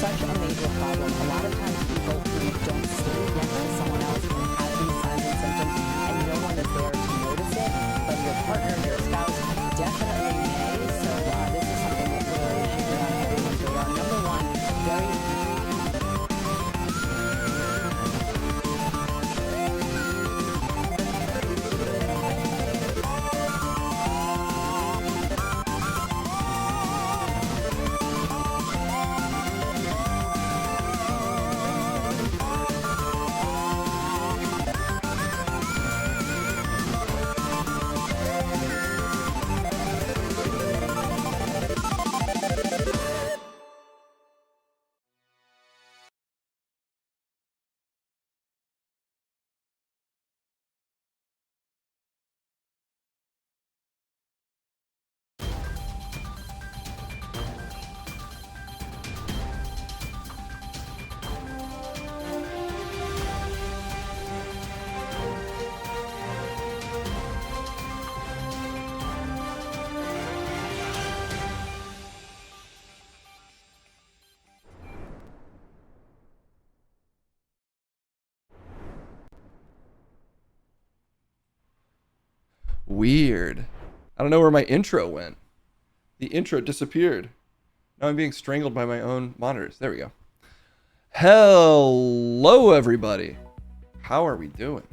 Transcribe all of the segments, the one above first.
such a major problem. A lot of times people who don't sleep next to someone else can have these signs and symptoms and no one is there to notice it, but your partner, your spouse definitely may. So this is something that really should be on everyone's radar. Number one, very weird. I don't know where my intro went. The intro disappeared. Now I'm being strangled by my own monitors. There we go. Hello, everybody. How are we doing?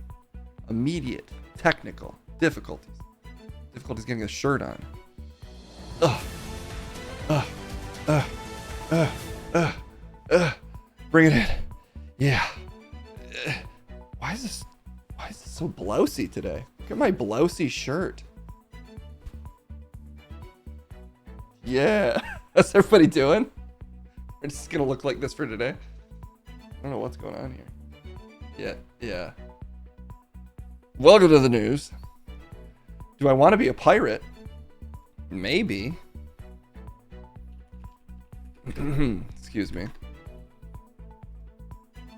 Immediate technical difficulties. Difficulties getting a shirt on. Bring it in. Yeah. Why is this so blousy today? Look at my blousy shirt. Yeah. How's everybody doing? We're just gonna look like this for today. I don't know what's going on here. Yeah. Welcome to the news. Do I want to be a pirate? Maybe. Excuse me.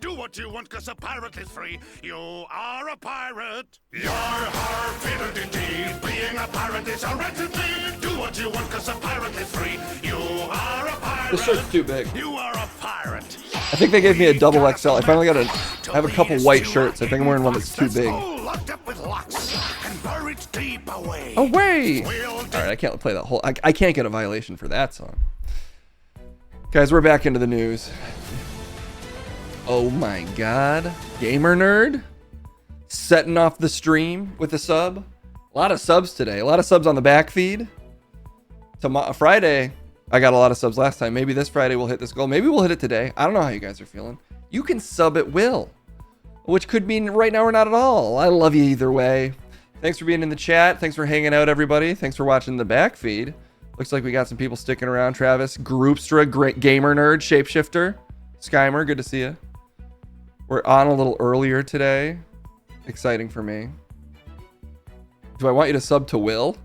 Do what you want, cause a pirate is free. You are a pirate. Yar har fiddle-dee-dee. Being a pirate is a right-to-be. Do what you want, cause a pirate is free. You are a pirate. This shirt's too big. You are a pirate. I think they gave me a double XL. I finally got I have a couple white shirts. I think I'm wearing one that's too big. Locked up with locks and buried deep away. Away! Alright, I can't play that whole... I can't get a violation for that song. Guys, we're back into the news. Oh my god. Gamer Nerd setting off the stream with a sub. A lot of subs today. A lot of subs on the back feed. Friday, I got a lot of subs last time. Maybe this Friday we'll hit this goal. Maybe we'll hit it today. I don't know how you guys are feeling. You can sub at will, which could mean right now or not at all. I love you either way. Thanks for being in the chat. Thanks for hanging out, everybody. Thanks for watching the back feed. Looks like we got some people sticking around. Travis, Groupstra, great Gamer Nerd, Shapeshifter, Skymer, good to see you. We're on a little earlier today. Exciting for me. Do I want you to sub to Will?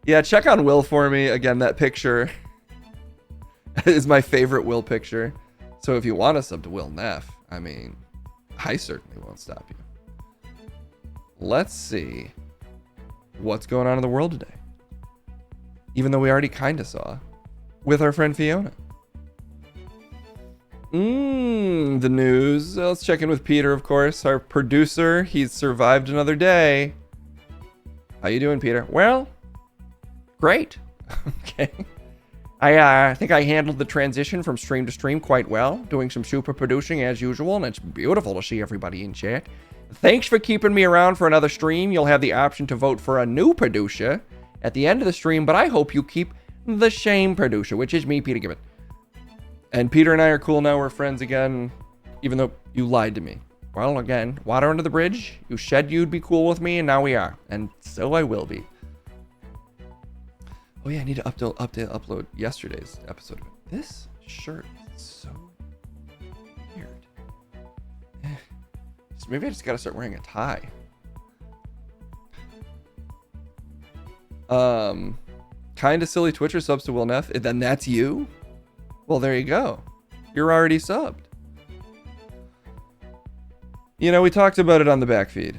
Yeah, check on Will for me. Again, that picture is my favorite Will picture. So if you want to sub to Will Neff, I mean, I certainly won't stop you. Let's see what's going on in the world today. Even though we already kind of saw with our friend Fiona. The news. Let's check in with Peter, of course, our producer. He's survived another day. How you doing, Peter? Well, great. Okay. I think I handled the transition from stream to stream quite well, doing some super producing as usual, and it's beautiful to see everybody in chat. Thanks for keeping me around for another stream. You'll have the option to vote for a new producer at the end of the stream, but I hope you keep the same producer, which is me, Peter Gibbon. And Peter and I are cool now. We're friends again, even though you lied to me. Well, again, water under the bridge. You said you'd be cool with me, and now we are. And so I will be. Oh yeah, I need to upload yesterday's episode of it. This shirt is so weird. Maybe I just gotta start wearing a tie. Kinda silly Twitcher subs to Will Neff. Then that's you? Well, there you go. You're already subbed. You know, we talked about it on the back feed.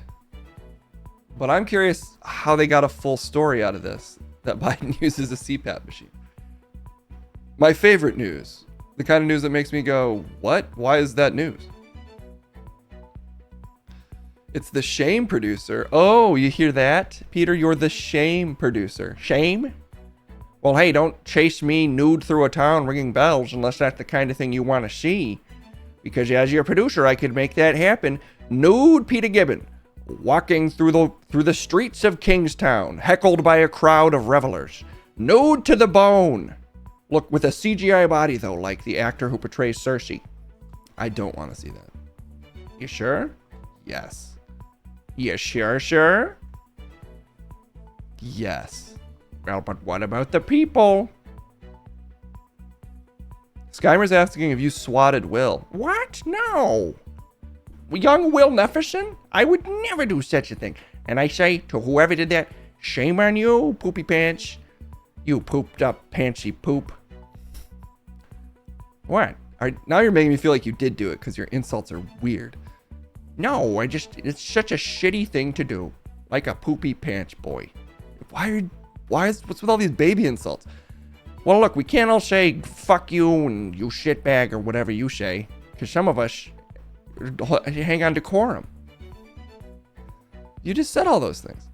But I'm curious how they got a full story out of this. That Biden uses a Cpap machine. My favorite news. The kind of news that makes me go, what? Why is that news? It's the shame producer. Oh, you hear that? Peter, you're the shame producer. Shame? Well, hey, don't chase me nude through a town ringing bells unless that's the kind of thing you want to see. Because as your producer, I could make that happen. Nude Peter Gibbon, walking through the streets of Kingstown, heckled by a crowd of revelers. Nude to the bone. Look, with a CGI body, though, like the actor who portrays Cersei. I don't want to see that. You sure? Yes. You sure? Yes. Well, but what about the people? Skymer's asking if you swatted Will. What? No. Young Will Nefferson? I would never do such a thing. And I say to whoever did that, shame on you, poopy pants. You pooped up pantsy poop. What? Now you're making me feel like you did do it because your insults are weird. No, it's such a shitty thing to do. Like a poopy pants boy. What's with all these baby insults? Well, look, we can't all say fuck you and you shitbag or whatever you say. Because some of us hang on decorum. You just said all those things.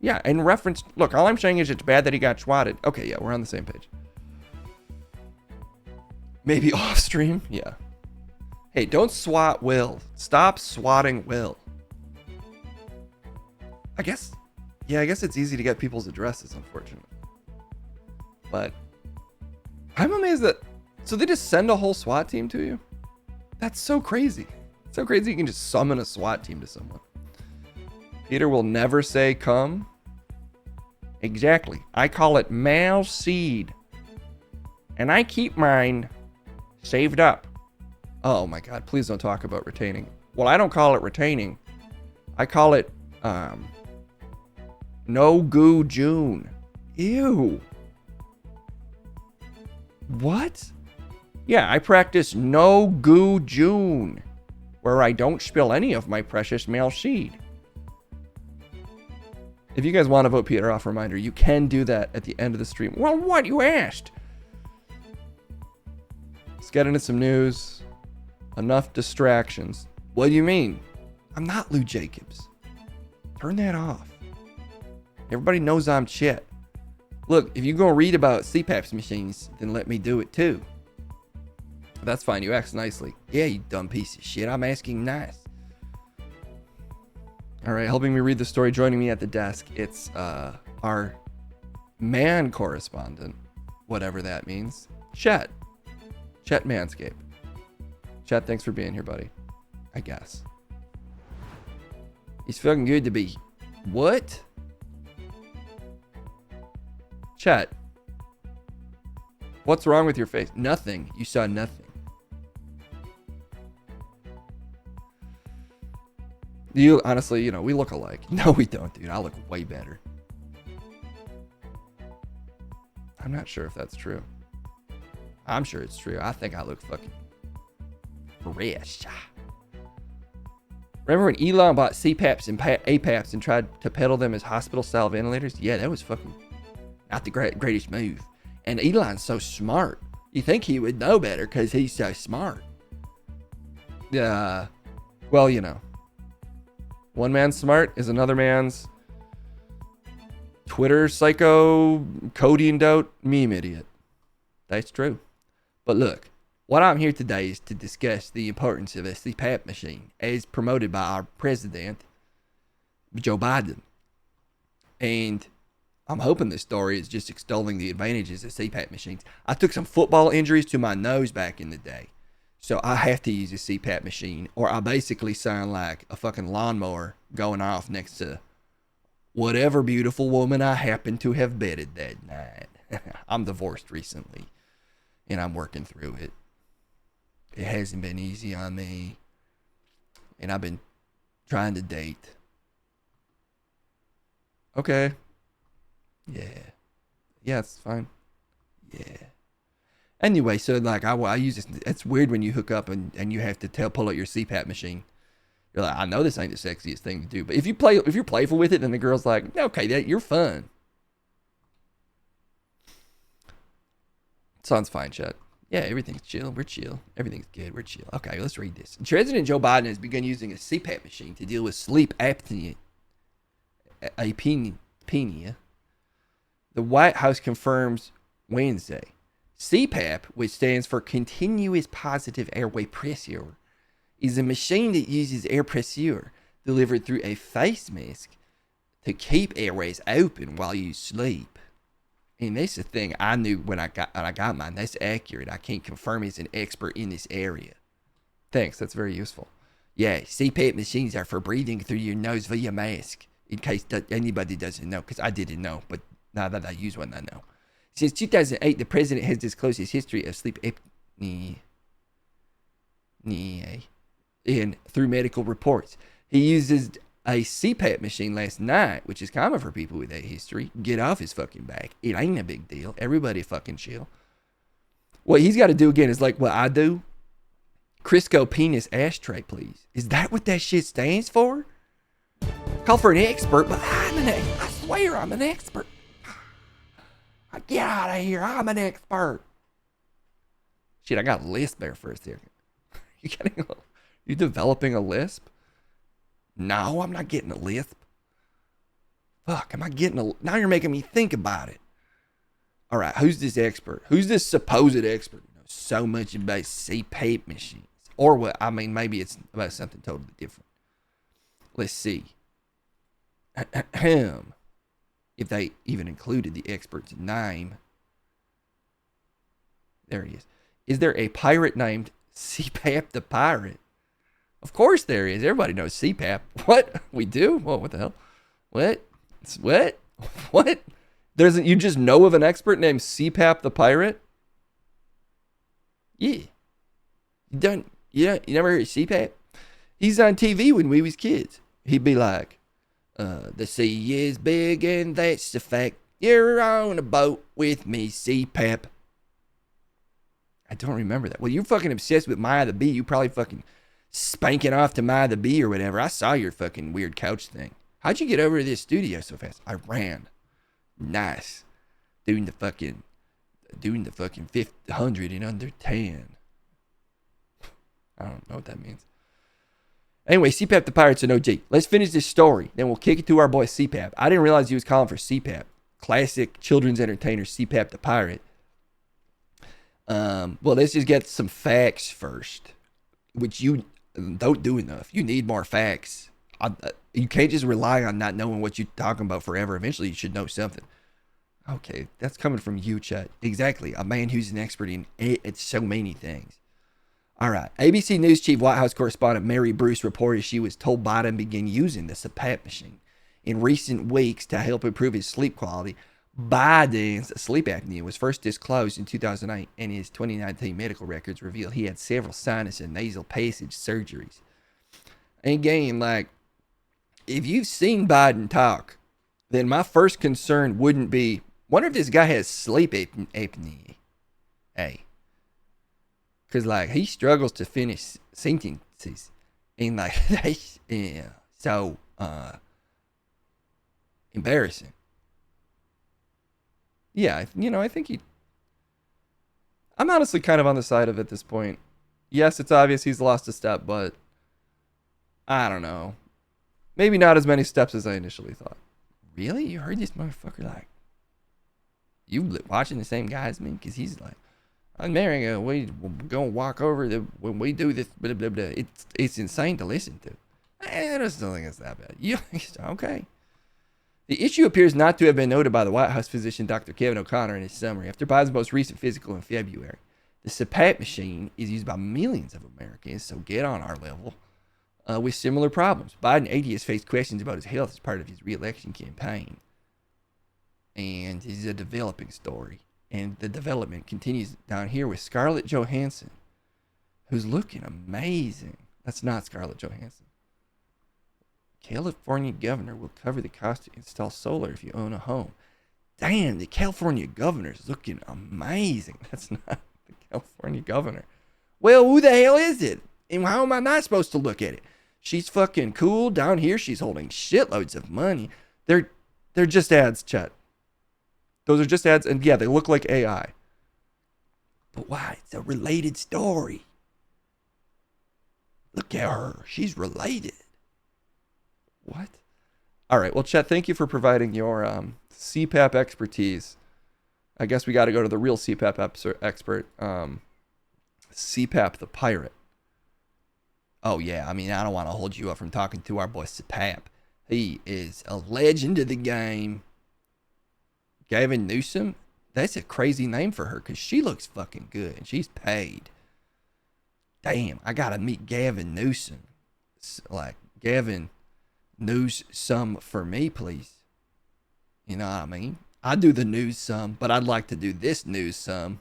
Yeah, in reference, look, all I'm saying is it's bad that he got swatted. Okay, yeah, we're on the same page. Maybe off stream? Yeah. Hey, don't swat Will. Stop swatting Will. I guess it's easy to get people's addresses, unfortunately. But I'm amazed that, so they just send a whole SWAT team to you? That's so crazy. It's so crazy you can just summon a SWAT team to someone. Peter will never say come. Exactly. I call it male seed. And I keep mine saved up. Oh my God, please don't talk about retaining. Well, I don't call it retaining. I call it, no goo June. Ew. What? Yeah, I practice no goo June, where I don't spill any of my precious male seed. If you guys want to vote Peter off, reminder, you can do that at the end of the stream. Well, what? You asked. Let's get into some news. Enough distractions. What do you mean? I'm not Lou Jacobs. Turn that off. Everybody knows I'm shit. Look, if you're going to read about Cpaped machines, then let me do it too. That's fine. You asked nicely. Yeah, you dumb piece of shit. I'm asking nice. All right, helping me read the story, joining me at the desk, it's our man correspondent, whatever that means, Chet Manscaped. Chet, thanks for being here, buddy. I guess. He's fucking good to be. What? Chet. What's wrong with your face? Nothing. You saw nothing. You, honestly, we look alike. No, we don't, dude. I look way better. I'm not sure if that's true. I'm sure it's true. I think I look fucking fresh. Remember when Elon bought Cpapes and Apapes and tried to peddle them as hospital-style ventilators? Yeah, that was fucking not the greatest move. And Elon's so smart. You think he would know better because he's so smart. Well, one man's smart is another man's Twitter psycho, codeine doubt, meme idiot. That's true. But look, what I'm here today is to discuss the importance of a CPAP machine as promoted by our president, Joe Biden. And I'm hoping this story is just extolling the advantages of CPAP machines. I took some football injuries to my nose back in the day. So I have to use a CPAP machine, or I basically sound like a fucking lawnmower going off next to whatever beautiful woman I happen to have bedded that night. I'm divorced recently, and I'm working through it. It hasn't been easy on me, and I've been trying to date. Okay. Yeah, it's fine. Yeah. Anyway, so like I use this. It's weird when you hook up and you have to pull out your CPAP machine. You're like, I know this ain't the sexiest thing to do, but if you're playful with it, then the girl's like, okay, you're fun. Sounds fine, Chet. Yeah, everything's chill. We're chill. Everything's good. We're chill. Okay, let's read this. President Joe Biden has begun using a CPAP machine to deal with sleep apnea. The White House confirms Wednesday. CPAP, which stands for Continuous Positive Airway Pressure, is a machine that uses air pressure delivered through a face mask to keep airways open while you sleep. And that's the thing I knew when I got mine. That's accurate. I can't confirm as an expert in this area. Thanks. That's very useful. Yeah, CPAP machines are for breathing through your nose via mask. In case anybody doesn't know, because I didn't know, but now that I use one, I know. Since 2008, the president has disclosed his history of sleep apnea and through medical reports. He uses a CPAP machine last night, which is common for people with that history. Get off his fucking back. It ain't a big deal. Everybody fucking chill. What he's got to do again is like what I do. Crisco penis ashtray, please. Is that what that shit stands for? Call for an expert, but I swear I'm an expert. Get out of here. I'm an expert. Shit, I got a lisp there for a second. You developing a lisp? No, I'm not getting a lisp. Fuck, am I getting a... Now you're making me think about it. All right, who's this expert? Who's this supposed expert? You know so much about Cpaped machines. Or what? I mean, maybe it's about something totally different. Let's see. If they even included the expert's name. There he is. Is there a pirate named Cpaped the Pirate? Of course there is. Everybody knows Cpap. What? We do? Whoa, what the hell? What? What? What? You just know of an expert named Cpap the Pirate? Yeah. You never heard of Cpap? He's on TV when we was kids. He'd be like, the sea is big and that's the fact. You're on a boat with me, Cpap. I don't remember that. Well, you're fucking obsessed with Maya the Bee. You probably fucking spanking off to Maya the Bee or whatever. I saw your fucking weird couch thing. How'd you get over to this studio so fast? I ran. Nice. Doing the fucking 500 in under 10. I don't know what that means. Anyway, Cpap the Pirate's an OG. Let's finish this story. Then we'll kick it to our boy Cpap. I didn't realize he was calling for Cpap. Classic children's entertainer Cpap the Pirate. Well, let's just get some facts first, which you don't do enough. You need more facts. You can't just rely on not knowing what you're talking about forever. Eventually, you should know something. Okay, that's coming from you, Chet. Exactly. A man who's an expert in so many things. All right. ABC News Chief White House correspondent Mary Bruce reported she was told Biden began using the Cpaped machine in recent weeks to help improve his sleep quality. Biden's sleep apnea was first disclosed in 2008, and his 2019 medical records revealed he had several sinus and nasal passage surgeries. Again, like, if you've seen Biden talk, then my first concern wouldn't be, wonder if this guy has sleep apnea. Hey. Because, like, he struggles to finish sentences. And, like, that's so embarrassing. Yeah, I think I'm honestly kind of on the side of it at this point. Yes, it's obvious he's lost a step, but I don't know. Maybe not as many steps as I initially thought. Really? You heard this motherfucker like, you watching the same guy as me? Because he's like, I'm marrying her. We're going to walk over when we do this, blah, blah, blah. It's insane to listen to. I just don't think it's that bad. Okay. The issue appears not to have been noted by the White House physician Dr. Kevin O'Connor in his summary. After Biden's most recent physical in February, the Cpaped machine is used by millions of Americans, so get on our level, with similar problems. Biden 80 has faced questions about his health as part of his re-election campaign. And this is a developing story. And the development continues down here with Scarlett Johansson, who's looking amazing. That's not Scarlett Johansson. California governor will cover the cost to install solar if you own a home. Damn, the California governor's looking amazing. That's not the California governor. Well, who the hell is it? And how am I not supposed to look at it? She's fucking cool. Down here, she's holding shitloads of money. They're just ads, Chet. Those are just ads, and yeah, they look like AI. But why. It's a related story. Look at her. She's related. What? All right. Well, Chet, thank you for providing your CPAP expertise. I guess we got to go to the real CPAP expert, Cpaped the pirate. Oh, yeah. I mean, I don't want to hold you up from talking to our boy Cpaped. He is a legend of the game. Gavin Newsom? That's a crazy name for her because she looks fucking good and she's paid. Damn, I got to meet Gavin Newsom. Like, Gavin, news some for me, please. You know what I mean? I do the news some, but I'd like to do this news some.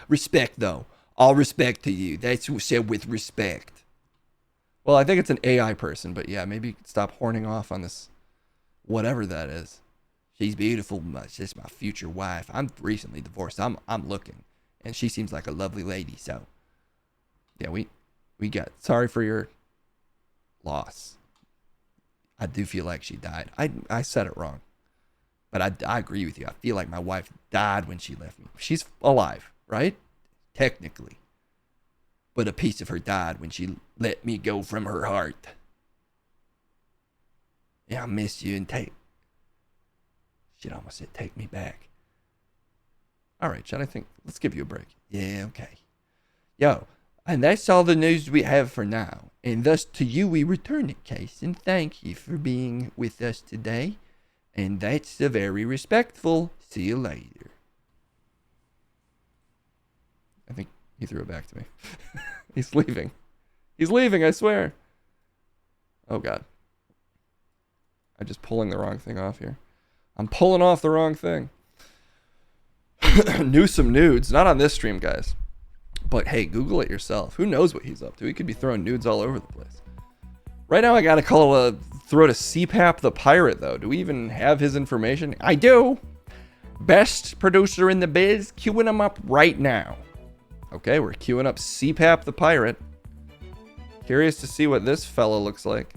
Respect, though. All respect to you. That's said with respect. Well, I think it's an AI person, but yeah, maybe stop horning off on this, whatever that is. She's beautiful. She's my future wife. I'm recently divorced. I'm looking, and she seems like a lovely lady. So, yeah, we got. Sorry for your loss. I do feel like she died. I said it wrong, but I agree with you. I feel like my wife died when she left me. She's alive, right? Technically. But a piece of her died when she let me go from her heart. Yeah, I miss you and shit, I almost said take me back. All right, Chad, I think let's give you a break. Yeah, okay. Yo, and that's all the news we have for now. And thus to you we return it, Case, and thank you for being with us today. And that's the very respectful. See you later. I think he threw it back to me. He's leaving. He's leaving, I swear. Oh, God. I'm just pulling the wrong thing off here. I'm pulling off the wrong thing. Newsom nudes. Not on this stream, guys. But, hey, Google it yourself. Who knows what he's up to? He could be throwing nudes all over the place. Right now, I got to throw to Cpap the pirate, though. Do we even have his information? I do. Best producer in the biz. Queuing him up right now. Okay, we're queuing up Cpap the pirate. Curious to see what this fella looks like.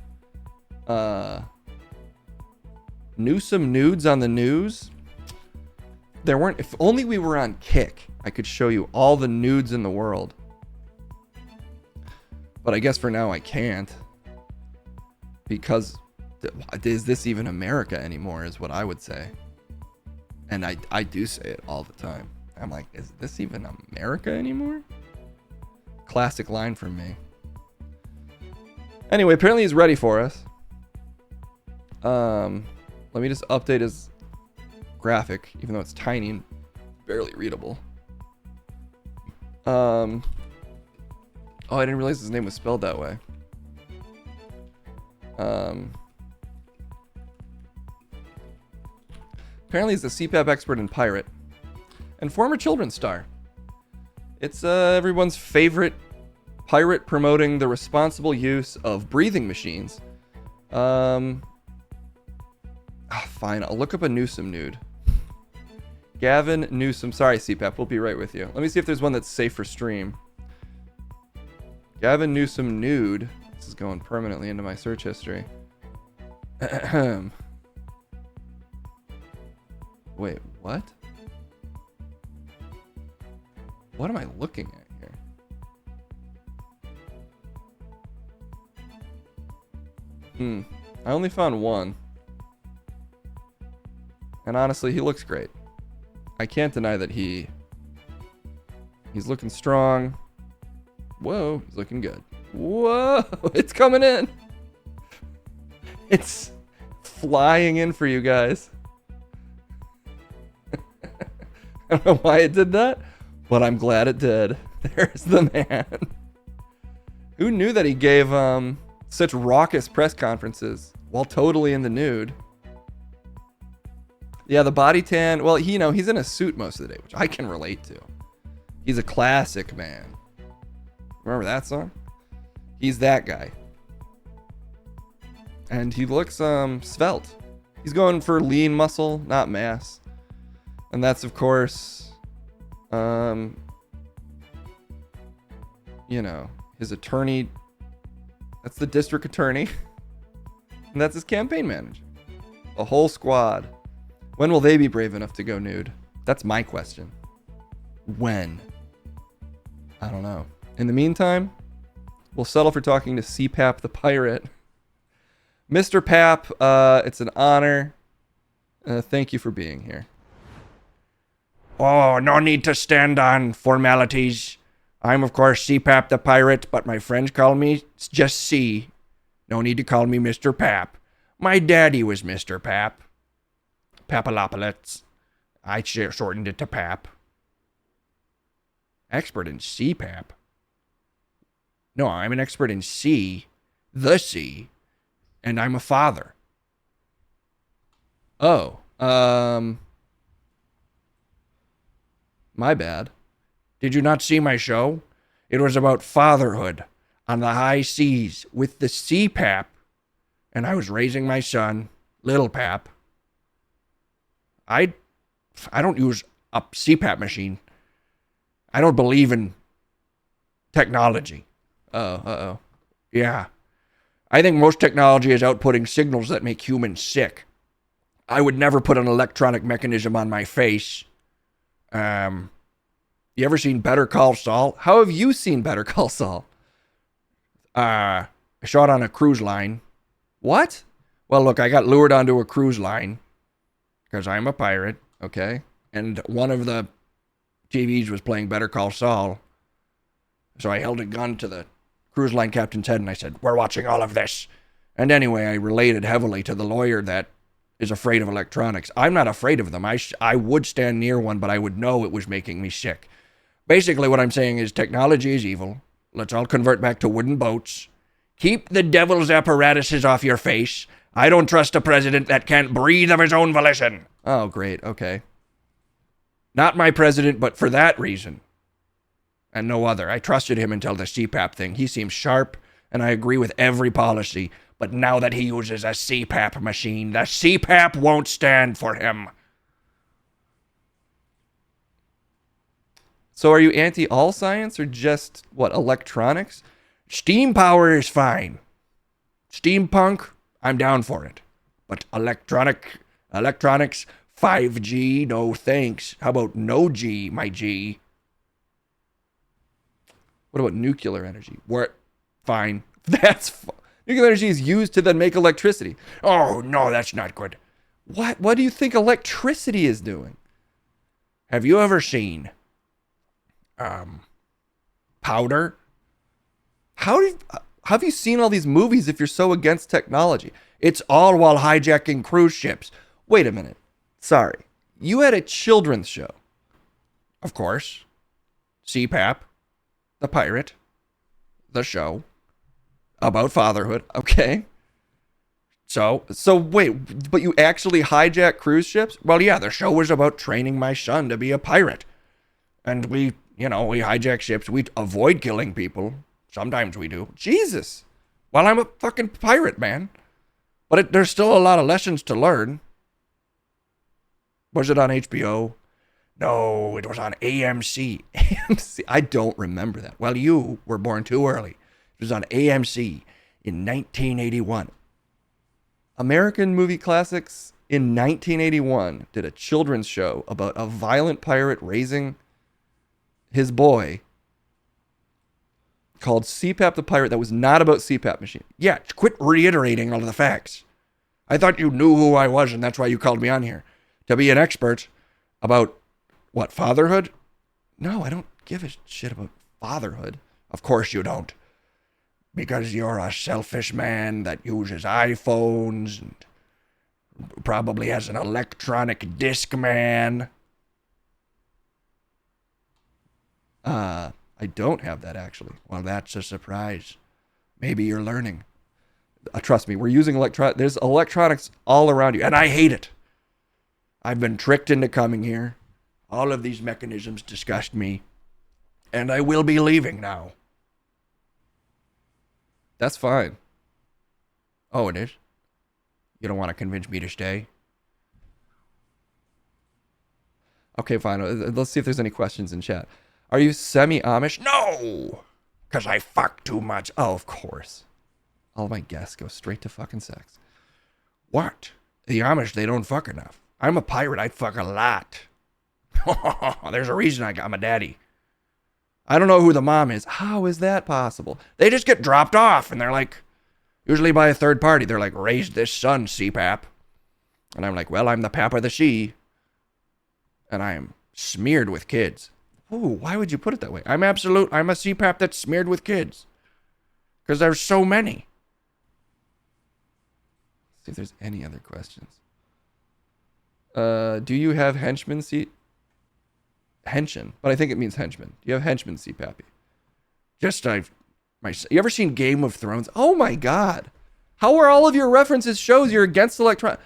Newsom nudes on the news. There weren't. If only we were on Kick, I could show you all the nudes in the world. But I guess for now I can't. Because is this even America anymore is what I would say. And I do say it all the time. I'm like, is this even America anymore? Classic line from me. Anyway, apparently he's ready for us. Let me just update his graphic, even though it's tiny and barely readable. Oh, I didn't realize his name was spelled that way. Apparently he's a CPAP expert and pirate. And former children's star. It's everyone's favorite pirate promoting the responsible use of breathing machines. Fine, I'll look up a Newsom nude. Gavin Newsom. Sorry, Cpap, we'll be right with you. Let me see if there's one that's safe for stream. Gavin Newsom nude. This is going permanently into my search history. Wait, what? What am I looking at here? I only found one. And honestly, he looks great. I can't deny that he's looking strong. Whoa, he's looking good. Whoa, it's coming in. It's flying in for you guys. I don't know why it did that, but I'm glad it did. There's the man. Who knew that he gave such raucous press conferences while totally in the nude? Yeah, the body tan. Well, he's in a suit most of the day, which I can relate to. He's a classic man. Remember that song? He's that guy. And he looks svelte. He's going for lean muscle, not mass. And that's, of course, his attorney. That's the district attorney. And that's his campaign manager. A whole squad. When will they be brave enough to go nude? That's my question. When? I don't know. In the meantime, we'll settle for talking to Cpap the pirate. Mr. Pap, it's an honor. Thank you for being here. Oh, no need to stand on formalities. I'm, of course, Cpap the pirate, but my friends call me just C. No need to call me Mr. Pap. My daddy was Mr. Pap. Papalopolis. I shortened it to Pap. Expert in Cpap? No, I'm an expert in C, the C, and I'm a father. Oh, my bad. Did you not see my show? It was about fatherhood on the high seas with the Cpap, and I was raising my son, little Pap. I don't use a Cpap machine. I don't believe in technology. Oh. Yeah. I think most technology is outputting signals that make humans sick. I would never put an electronic mechanism on my face. You ever seen Better Call Saul? How have you seen Better Call Saul? I saw it on a cruise line. What? Well, look, I got lured onto a cruise line because I'm a pirate, Okay. and one of the TVs was playing Better Call Saul. So I held a gun to the cruise line captain's head and I said, "We're watching all of this." And anyway, I related heavily to the lawyer that is afraid of electronics. I'm not afraid of them. I would stand near one, but I would know it was making me sick. Basically, what I'm saying is technology is evil. Let's all convert back to wooden boats. Keep the devil's apparatuses off your face. I don't trust a president that can't breathe of his own volition. Oh, great. Okay. Not my president, but for that reason. And no other. I trusted him until the Cpap thing. He seems sharp, and I agree with every policy. But now that he uses a Cpap machine, the Cpap won't stand for him. So are you anti all science or just, what, electronics? Steam power is fine. Steampunk, I'm down for it. But electronics, 5G, no thanks. How about no G, my G? What about nuclear energy? Fine. Nuclear energy is used to then make electricity. Oh, no, that's not good. What do you think electricity is doing? Have you ever seen powder? How have you seen all these movies if you're so against technology? It's all while hijacking cruise ships. Wait a minute. Sorry. You had a children's show. Of course. Cpap, the pirate, the show about fatherhood. Okay. So wait, but you actually hijack cruise ships? Well, yeah, the show was about training my son to be a pirate. And we hijack ships. We avoid killing people. Sometimes we do. Jesus. Well, I'm a fucking pirate, man. But there's still a lot of lessons to learn. Was it on HBO? No, it was on AMC. AMC? I don't remember that. Well, you were born too early. It was on AMC in 1981. American Movie Classics in 1981 did a children's show about a violent pirate raising his boy called Cpap the Pirate that was not about Cpap machine. Yeah, quit reiterating all of the facts. I thought you knew who I was, and that's why you called me on here. To be an expert about, what, fatherhood? No, I don't give a shit about fatherhood. Of course you don't. Because you're a selfish man that uses iPhones and probably has an electronic disc man. I don't have that, actually. Well, that's a surprise. Maybe you're learning. Trust me, we're using there's electronics all around you, And I hate it. I've been tricked into coming here. All of these mechanisms disgust me. And I will be leaving now. That's fine. Oh, it is? You don't want to convince me to stay? Okay, fine. Let's see if there's any questions in chat. Are you semi-Amish? No! Because I fuck too much. Oh, of course. All my guests go straight to fucking sex. What? The Amish, they don't fuck enough. I'm a pirate. I fuck a lot. There's a reason I'm a daddy. I don't know who the mom is. How is that possible? They just get dropped off, and they're like, usually by a third party, they're like, raise this son, Cpap. And I'm like, well, I'm the pap of the she. And I am smeared with kids. Ooh, why would you put it that way? I'm a Cpap that's smeared with kids. Because there's so many. Let's see if there's any other questions. Do you have henchmen Henshin, but I think it means henchman. Do you have henchmen Cpappy? You ever seen Game of Thrones? Oh my God. How are all of your references shows you're against electronic?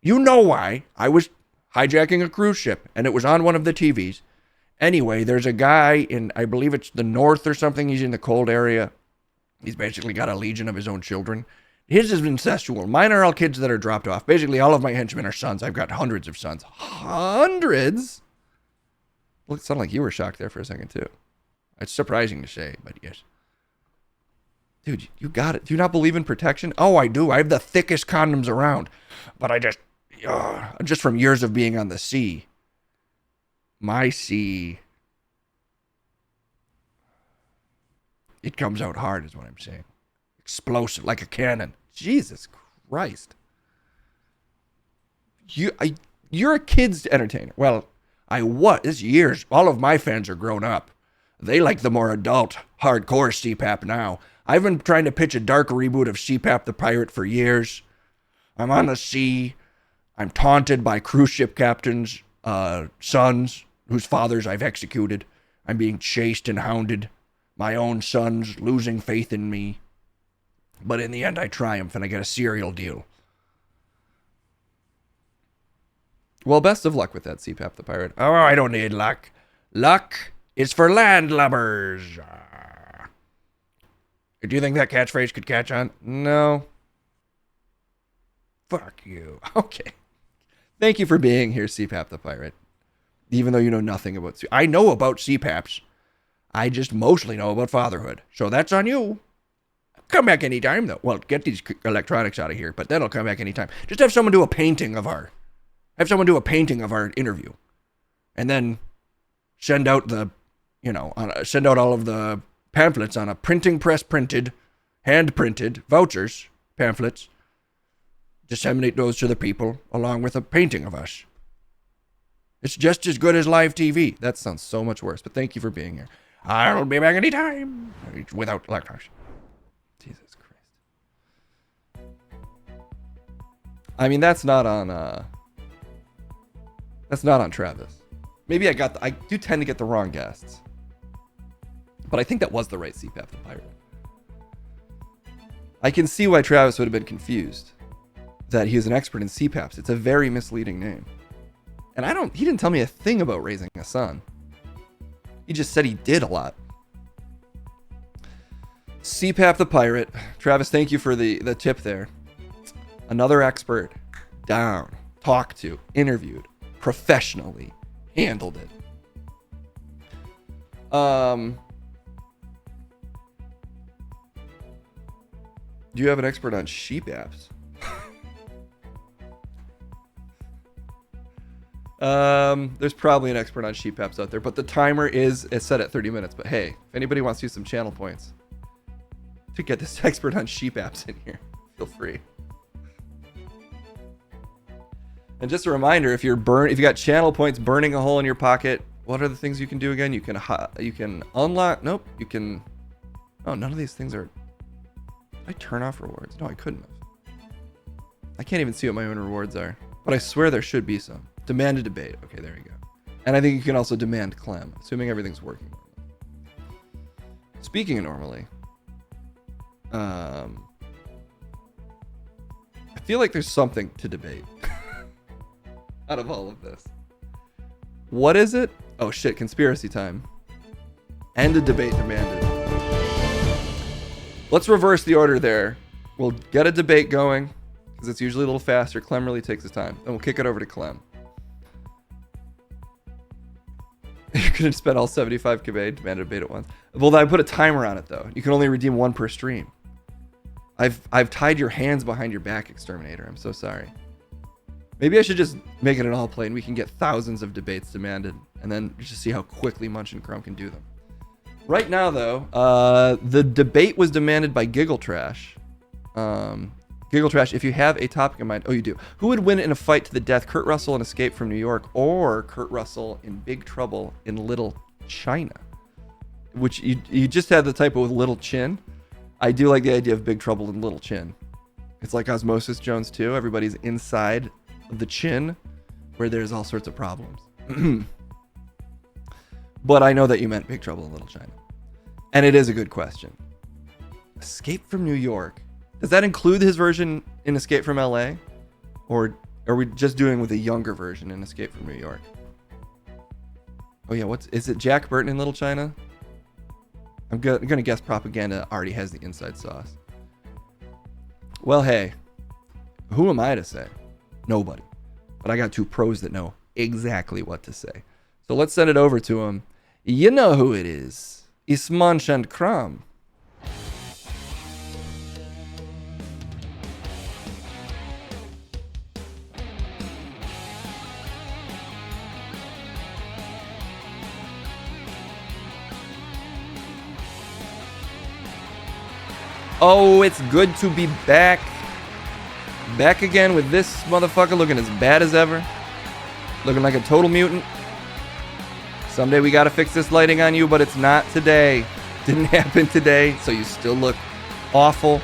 You know why. I was hijacking a cruise ship and it was on one of the TVs. Anyway, there's a guy in, I believe it's the north or something. He's in the cold area. He's basically got a legion of his own children. His is incestual. Mine are all kids that are dropped off. Basically, all of my henchmen are sons. I've got hundreds of sons. Hundreds? Well, it sounded like you were shocked there for a second, too. It's surprising to say, but yes. Dude, you got it. Do you not believe in protection? Oh, I do. I have the thickest condoms around. But I just from years of being on the sea. My sea, it comes out hard is what I'm saying. Explosive, like a cannon. Jesus Christ. You're a kid's entertainer. Well, this years. All of my fans are grown up. They like the more adult, hardcore Cpap now. I've been trying to pitch a dark reboot of Cpap the Pirate for years. I'm on the sea. I'm taunted by cruise ship captains' sons, whose fathers I've executed. I'm being chased and hounded. My own sons losing faith in me. But in the end, I triumph and I get a cereal deal. Well, best of luck with that, Cpap the Pirate. Oh, I don't need luck. Luck is for landlubbers. Do you think that catchphrase could catch on? No. Fuck you. Okay. Thank you for being here, Cpap the Pirate. Even though you know nothing about I know about Cpaps. I just mostly know about fatherhood. So that's on you. Come back anytime, though. Well, get these electronics out of here, but then I'll come back anytime. Just have someone do a painting of our interview. And then send out send out all of the pamphlets on a printing press printed, hand printed vouchers, pamphlets. Disseminate those to the people along with a painting of us. It's just as good as live TV. That sounds so much worse, but thank you for being here. I'll be back anytime. Without electronics. Jesus Christ. I mean, that's not on Travis. Maybe I do tend to get the wrong guests. But I think that was the right Cpap the Pirate. I can see why Travis would have been confused that he was an expert in Cpaps. It's a very misleading name. And he didn't tell me a thing about raising a son. He just said he did a lot. Cpap the Pirate. Travis, thank you for the tip there. Another expert. Down. Talked to. Interviewed. Professionally. Handled it. Do you have an expert on sheep apps? There's probably an expert on sheep apps out there, but the timer is set at 30 minutes. But hey, if anybody wants to use some channel points to get this expert on sheep apps in here, feel free. And just a reminder, if you got channel points burning a hole in your pocket, what are the things you can do again? You can unlock. Nope. Oh, none of these things are. Did I turn off rewards? No, I couldn't have. I can't even see what my own rewards are, but I swear there should be some. Demand a debate. Okay, there you go. And I think you can also demand Clem, assuming everything's working normally. Speaking of normally, I feel like there's something to debate out of all of this. What is it? Oh shit, conspiracy time. End a debate demanded. Let's reverse the order there. We'll get a debate going, because it's usually a little faster. Clem really takes his time. Then we'll kick it over to Clem. You couldn't spend all 75 Cpaped, demand a debate at once. Well, I put a timer on it, though. You can only redeem one per stream. I've tied your hands behind your back, Exterminator. I'm so sorry. Maybe I should just make it an all play and we can get thousands of debates demanded and then just see how quickly Munch and Crumb can do them. Right now, though, the debate was demanded by Giggle Trash. Giggle Trash, if you have a topic in mind, oh, you do. Who would win in a fight to the death, Kurt Russell in Escape from New York or Kurt Russell in Big Trouble in Little China? Which you just had the typo with Little Chin. I do like the idea of Big Trouble in Little Chin. It's like Osmosis Jones too. Everybody's inside the chin where there's all sorts of problems. But I know that you meant Big Trouble in Little China. And it is a good question. Escape from New York. Does that include his version in Escape from LA? Or are we just doing with a younger version in Escape from New York? Oh yeah, is it Jack Burton in Little China? I'm gonna guess Propaganda already has the inside sauce. Well, hey, who am I to say? Nobody. But I got two pros that know exactly what to say. So let's send it over to him. You know who it is. It's Munch and Crumb. Oh, it's good to be back. Back again with this motherfucker looking as bad as ever. Looking like a total mutant. Someday we gotta fix this lighting on you, but it's not today. Didn't happen today, so you still look awful.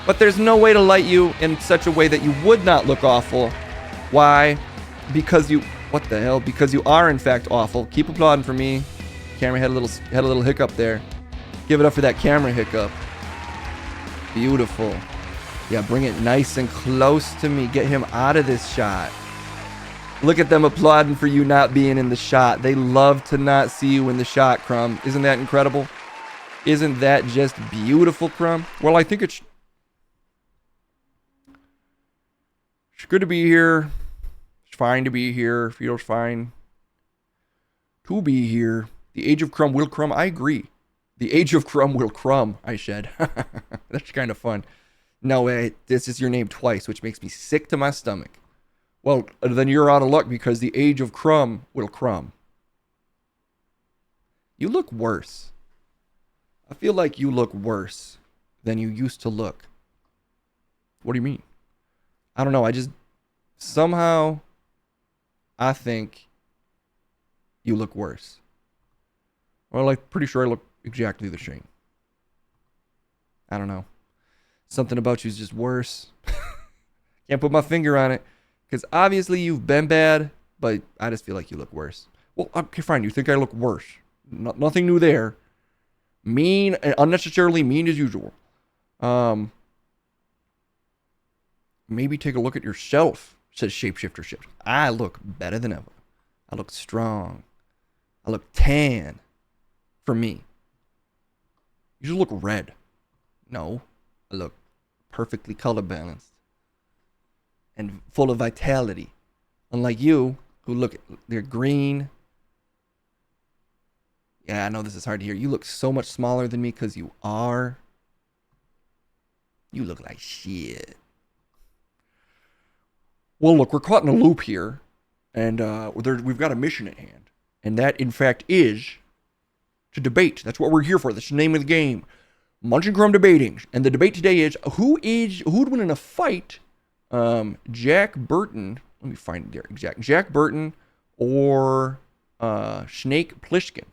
But there's no way to light you in such a way that you would not look awful. Why? Because you... What the hell? Because you are in fact awful. Keep applauding for me. Camera had a little hiccup there. Give it up for that camera hiccup. Beautiful. Yeah, bring it nice and close to me. Get him out of this shot. Look at them applauding for you not being in the shot. They love to not see you in the shot, Crumb. Isn't that incredible? Isn't that just beautiful, Crumb? Well, I think it's good to be here. It's fine to be here. Feels fine to be here. The age of Crumb will crumb. I agree. The age of Crumb will crumb, I said. That's kind of fun. No way. This is your name twice, which makes me sick to my stomach. Well, then you're out of luck because the age of Crumb will crumb. You look worse. I feel like you look worse than you used to look. What do you mean? I don't know. I think you look worse. Well, I'm pretty sure I look exactly the same. I don't know. Something about you is just worse. Can't put my finger on it. Because obviously you've been bad, but I just feel like you look worse. Well, okay, fine. You think I look worse. Nothing new there. Mean, unnecessarily mean as usual. Maybe take a look at yourself, says Shapeshifter Shift. I look better than ever. I look strong. I look tan. For me. You just look red. No. I look perfectly color balanced. And full of vitality. Unlike you, who look, they're green. Yeah, I know this is hard to hear. You look so much smaller than me because you are. You look like shit. Well, look, we're caught in a loop here. And we've got a mission at hand. And that, in fact, is to debate. That's what we're here for. That's the name of the game. Munch and Crumb debating. And the debate today is, who would win in a fight? Jack Burton. Let me find it there. Exact. Jack Burton or Snake Plissken.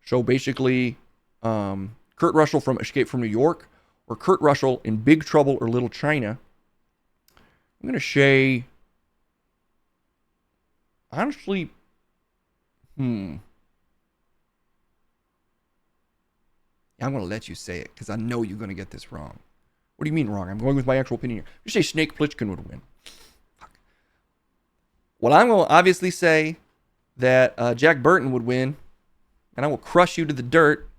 So basically, Kurt Russell from Escape from New York or Kurt Russell in Big Trouble or Little China. I'm going to say, honestly, I'm going to let you say it because I know you're going to get this wrong. What do you mean wrong? I'm going with my actual opinion here. You say Snake Plissken would win. Fuck. Well, I'm going to obviously say that Jack Burton would win, and I will crush you to the dirt,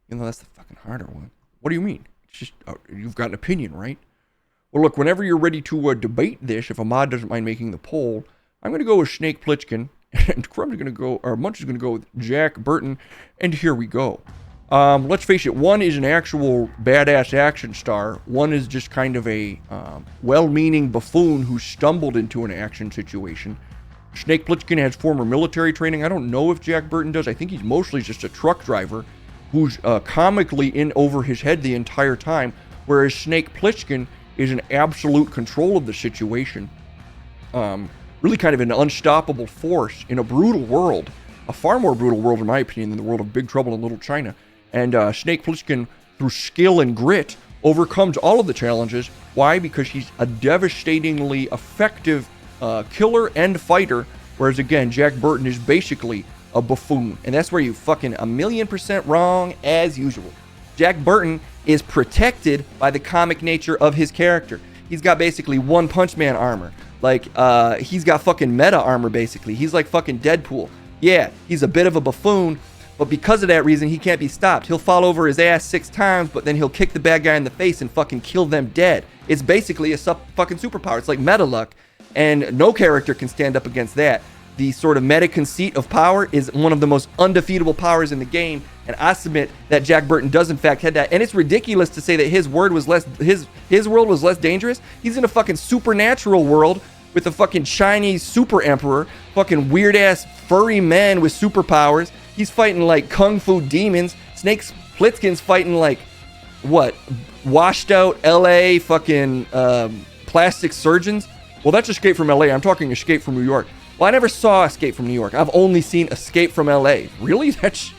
even though that's the fucking harder one. What do you mean? It's just, you've got an opinion, right? Well, look, whenever you're ready to debate this, if Ahmad doesn't mind making the poll, I'm going to go with Snake Plissken, and Crumb's going to go, or Munch is going to go with Jack Burton, and here we go. Let's face it, one is an actual badass action star. One is just kind of a well-meaning buffoon who stumbled into an action situation. Snake Plissken has former military training. I don't know if Jack Burton does. I think he's mostly just a truck driver who's comically in over his head the entire time, whereas Snake Plissken is in absolute control of the situation. Really kind of an unstoppable force in a brutal world. A far more brutal world, in my opinion, than the world of Big Trouble in Little China. And Snake Plissken, through skill and grit, overcomes all of the challenges. Why? Because he's a devastatingly effective killer and fighter, whereas again, Jack Burton is basically a buffoon. And that's where you fucking 1,000,000% wrong as usual. Jack Burton is protected by the comic nature of his character. He's got basically One Punch Man armor. Like, he's got fucking meta armor, basically. He's like fucking Deadpool. Yeah, he's a bit of a buffoon, but because of that reason, he can't be stopped. He'll fall over his ass 6 times, but then he'll kick the bad guy in the face and fucking kill them dead. It's basically a fucking superpower. It's like meta luck. And no character can stand up against that. The sort of meta conceit of power is one of the most undefeatable powers in the game, and I submit that Jack Burton does in fact have that. And it's ridiculous to say that his world was less dangerous. He's in a fucking supernatural world with a fucking Chinese super emperor, fucking weird ass furry men with superpowers. He's fighting like kung fu demons. Snake Plissken's fighting like what? Washed out LA fucking plastic surgeons. Well, that's Escape from LA. I'm talking Escape from New York. Well, I never saw Escape from New York. I've only seen Escape from LA. Really? That's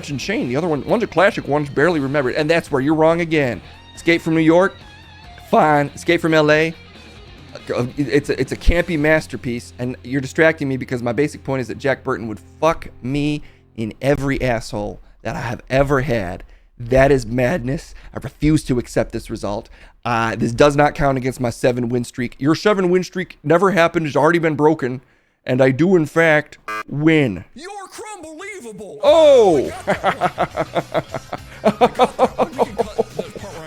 insane. The other one's a classic, one's barely remembered. And that's where you're wrong again. Escape from New York, fine. Escape from LA, it's a campy masterpiece. And you're distracting me because my basic point is that Jack Burton would fuck me in every asshole that I have ever had. That is madness. I refuse to accept this result. This does not count against my 7-win streak. Your 7-win streak never happened. It's already been broken. And I do, in fact, win. You're crumbelievable. Oh!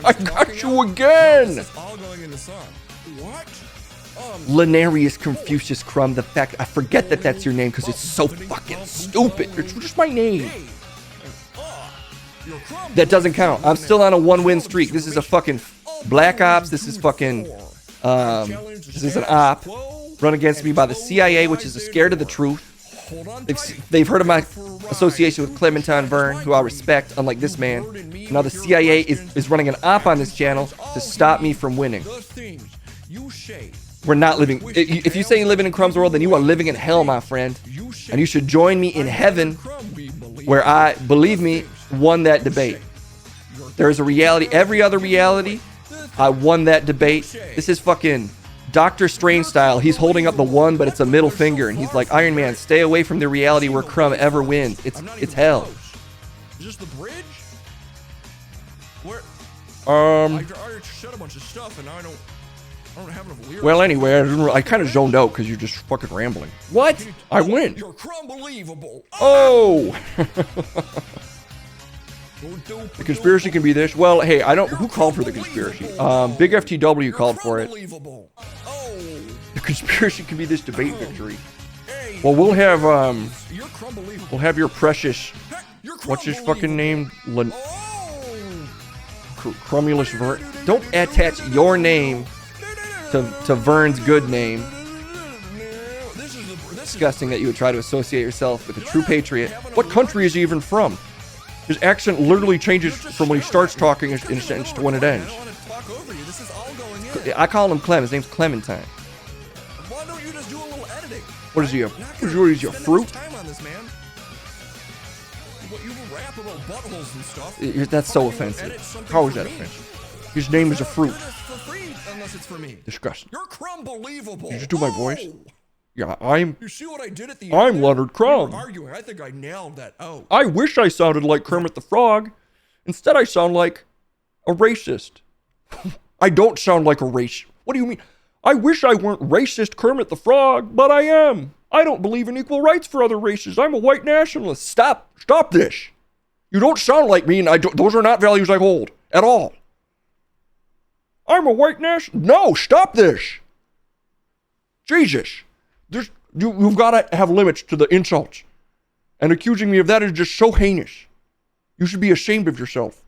I got you again! It's all going in the sun. What? Lenarius Confucius Crumb. The fact I forget that that's your name because it's so fucking stupid. It's just my name. That doesn't count. I'm still on a 1-win streak. This is a fucking Black Ops. This is fucking, this is an op run against me by the CIA, which is scared of the truth. They've heard of my association with Clementine Verne, who I respect, unlike this man. Now the CIA is running an op on this channel to stop me from winning. We're not living. If you say you live in Crumb's world, then you are living in hell, my friend. And you should join me in heaven, where I, believe me, won that debate. There is a reality. Every other reality, I won that debate. This is fucking Doctor Strange style. He's holding up the 1, but it's a middle finger, and he's like, Iron Man, stay away from the reality where Crumb ever wins. It's hell. Is this the bridge? Where? I already said a bunch of stuff, and now I don't have enough lyrics. Well, anyway, I kind of zoned out because you're just fucking rambling. What? I win. You're crumbelievable. Oh! The conspiracy can be this. Well, hey, I don't. Who called for the conspiracy? Big FTW called for it. The conspiracy can be this debate victory. Well, we'll have your precious. What's his fucking name? Crumulus Vern. Don't attach your name to Vern's good name. Disgusting that you would try to associate yourself with a true patriot. What country is he even from? His accent literally changes from when he starts talking in a sentence to when it ends. I call him Clem. His name's Clementine. Why don't you just do a little editing? What is he? What is he, a fruit? Time on this, man. You rap about buttholes and stuff. That's so offensive. How is that offensive? His name is a fruit. For free, unless it's for me. Disgusting. You're crumbelievable. Did you just do my voice? Yeah, I'm. You see what I did at the I'm end? Leonard Crumb. We were arguing. I think I nailed that out. I wish I sounded like Kermit the Frog. Instead, I sound like a racist. I don't sound like a racist. What do you mean? I wish I weren't racist Kermit the Frog, but I am. I don't believe in equal rights for other races. I'm a white nationalist. Stop this. You don't sound like me, and those are not values I hold at all. I'm a white nationalist. No, stop this. Jesus. You've got to have limits to the insults. And accusing me of that is just so heinous. You should be ashamed of yourself.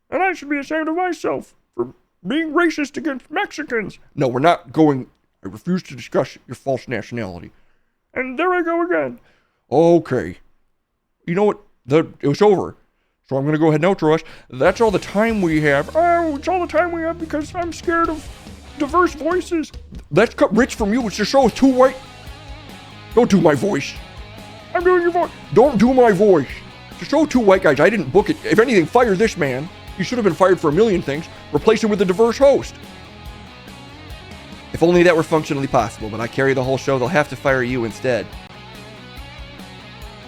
And I should be ashamed of myself for being racist against Mexicans. No, we're not going. I refuse to discuss your false nationality. And there I go again. Okay. You know what? It was over. So I'm going to go ahead and outro us. That's all the time we have. Oh, it's all the time we have because I'm scared of diverse voices. That's cut rich from you. It's your show with two white. Don't do my voice. I'm doing your voice. Don't do my voice. It's a show with two white guys. I didn't book it. If anything, fire this man. He should have been fired for a million things. Replace him with a diverse host. If only that were functionally possible, but I carry the whole show. They'll have to fire you instead.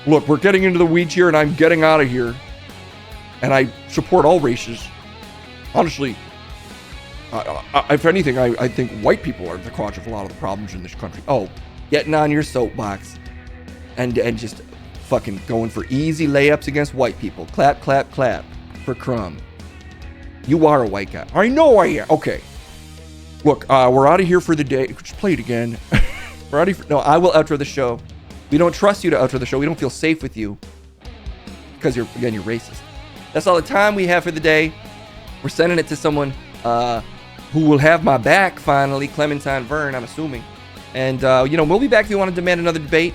Look, we're getting into the weeds here, and I'm getting out of here. And I support all races. Honestly, if anything, I think white people are the cause of a lot of the problems in this country. Oh, getting on your soapbox and just fucking going for easy layups against white people. Clap, clap, clap for Crumb. You are a white guy. I know I am. Okay. Look, we're out of here for the day. Just play it again. We're out of here. No, I will outro the show. We don't trust you to outro the show. We don't feel safe with you because you're racist. That's all the time we have for the day. We're sending it to someone who will have my back finally, Clementine Vern, I'm assuming. And, we'll be back if you want to demand another debate.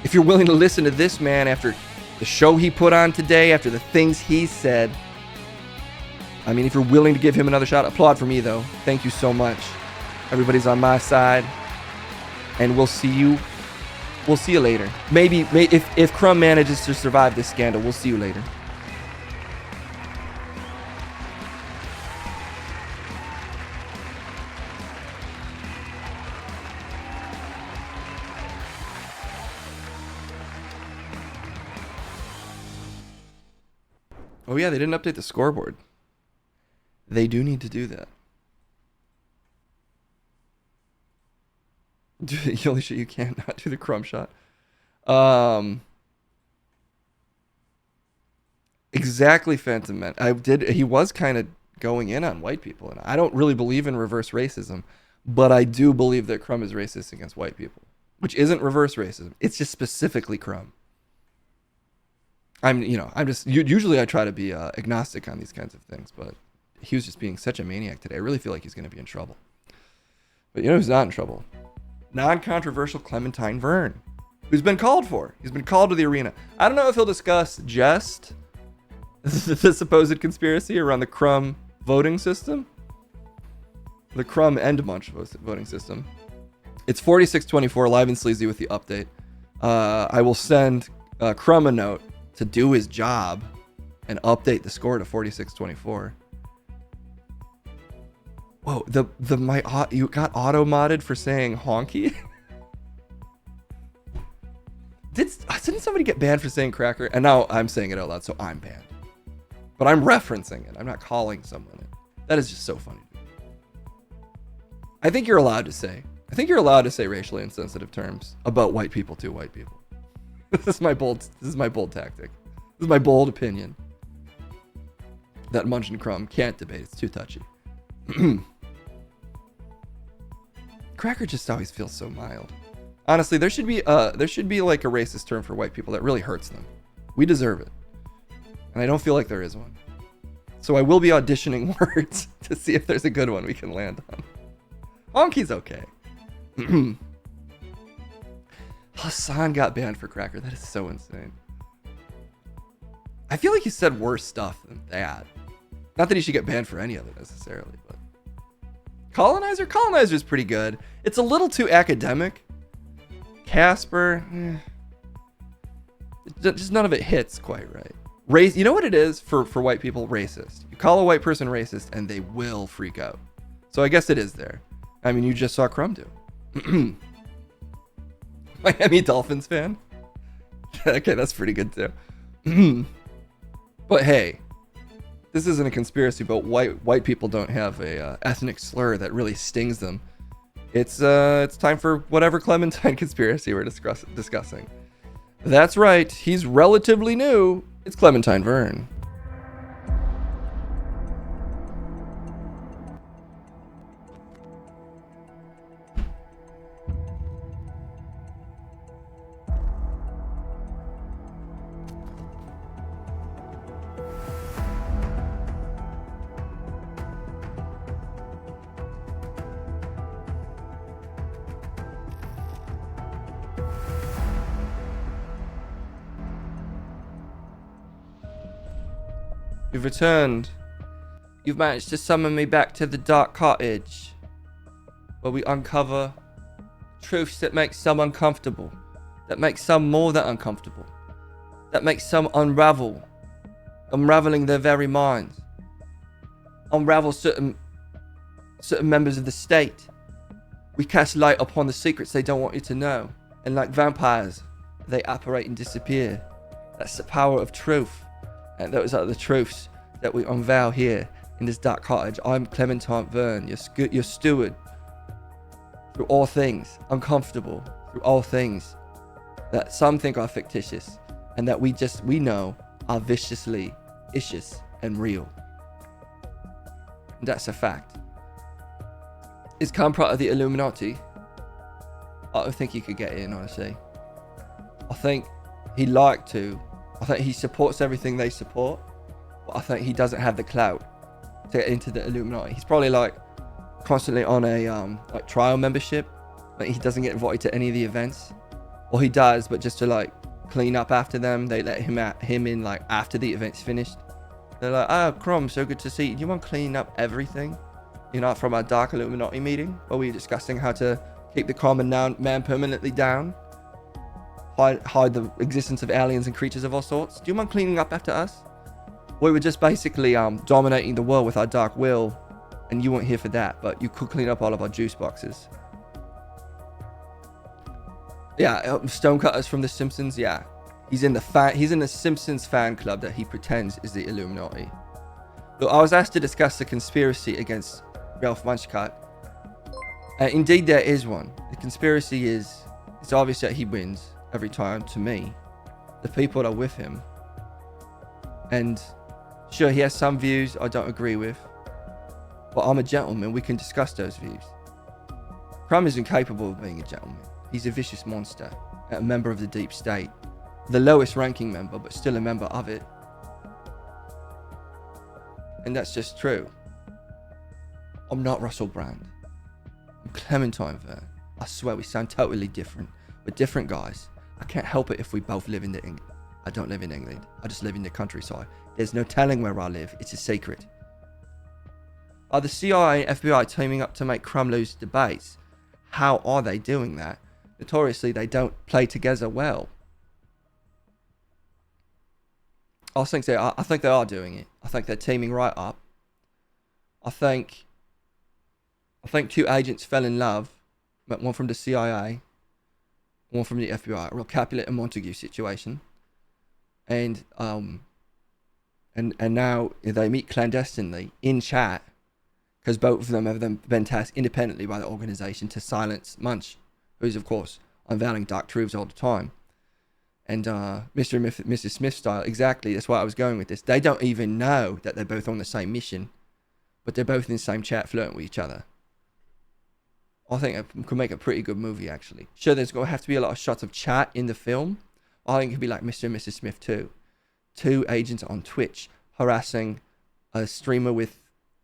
If you're willing to listen to this man after the show he put on today, after the things he said. I mean, if you're willing to give him another shot, applaud for me, though. Thank you so much. Everybody's on my side. And we'll see you later. Maybe if Crumb manages to survive this scandal, we'll see you later. Oh yeah, they didn't update the scoreboard. They do need to do that. The only shit you can't not do the Crumb shot. Exactly, Phantom Man. He was kind of going in on white people, and I don't really believe in reverse racism, but I do believe that Crumb is racist against white people, which isn't reverse racism. It's just specifically Crumb. Usually I try to be agnostic on these kinds of things, but he was just being such a maniac today. I really feel like he's going to be in trouble. But you know who's not in trouble? Non-controversial Clementine Vern, who's been called for. He's been called to the arena. I don't know if he'll discuss just the supposed conspiracy around the Crumb voting system. The Crumb and Munch voting system. It's 4624, live and sleazy with the update. I will send Crumb a note to do his job and update the score to 4624. Whoa, you got auto modded for saying honky? Didn't somebody get banned for saying cracker? And now I'm saying it out loud, so I'm banned. But I'm referencing it. I'm not calling someone it. That is just so funny. I think you're allowed to say racially insensitive terms about white people to white people. This is my bold tactic. This is my bold opinion. That Munch and Crumb can't debate. It's too touchy. Cracker just always feels so mild. Honestly, there should be like a racist term for white people that really hurts them. We deserve it. And I don't feel like there is one. So I will be auditioning words to see if there's a good one we can land on. Honky's okay. Hassan got banned for cracker. That is so insane. I feel like he said worse stuff than that. Not that he should get banned for any of it necessarily, but Colonizer's pretty good. It's a little too academic. Casper, just none of it hits quite right. You know what it is for white people? Racist. You call a white person racist and they will freak out. So I guess it is there. I mean, you just saw Crumb do. Miami Dolphins fan? Okay, that's pretty good too. But hey, this isn't a conspiracy, but white people don't have a ethnic slur that really stings them. It's time for whatever Clementine conspiracy we're discussing. That's right, he's relatively new. It's Clementine Vern. You've returned. You've managed to summon me back to the dark cottage, where we uncover truths that make some uncomfortable, that make some more than uncomfortable, that make some unraveling their very minds, unravel certain members of the state. We cast light upon the secrets they don't want you to know, and like vampires, they apparate and disappear. That's the power of truth, and those are the truths that we unveil here in this dark cottage. I'm Clementine Verne, your steward through all things uncomfortable, through all things that some think are fictitious, and that we know are viciously vicious and real. And that's a fact. Is Khan part of the Illuminati? I don't think he could get in, honestly. I think he'd like to. I think he supports everything they support, but I think he doesn't have the clout to get into the Illuminati. He's probably like constantly on a like trial membership. Like he doesn't get invited to any of the events, or he does, but just to like clean up after them. They let him in like after the event's finished. They're like, "Oh, Crom, so good to see you. Do you want to clean up everything? You know, from our dark Illuminati meeting where we were discussing how to keep the common man permanently down, hide the existence of aliens and creatures of all sorts. Do you mind cleaning up after us? We were just basically dominating the world with our dark will, and you weren't here for that, but you could clean up all of our juice boxes." Yeah, Stonecutters from The Simpsons. Yeah, he's in the Simpsons fan club that he pretends is the Illuminati. Look, I was asked to discuss the conspiracy against Ralph Munchcut. Indeed, there is one. The conspiracy is, it's obvious that he wins every time to me. The people are with him. And sure, he has some views I don't agree with, but I'm a gentleman. We can discuss those views. Crumb is incapable of being a gentleman. He's a vicious monster, a member of the deep state. The lowest ranking member, but still a member of it. And that's just true. I'm not Russell Brand. I'm Clementine Verne. I swear we sound totally different. We're different guys. I can't help it if we both live in England. I don't live in England. I just live in the countryside. There's no telling where I live. It's a secret. Are the CIA and FBI teaming up to make Crumb lose debates? How are they doing that? Notoriously, they don't play together well. I think they are doing it. I think they're teaming right up. I think two agents fell in love, but one from the CIA, one from the FBI. A real Capulet and Montague situation. And now they meet clandestinely in chat, because both of them have been tasked independently by the organization to silence Munch, who's of course unveiling dark truths all the time. And Mr. and Mrs. Smith style, exactly, that's why I was going with this. They don't even know that they're both on the same mission, but they're both in the same chat flirting with each other. I think it could make a pretty good movie, actually. Sure, there's going to have to be a lot of shots of chat in the film. I think it could be like Mr. and Mrs. Smith too. Two agents on Twitch harassing a streamer with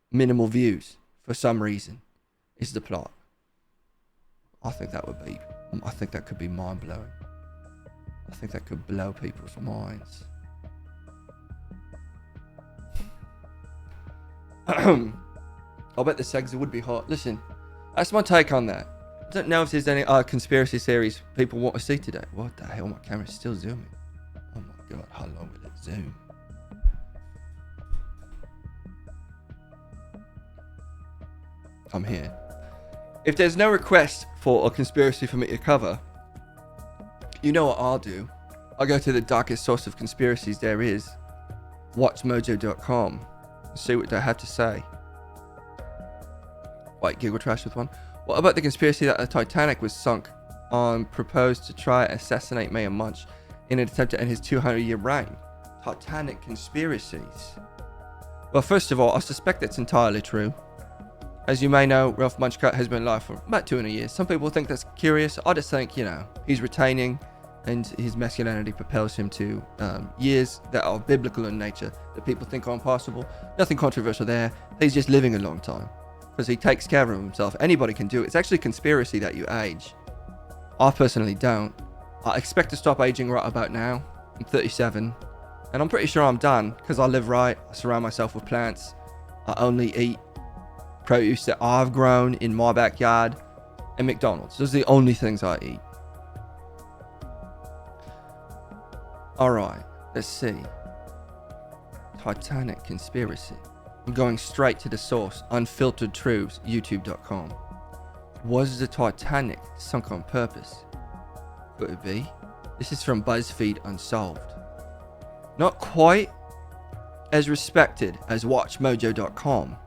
minimal views for some reason is the plot. I think that could be mind-blowing. I think that could blow people's minds. I'll bet the Segs would be hot. Listen, that's my take on that. I don't know if there's any conspiracy series people want to see today. What the hell? My camera's still zooming. Oh my god, how long will it zoom? I'm here. If there's no request for a conspiracy for me to cover, you know what I'll do. I'll go to the darkest source of conspiracies there is, watchmojo.com, and see what they have to say. Wait, Giggle Trash with one. What about the conspiracy that the Titanic was sunk on proposed to try and assassinate Mayor Munch in an attempt to end his 200-year reign? Titanic conspiracies. Well, first of all, I suspect that's entirely true. As you may know, Ralph Munchcut has been alive for about 200 years. Some people think that's curious. I just think, he's retaining, and his masculinity propels him to years that are biblical in nature, that people think are impossible. Nothing controversial there. He's just living a long time, because he takes care of himself. Anybody can do it. It's actually a conspiracy that you age. I personally don't. I expect to stop aging right about now. I'm 37, And I'm pretty sure I'm done because I live right. I surround myself with plants. I only eat produce that I've grown in my backyard, and McDonald's. Those are the only things I eat. Alright, let's see. Titanic conspiracy. I'm going straight to the source. Unfiltered truths, youtube.com. Was the Titanic sunk on purpose? Could it be? This is from BuzzFeed Unsolved. Not quite as respected as WatchMojo.com,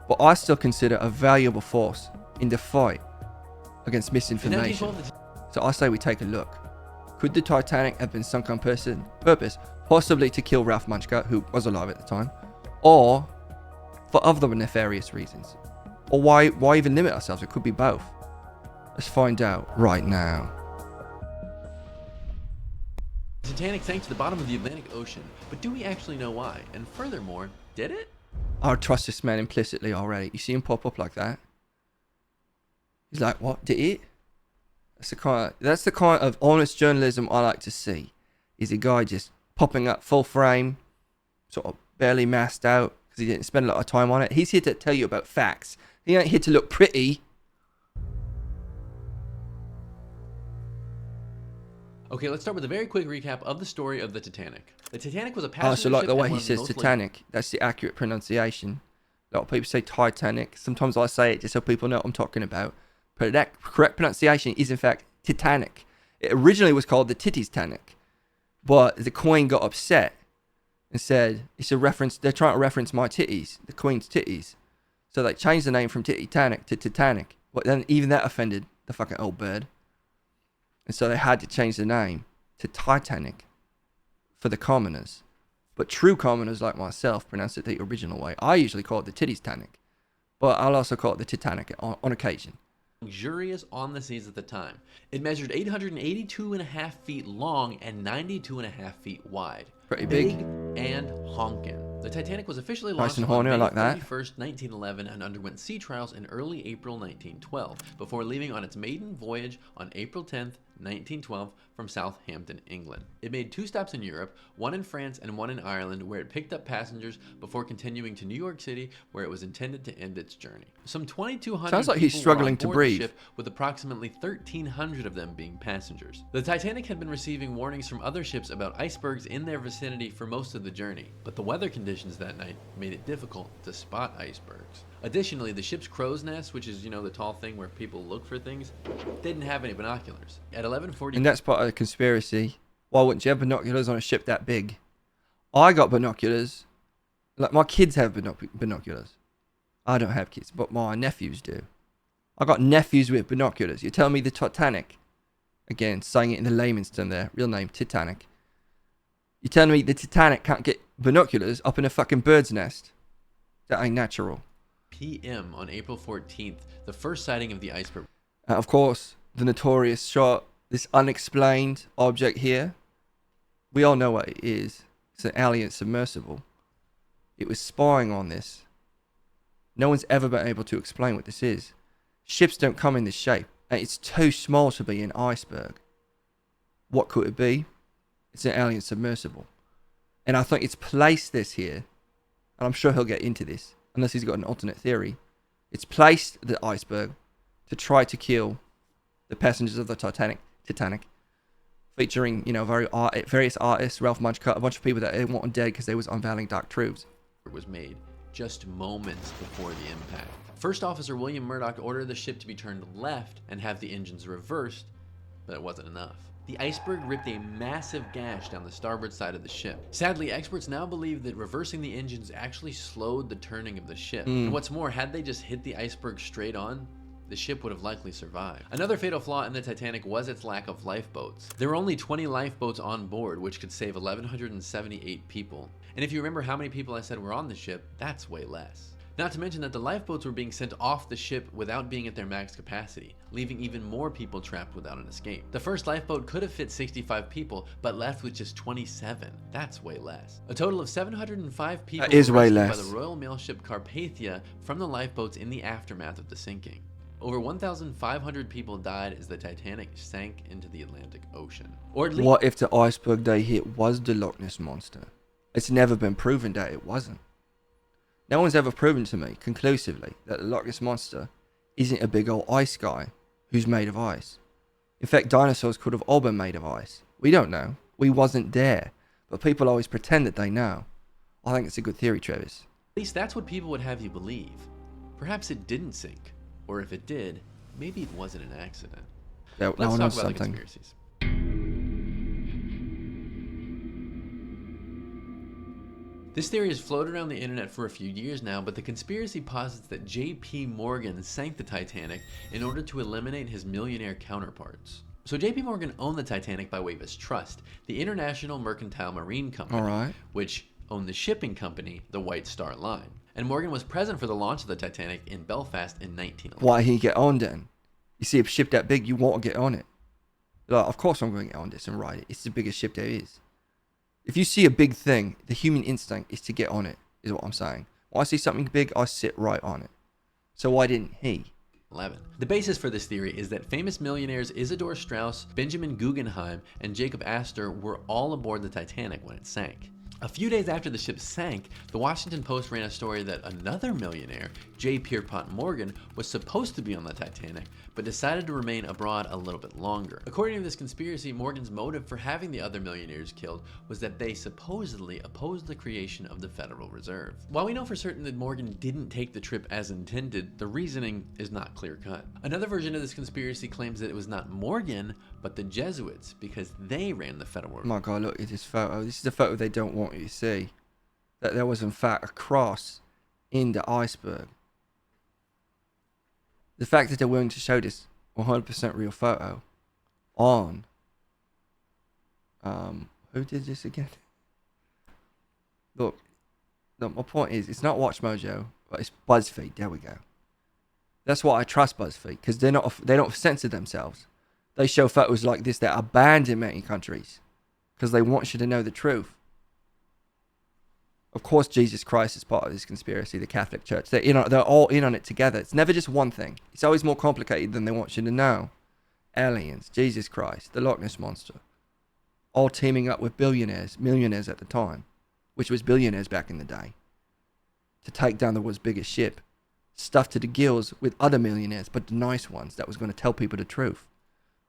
but I still consider a valuable force in the fight against misinformation. So I say we take a look. Could the Titanic have been sunk on purpose, possibly to kill Ralph Munchka, who was alive at the time, or for other nefarious reasons? Or why even limit ourselves? It could be both. Let's find out right now. The Titanic sank to the bottom of the Atlantic Ocean, but do we actually know why? And furthermore, did it? I trust this man implicitly already. You see him pop up like that? He's like, what? Did it? That's the kind of honest journalism I like to see. Is a guy just popping up full frame, sort of barely masked out because he didn't spend a lot of time on it. He's here to tell you about facts. He ain't here to look pretty. Okay, let's start with a very quick recap of the story of the Titanic. The Titanic was a passenger So like ship the way and he one of the says most Titanic, that's the accurate pronunciation. A lot of people say Titanic. Sometimes I say it just so people know what I'm talking about. But that correct pronunciation is in fact Titanic. It originally was called the Titties Tanic, but the Queen got upset and said it's a reference. They're trying to reference my titties, the Queen's titties. So they changed the name from Titanic to Titanic. But then even that offended the fucking old bird. And so they had to change the name to Titanic for the commoners. But true commoners like myself pronounce it the original way. I usually call it the Titties Tanic, but I'll also call it the Titanic on occasion. Luxurious on the seas at the time. It measured 882.5 feet long and 92.5 feet wide. Pretty big. And honkin'. The Titanic was officially Nice launched and horny, I on May like that. 31st, 1911 and underwent sea trials in early April 1912 before leaving on its maiden voyage on April 10th, 1912 from Southampton, England. It made 2 stops in Europe, one in France and one in Ireland, where it picked up passengers before continuing to New York City, where it was intended to end its journey. Some 2,200 Sounds like he's people struggling were on to board breathe. the ship, with approximately 1,300 of them being passengers. The Titanic had been receiving warnings from other ships about icebergs in their vicinity for most of the journey, but the weather conditions that night made it difficult to spot icebergs. Additionally, the ship's crow's nest, which is, the tall thing where people look for things, didn't have any binoculars. At 11:40, And that's part of the conspiracy. Why wouldn't you have binoculars on a ship that big? I got binoculars. Like my kids have binoculars. I don't have kids, but my nephews do. I got nephews with binoculars. You tell me the Titanic, again, saying it in the layman's term there, real name, Titanic. You telling me the Titanic can't get binoculars up in a fucking bird's nest? That ain't natural. p.m. on April 14th, the first sighting of the iceberg. Of course, the notorious shot, this unexplained object here. We all know what it is. It's an alien submersible. It was spying on this. No one's ever been able to explain what this is. Ships don't come in this shape, and it's too small to be an iceberg. What could it be? It's an alien submersible. And I think it's placed this here, and I'm sure he'll get into this, unless he's got an alternate theory. It's placed the iceberg to try to kill the passengers of the Titanic, featuring, various artists, Ralph Munchka, a bunch of people that they wanted dead because they was unveiling dark truths. Was made just moments before the impact. First Officer William Murdoch ordered the ship to be turned left and have the engines reversed, but it wasn't enough. The iceberg ripped a massive gash down the starboard side of the ship. Sadly, experts now believe that reversing the engines actually slowed the turning of the ship. And what's more, had they just hit the iceberg straight on, the ship would have likely survived. Another fatal flaw in the Titanic was its lack of lifeboats. There were only 20 lifeboats on board, which could save 1,178 people. And if you remember how many people I said were on the ship, that's way less. Not to mention that the lifeboats were being sent off the ship without being at their max capacity, leaving even more people trapped without an escape. The first lifeboat could have fit 65 people, but left with just 27. That's way less. A total of 705 people That is were way rescued less. by the Royal Mail ship Carpathia from the lifeboats in the aftermath of the sinking. Over 1,500 people died as the Titanic sank into the Atlantic Ocean. Or at least What if the iceberg they hit was the Loch Ness Monster? It's never been proven that it wasn't. No one's ever proven to me conclusively that the Loch Ness Monster isn't a big old ice guy who's made of ice. In fact, dinosaurs could have all been made of ice. We don't know. We wasn't there. But people always pretend that they know. I think it's a good theory, Travis. At least that's what people would have you believe. Perhaps it didn't sink. Or if it did, maybe it wasn't an accident. Yeah, Let's now I talk know about the something. conspiracies. This theory has floated around the internet for a few years now, but the conspiracy posits that J.P. Morgan sank the Titanic in order to eliminate his millionaire counterparts. So J.P. Morgan owned the Titanic by way of his trust, the International Mercantile Marine Company, Alright. which owned the shipping company, the White Star Line. And Morgan was present for the launch of the Titanic in Belfast in 1911. Why he get on then? You see a ship that big, you want to get on it. Like, of course I'm going to get on this and ride it. It's the biggest ship there is. If you see a big thing, the human instinct is to get on it, is what I'm saying. When I see something big, I sit right on it. So why didn't he? 11. The basis for this theory is that famous millionaires Isidor Straus, Benjamin Guggenheim, and Jacob Astor were all aboard the Titanic when it sank. A few days after the ship sank, the Washington Post ran a story that another millionaire, J. Pierpont Morgan, was supposed to be on the Titanic, but decided to remain abroad a little bit longer. According to this conspiracy, Morgan's motive for having the other millionaires killed was that they supposedly opposed the creation of the Federal Reserve. While we know for certain that Morgan didn't take the trip as intended, the reasoning is not clear-cut. Another version of this conspiracy claims that it was not Morgan, but the Jesuits, because they ran the Federal Reserve. Oh my God, look at this photo. This is the photo they don't want you to see. That there was in fact a cross in the iceberg. The fact that they're willing to show this 100% real photo on who did this again? Look, my point is, it's not Watch Mojo, but it's BuzzFeed. There we go. That's why I trust BuzzFeed, because they don't censor themselves. They show photos like this that are banned in many countries because they want you to know the truth. Of course, Jesus Christ is part of this conspiracy, the Catholic Church. They're all in on it together. It's never just one thing. It's always more complicated than they want you to know. Aliens, Jesus Christ, the Loch Ness Monster. All teaming up with billionaires, millionaires at the time, which was billionaires back in the day, to take down the world's biggest ship, stuffed to the gills with other millionaires, but the nice ones that was going to tell people the truth.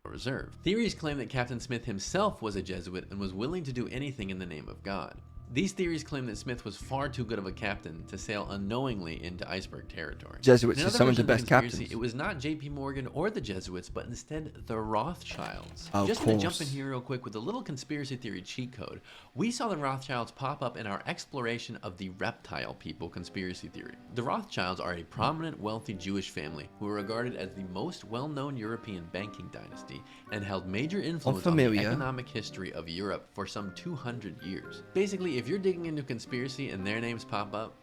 Reserve. Theories claim that Captain Smith himself was a Jesuit and was willing to do anything in the name of God. These theories claim that Smith was far too good of a captain to sail unknowingly into iceberg territory. Jesuits In are some of the version best conspiracy, captains. It was not J.P. Morgan or the Jesuits, but instead the Rothschilds. Of Just going to jump course. in here real quick with a little conspiracy theory cheat code. We saw the Rothschilds pop up in our exploration of the reptile people conspiracy theory. The Rothschilds are a prominent, wealthy Jewish family who are regarded as the most well-known European banking dynasty and held major influence on the Unfamiliar. economic history of Europe for some 200 years. Basically, if you're digging into conspiracy and their names pop up,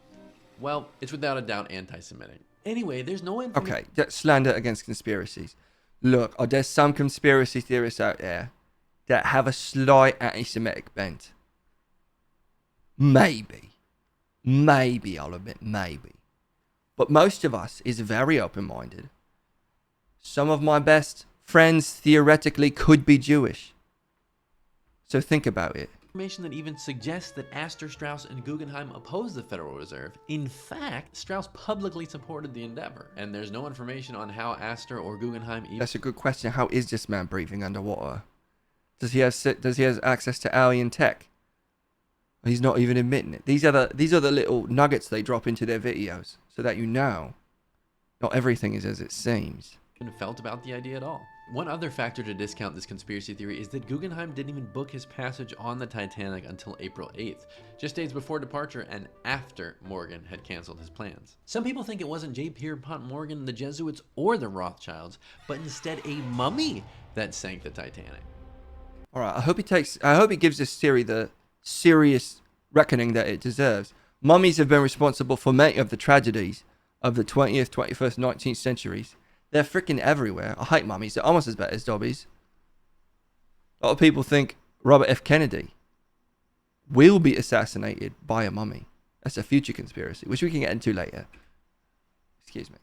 well, it's without a doubt anti-Semitic. Anyway, there's no information. Okay, that's slander against conspiracies. Look, there's some conspiracy theorists out there that have a slight anti-Semitic bent. Maybe, I'll admit, maybe. But most of us is very open-minded. Some of my best friends theoretically could be Jewish. So think about it. Information that even suggests that Astor, Straus, and Guggenheim opposed the Federal Reserve. In fact, Straus publicly supported the endeavor, and there's no information on how Astor or Guggenheim even That's a good question. How is this man breathing underwater? Does he have access to alien tech? He's not even admitting it. These are the little nuggets they drop into their videos so that you know not everything is as it seems. felt about the idea at all. One other factor to discount this conspiracy theory is that Guggenheim didn't even book his passage on the Titanic until April 8th, just days before departure and after Morgan had canceled his plans. Some people think it wasn't J. Pierpont Morgan, the Jesuits, or the Rothschilds, but instead a mummy that sank the Titanic. All right, I hope he gives this theory the serious reckoning that it deserves. Mummies have been responsible for many of the tragedies of the 20th, 21st, 19th centuries. They're freaking everywhere. I hate mummies. They're almost as bad as dobbies. A lot of people think Robert F. Kennedy will be assassinated by a mummy. That's a future conspiracy, which we can get into later. Excuse me.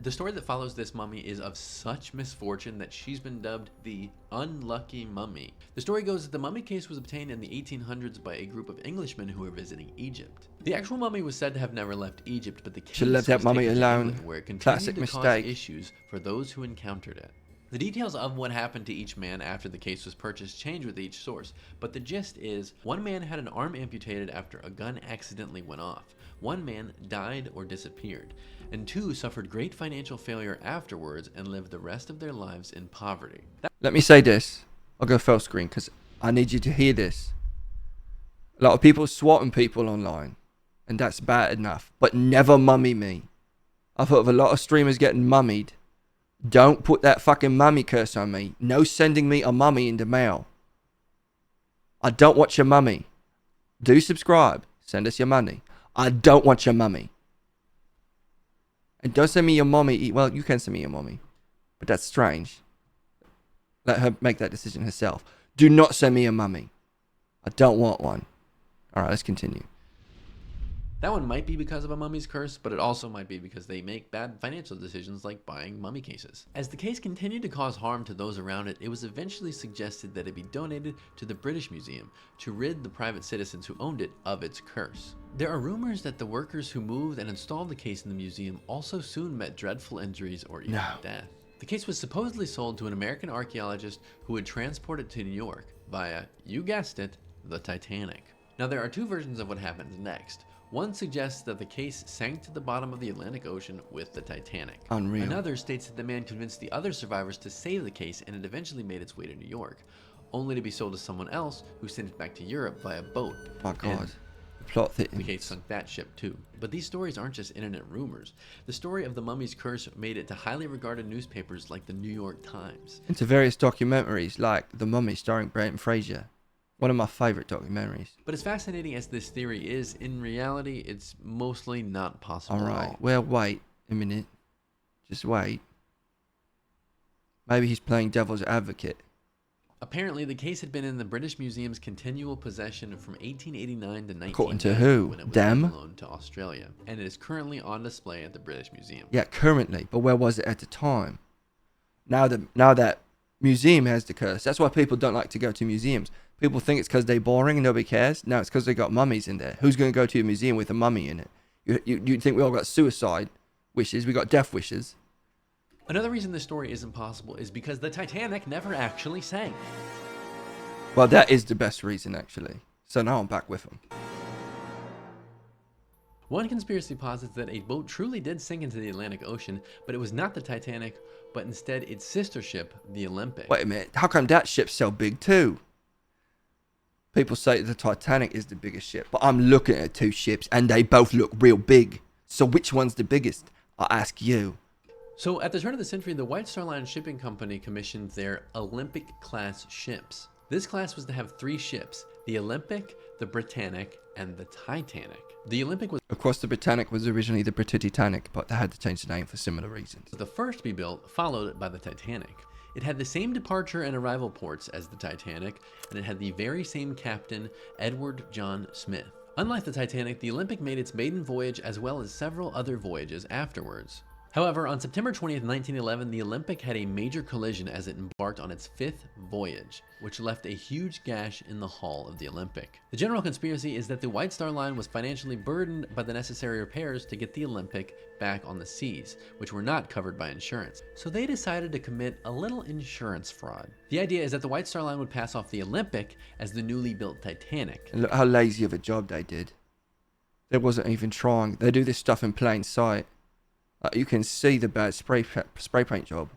The story that follows this mummy is of such misfortune that she's been dubbed the Unlucky Mummy. The story goes that the mummy case was obtained in the 1800s by a group of Englishmen who were visiting Egypt. The actual mummy was said to have never left Egypt, but the case Should left that was mummy taken to alone. England, where it continued Classic to mistake. cause issues for those who encountered it. The details of what happened to each man after the case was purchased change with each source, but the gist is, one man had an arm amputated after a gun accidentally went off, one man died or disappeared, and two suffered great financial failure afterwards and lived the rest of their lives in poverty. Let me say this. I'll go full screen because I need you to hear this. A lot of people swatting people online, and that's bad enough, but never mummy me. I've heard of a lot of streamers getting mummied. Don't put that fucking mummy curse on me. No sending me a mummy in the mail. I don't want your mummy. Do subscribe. Send us your money. I don't want your mummy. And don't send me your mummy. Well, you can send me your mummy, but that's strange. Let her make that decision herself. Do not send me a mummy. I don't want one. All right, let's continue. That one might be because of a mummy's curse, but it also might be because they make bad financial decisions like buying mummy cases. As the case continued to cause harm to those around it, it was eventually suggested that it be donated to the British Museum to rid the private citizens who owned it of its curse. There are rumors that the workers who moved and installed the case in the museum also soon met dreadful injuries or even death. The case was supposedly sold to an American archaeologist who would transport it to New York via, you guessed it, the Titanic. Now there are two versions of what happens next. One suggests that the case sank to the bottom of the Atlantic Ocean with the Titanic. Unreal. Another states that the man convinced the other survivors to save the case and it eventually made its way to New York, only to be sold to someone else who sent it back to Europe via boat. My God. And The plot the thickens. case sunk that ship too. But these stories aren't just internet rumors. The story of the mummy's curse made it to highly regarded newspapers like the New York Times. Into various documentaries like The Mummy starring Brendan Fraser. One of my favorite documentaries. But as fascinating as this theory is, in reality, it's mostly not possible All at right. all. Well, wait a minute. Just wait. Maybe he's playing devil's advocate. Apparently, the case had been in the British Museum's continual possession from 1889 to 1990 According to who? when it was Them? loaned to Australia, and it is currently on display at the British Museum. Yeah, currently. But where was it at the time? Now that museum has the curse. That's why people don't like to go to museums. People think it's because they're boring and nobody cares. No, it's because they got mummies in there. Who's going to go to a museum with a mummy in it? You think we all got suicide wishes? We got death wishes. Another reason this story isn't possible is because the Titanic never actually sank. Well, that is the best reason, actually. So now I'm back with them. One conspiracy posits that a boat truly did sink into the Atlantic Ocean, but it was not the Titanic, but instead its sister ship, the Olympic. Wait a minute. How come that ship's so big too? People say the Titanic is the biggest ship, but I'm looking at two ships and they both look real big. So which one's the biggest? I ask you. So at the turn of the century, the White Star Line Shipping Company commissioned their Olympic-class ships. This class was to have 3 ships, the Olympic, the Britannic, and the Titanic. The Olympic was Of course, the Britannic was originally the Titanic, but they had to change the name for similar reasons. the first to be built, followed by the Titanic. It had the same departure and arrival ports as the Titanic, and it had the very same captain, Edward John Smith. Unlike the Titanic, the Olympic made its maiden voyage as well as several other voyages afterwards. However, on September 20th, 1911, the Olympic had a major collision as it embarked on its 5th voyage, which left a huge gash in the hull of the Olympic. The general conspiracy is that the White Star Line was financially burdened by the necessary repairs to get the Olympic back on the seas, which were not covered by insurance. So they decided to commit a little insurance fraud. The idea is that the White Star Line would pass off the Olympic as the newly built Titanic. And look how lazy of a job they did. They wasn't even trying. They do this stuff in plain sight. You can see the bad spray paint job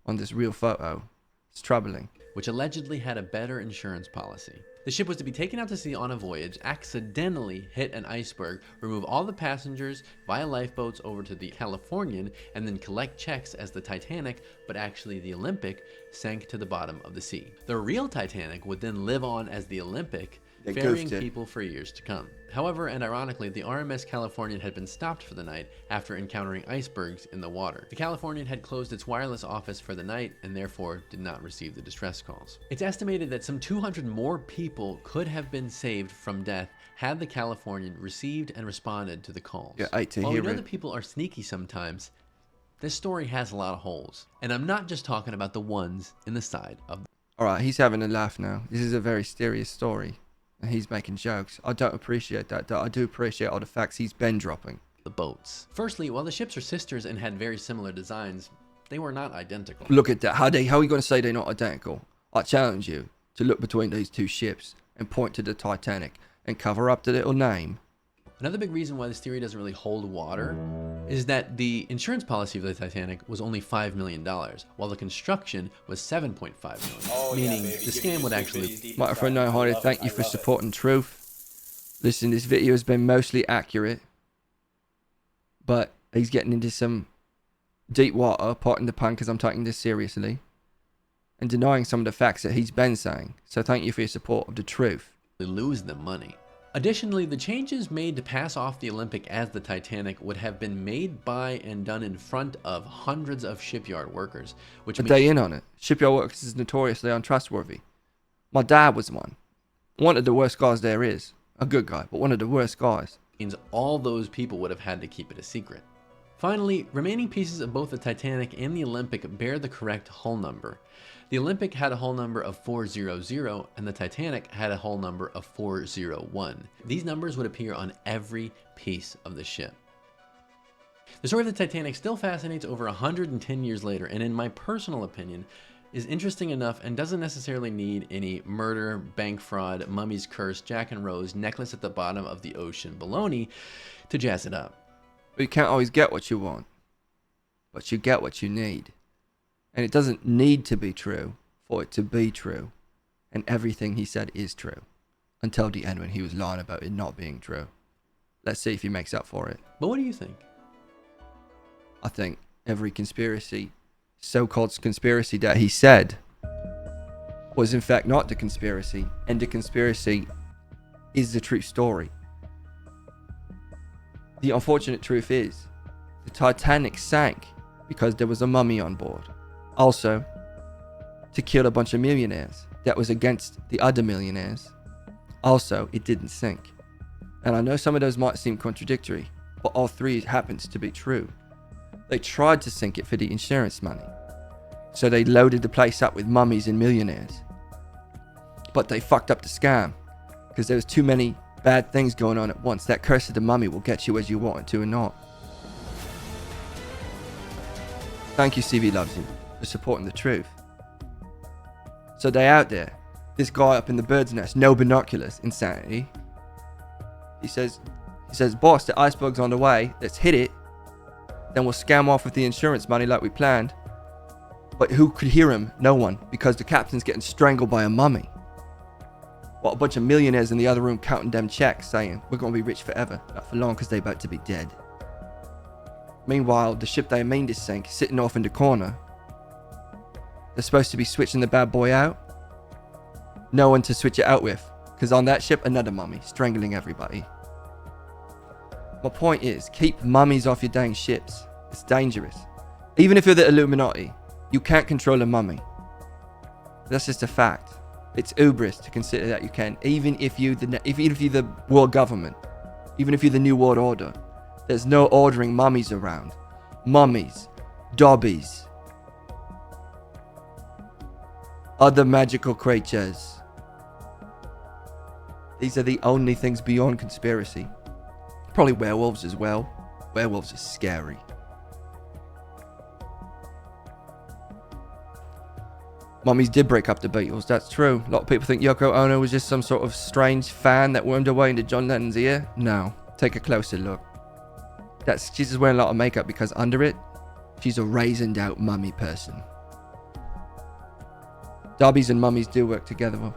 on this real photo. It's troubling. Which allegedly had a better insurance policy. The ship was to be taken out to sea on a voyage, accidentally hit an iceberg, remove all the passengers via lifeboats over to the Californian, and then collect checks as the Titanic, but actually the Olympic, sank to the bottom of the sea. The real Titanic would then live on as the Olympic, They ferrying goofed it. people for years to come. However, and ironically, the RMS Californian had been stopped for the night after encountering icebergs in the water. The Californian had closed its wireless office for the night and therefore did not receive the distress calls. It's estimated that some 200 more people could have been saved from death had the Californian received and responded to the calls. Yeah, I hate to While we hear know it. that people are sneaky sometimes, This story has a lot of holes, and I'm not just talking about the ones in the side of Alright, he's having a laugh now. This is a very serious story. And he's making jokes. I don't appreciate that. I do appreciate all the facts he's been dropping. the boats. Firstly, while the ships are sisters and had very similar designs, they were not identical. Look at that. How are you going to say they're not identical? I challenge you to look between these two ships and point to the Titanic and cover up the little name. Another big reason why this theory doesn't really hold water is that the insurance policy of the Titanic was only $5 million, while the construction was $7.5 million, meaning the scam would actually... My friend No Hardy, thank you for supporting truth. Listen, this video has been mostly accurate, but he's getting into some deep water, pardon the pun, because I'm taking this seriously, and denying some of the facts that he's been saying. So thank you for your support of the truth. lose them money. Additionally, the changes made to pass off the Olympic as the Titanic would have been made by and done in front of hundreds of shipyard workers, which Are they in on it? Shipyard workers is notoriously untrustworthy. My dad was one. One of the worst guys there is. A good guy, but one of the worst guys. means all those people would have had to keep it a secret. Finally, remaining pieces of both the Titanic and the Olympic bear the correct hull number. The Olympic had a hull number of 400 and the Titanic had a hull number of 401. These numbers would appear on every piece of the ship. The story of the Titanic still fascinates over 110 years later, and in my personal opinion, is interesting enough and doesn't necessarily need any murder, bank fraud, mummy's curse, Jack and Rose, necklace at the bottom of the ocean baloney to jazz it up. But you can't always get what you want. But you get what you need. And it doesn't need to be true for it to be true. And everything he said is true. Until the end when he was lying about it not being true. Let's see if he makes up for it. But what do you think? I think every conspiracy, so-called conspiracy that he said, was in fact not the conspiracy. And the conspiracy is the true story. The unfortunate truth is, the Titanic sank because there was a mummy on board. Also, to kill a bunch of millionaires that was against the other millionaires. Also, it didn't sink. And I know some of those might seem contradictory, but all three happens to be true. They tried to sink it for the insurance money. So they loaded the place up with mummies and millionaires. But they fucked up the scam because there was too many bad things going on at once. That curse of the mummy will get you as you want it to or not. Thank you, CV Loves You, for supporting the truth. So they out there. This guy up in the bird's nest, no binoculars, insanity. He says, boss, the iceberg's on the way. Let's hit it. Then we'll scam off with the insurance money like we planned. But who could hear him? No one, because the captain's getting strangled by a mummy. While a bunch of millionaires in the other room counting them checks, saying, we're going to be rich forever. Not for long, because they're about to be dead. Meanwhile, the ship they mean to sink, sitting off in the corner. They're supposed to be switching the bad boy out. No one to switch it out with. Because on that ship, another mummy, strangling everybody. My point is, keep mummies off your dang ships. It's dangerous. Even if you're the Illuminati, you can't control a mummy. That's just a fact. It's hubris to consider that you can. Even if you're the world government, even if you're the New World Order, there's no ordering mummies around. Mummies, dobbies, other magical creatures. These are the only things beyond conspiracy. Probably werewolves as well. Werewolves are scary. Mummies did break up the Beatles, that's true. A lot of people think Yoko Ono was just some sort of strange fan that wormed her way into John Lennon's ear. No, take a closer look. She's just wearing a lot of makeup because under it, she's a raisined out mummy person. Dobbies and mummies do work together.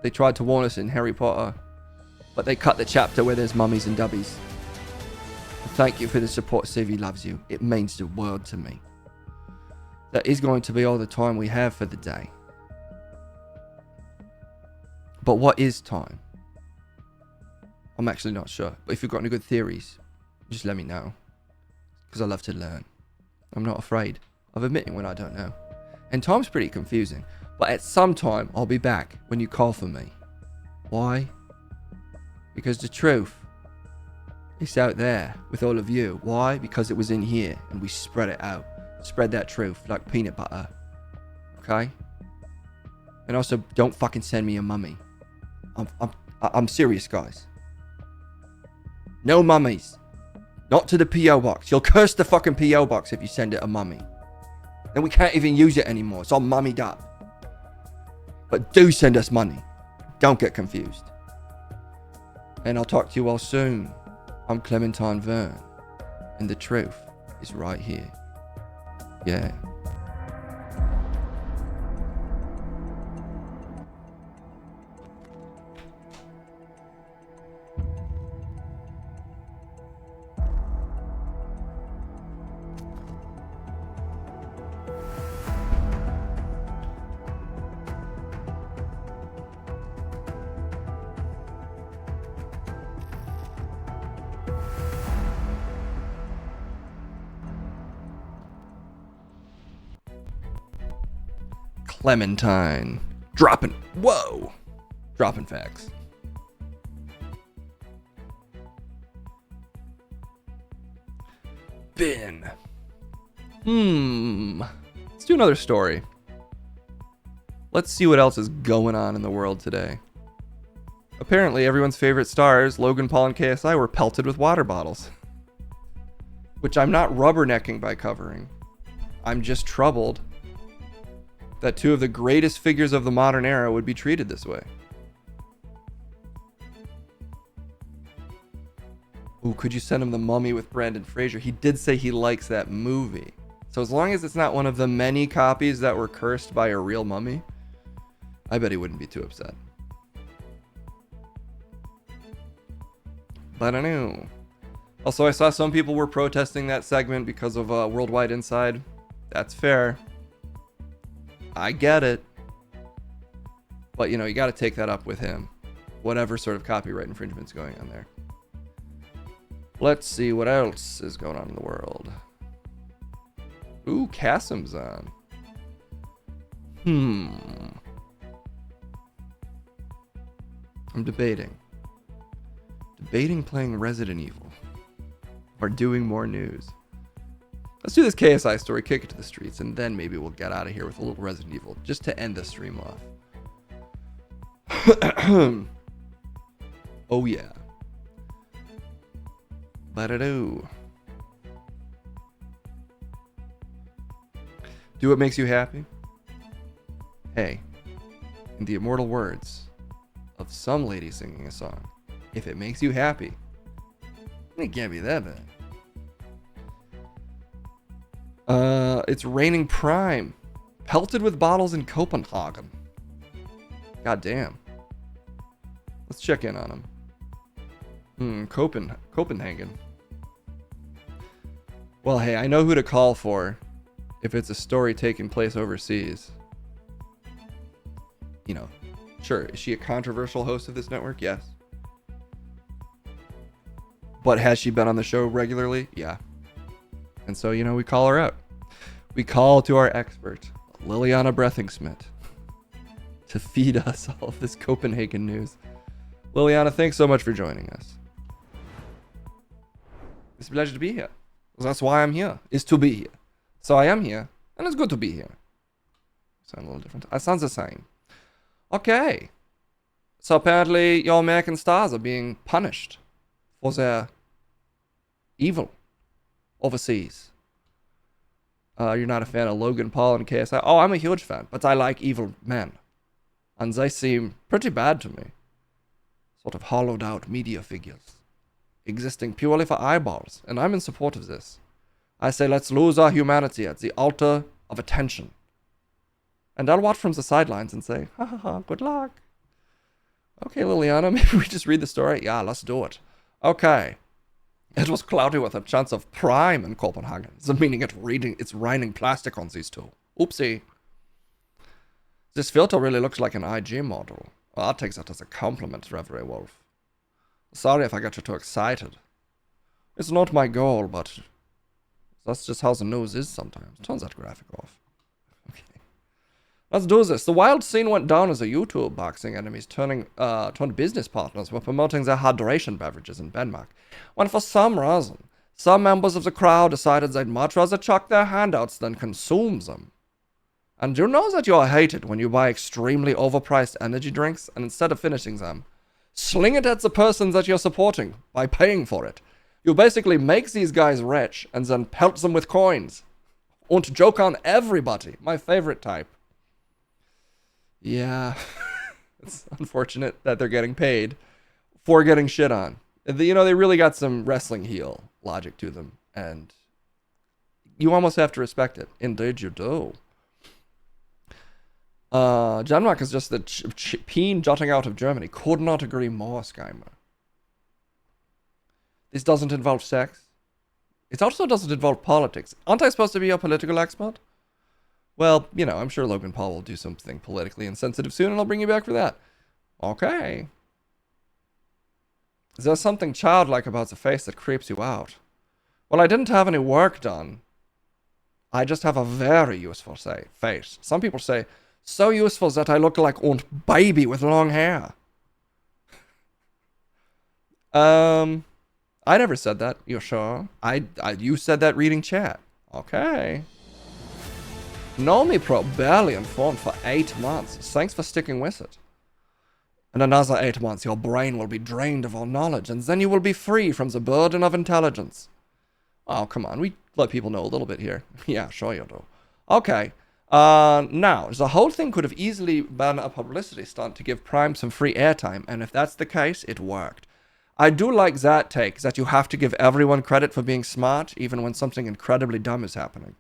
They tried to warn us in Harry Potter, but they cut the chapter where there's mummies and dobbies. Thank you for the support, CV Loves You. It means the world to me. That is going to be all the time we have for the day. But what is time? I'm actually not sure. But if you've got any good theories, just let me know. Because I love to learn. I'm not afraid of admitting when I don't know. And time's pretty confusing. But at some time, I'll be back when you call for me. Why? Because the truth It's out there with all of you. Why? Because it was in here and we spread it out. Spread that truth like peanut butter. Okay? And also, don't fucking send me a mummy. I'm serious, guys. No mummies. Not to the P.O. box. You'll curse the fucking P.O. box if you send it a mummy. Then we can't even use it anymore. It's all mummied up. But do send us money. Don't get confused. And I'll talk to you all soon. I'm Clementine Verne. And the truth is right here. Yeah. Clementine. Dropping. Whoa. Dropping facts. Ben. Let's do another story. Let's see what else is going on in the world today. Apparently, everyone's favorite stars, Logan Paul and KSI, were pelted with water bottles. Which I'm not rubbernecking by covering. I'm just troubled that two of the greatest figures of the modern era would be treated this way. Ooh, could you send him The Mummy with Brendan Fraser? He did say he likes that movie. So as long as it's not one of the many copies that were cursed by a real mummy, I bet he wouldn't be too upset. But I don't know. Also, I saw some people were protesting that segment because of Worldwide Inside. That's fair. I get it. But, you know, you got to take that up with him. Whatever sort of copyright infringement's going on there. Let's see what else is going on in the world. Ooh, Kasim's on. I'm debating. Debating playing Resident Evil. Or doing more news. Let's do this KSI story, kick it to the streets, and then maybe we'll get out of here with a little Resident Evil, just to end the stream off. Oh yeah. Ba-da-do. Do what makes you happy? Hey, in the immortal words of some lady singing a song, if it makes you happy, it can't be that bad. It's raining Prime. Pelted with bottles in Copenhagen. God damn. Let's check in on him. Copenhagen. Well, hey, I know who to call for if it's a story taking place overseas. You know, sure, is she a controversial host of this network? Yes. But has she been on the show regularly? Yeah. And so, you know, we call her out. We call to our expert, Liliana Brething-Smith, to feed us all of this Copenhagen news. Liliana, thanks so much for joining us. It's a pleasure to be here. That's why I'm here, is to be here. So I am here, and it's good to be here. Sound a little different. I sound the same. Okay. So apparently your American stars are being punished for their evil overseas. You're not a fan of Logan Paul and KSI? Oh, I'm a huge fan, but I like evil men. And they seem pretty bad to me. Sort of hollowed out media figures. Existing purely for eyeballs. And I'm in support of this. I say let's lose our humanity at the altar of attention. And I'll watch from the sidelines and say, ha ha ha, good luck. Okay, Liliana, maybe we just read the story? Yeah, let's do it. Okay. It was cloudy with a chance of prime in Copenhagen. So meaning it's raining plastic on these two. Oopsie. This filter really looks like an IG model. Well, I'll take that as a compliment, Reverie Wolf. Sorry if I got you too excited. It's not my goal, but that's just how the news is sometimes. Turn that graphic off. Okay. Let's do this. The wild scene went down as the YouTube boxing enemies turned business partners were promoting their hydration beverages in Denmark, when for some reason, some members of the crowd decided they'd much rather chuck their handouts than consume them. And you know that you're hated when you buy extremely overpriced energy drinks and instead of finishing them, sling it at the person that you're supporting by paying for it. You basically make these guys rich and then pelt them with coins. Und joke on everybody. My favorite type. Yeah. It's unfortunate that they're getting paid for getting shit on. You know, they really got some wrestling heel logic to them. And you almost have to respect it. Indeed you do. Denmark is just the peen jutting out of Germany. Could not agree more, Skymer. This doesn't involve sex. It also doesn't involve politics. Aren't I supposed to be a political expert? Well, you know, I'm sure Logan Paul will do something politically insensitive soon, and I'll bring you back for that. Okay. Is there something childlike about the face that creeps you out? Well, I didn't have any work done. I just have a very useful face. Some people say, so useful that I look like a baby with long hair. I never said that. You sure? You said that reading chat. Okay. Know me pro barely informed for 8 months. Thanks for sticking with it. In another 8 months, your brain will be drained of all knowledge, and then you will be free from the burden of intelligence. Oh, come on. We let people know a little bit here. Yeah, sure you do. Okay. Now, the whole thing could have easily been a publicity stunt to give Prime some free airtime, and if that's the case, it worked. I do like that take, that you have to give everyone credit for being smart, even when something incredibly dumb is happening.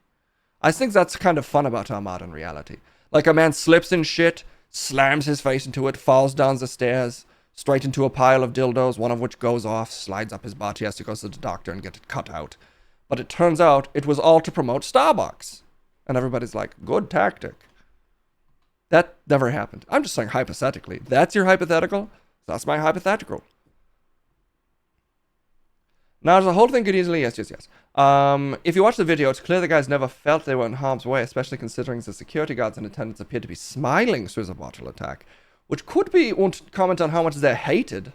I think that's kind of fun about our modern reality. Like a man slips in shit, slams his face into it, falls down the stairs, straight into a pile of dildos, one of which goes off, slides up his butt, he has to go to the doctor and get it cut out. But it turns out it was all to promote Starbucks. And everybody's like, good tactic. That never happened. I'm just saying hypothetically. That's your hypothetical? That's my hypothetical. Now, the whole thing could easily, yes. If you watch the video, it's clear the guys never felt they were in harm's way, especially considering the security guards in attendance appeared to be smiling through the bottle attack, which could be a comment on how much they're hated.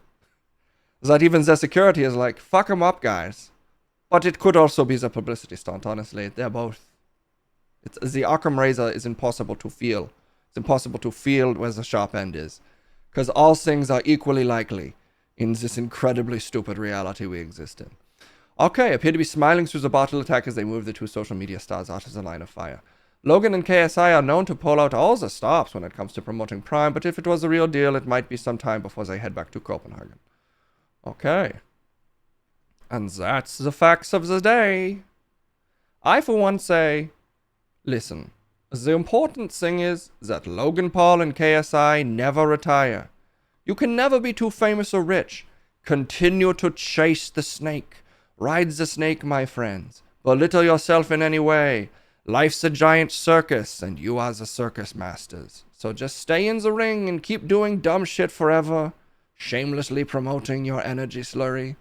That even their security is like, fuck them up, guys. But it could also be the publicity stunt, honestly. They're both. The Occam razor is impossible to feel. It's impossible to feel where the sharp end is. Because all things are equally likely in this incredibly stupid reality we exist in. Okay, appear to be smiling through the bottle attack as they move the two social media stars out of the line of fire. Logan and KSI are known to pull out all the stops when it comes to promoting Prime, but if it was the real deal, it might be some time before they head back to Copenhagen. Okay. And that's the facts of the day. I, for one, say, listen, the important thing is that Logan Paul and KSI never retire. You can never be too famous or rich. Continue to chase the snake. Ride the snake, my friends. Belittle yourself in any way. Life's a giant circus, and you are the circus masters. So just stay in the ring and keep doing dumb shit forever. Shamelessly promoting your energy slurry.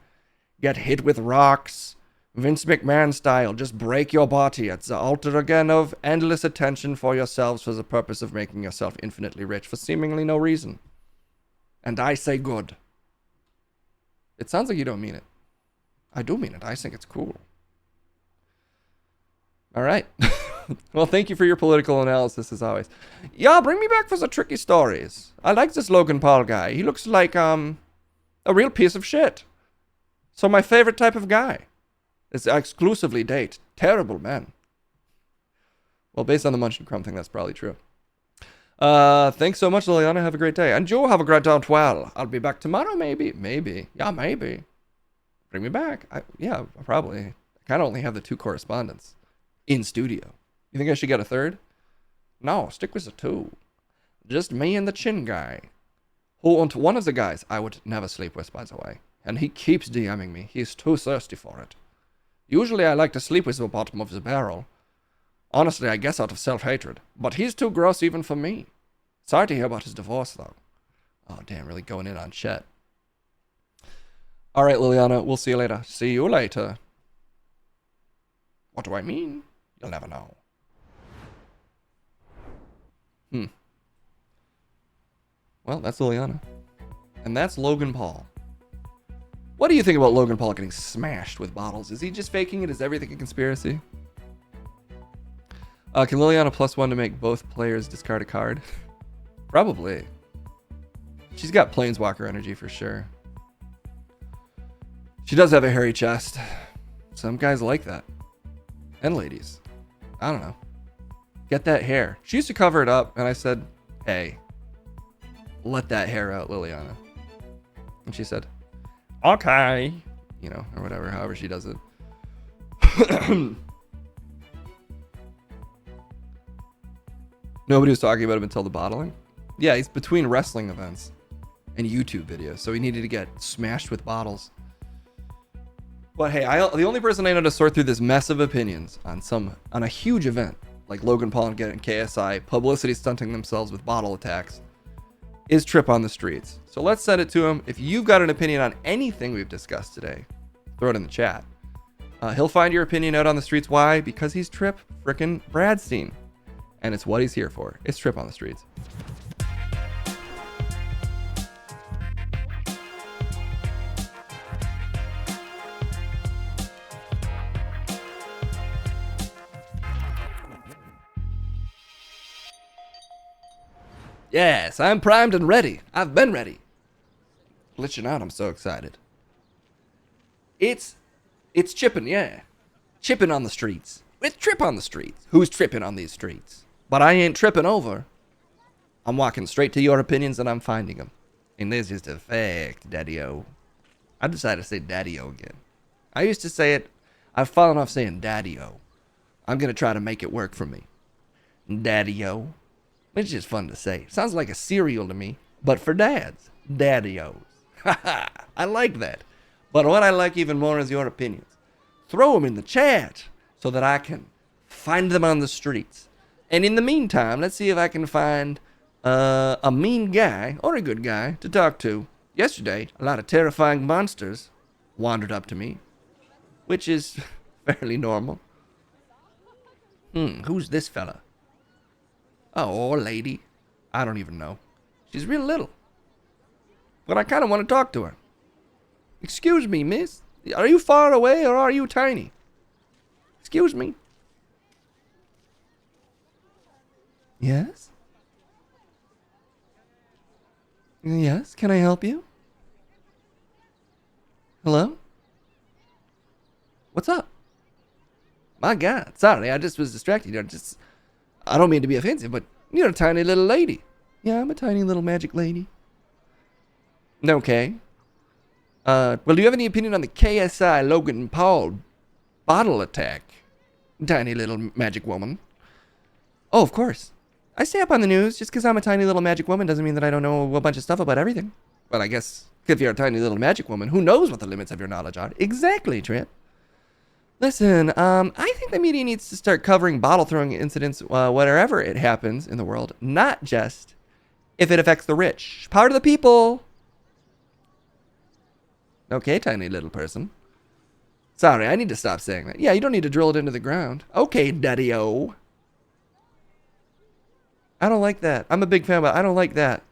Get hit with rocks. Vince McMahon style, just break your body at the altar again of endless attention for yourselves for the purpose of making yourself infinitely rich for seemingly no reason. And I say good. It sounds like you don't mean it. I do mean it. I think it's cool. All right. Well, thank you for your political analysis as always. Yeah, bring me back for the tricky stories. I like this Logan Paul guy. He looks like a real piece of shit. So my favorite type of guy is exclusively date terrible men. Well, based on the Munch and Crumb thing, that's probably true. Thanks so much, Liliana. Have a great day. And Joe, have a great day as well. I'll be back tomorrow, maybe. Yeah, maybe. Bring me back. Yeah, probably. I kind of only have the 2 correspondents in studio. You think I should get a 3rd? No, stick with the 2. Just me and the chin guy. Who, and one of the guys I would never sleep with, by the way. And he keeps DMing me. He's too thirsty for it. Usually I like to sleep with the bottom of the barrel. Honestly, I guess out of self-hatred. But he's too gross even for me. Sorry to hear about his divorce, though. Oh, damn, really going in on Chet. All right, Liliana, we'll see you later. See you later. What do I mean? You'll never know. Well, that's Liliana. And that's Logan Paul. What do you think about Logan Paul getting smashed with bottles? Is he just faking it? Is everything a conspiracy? Can Liliana +1 to make both players discard a card? Probably. She's got Planeswalker energy for sure. She does have a hairy chest. Some guys like that. And ladies. I don't know. Get that hair. She used to cover it up, and I said, hey, let that hair out, Liliana. And she said, okay. You know, or whatever, however she does it. Nobody was talking about him until the bottling. Yeah, he's between wrestling events and YouTube videos, so he needed to get smashed with bottles. But hey, the only person I know to sort through this mess of opinions on a huge event like Logan Paul and getting KSI publicity stunting themselves with bottle attacks is Trip on the Streets. So let's send it to him. If you've got an opinion on anything we've discussed today, throw it in the chat. He'll find your opinion out on the streets. Why? Because he's Trip frickin' Bradstein. And it's what he's here for. It's Trip on the Streets. Yes, I'm primed and ready. I've been ready. Glitching out, I'm so excited. It's chipping, yeah. Chipping on the streets. It's Trip on the Streets. Who's tripping on these streets? But I ain't tripping over. I'm walking straight to your opinions and I'm finding them. And this is just a fact, daddy-o. I decided to say daddy-o again. I used to say it. I've fallen off saying daddy-o. I'm going to try to make it work for me. Daddy-o. It's just fun to say. Sounds like a cereal to me, but for dads. Daddy-os. I like that. But what I like even more is your opinions. Throw them in the chat so that I can find them on the streets. And in the meantime, let's see if I can find a mean guy or a good guy to talk to. Yesterday, a lot of terrifying monsters wandered up to me, which is fairly normal. Who's this fella? Oh, lady. I don't even know. She's real little. But I kind of want to talk to her. Excuse me, miss. Are you far away or are you tiny? Excuse me. Yes? Yes, can I help you? Hello? What's up? My God, sorry, I just was distracted. I don't mean to be offensive, but you're a tiny little lady. Yeah, I'm a tiny little magic lady. Okay. Well, do you have any opinion on the KSI Logan Paul bottle attack? Tiny little magic woman. Oh, of course. I stay up on the news. Just because I'm a tiny little magic woman doesn't mean that I don't know a bunch of stuff about everything. Well, I guess if you're a tiny little magic woman, who knows what the limits of your knowledge are? Exactly, Trent. Listen, I think the media needs to start covering bottle throwing incidents wherever it happens in the world, not just if it affects the rich. Power to the people. Okay, tiny little person. Sorry, I need to stop saying that. Yeah, you don't need to drill it into the ground. Okay, daddy-o. I don't like that. I'm a big fan, but I don't like that.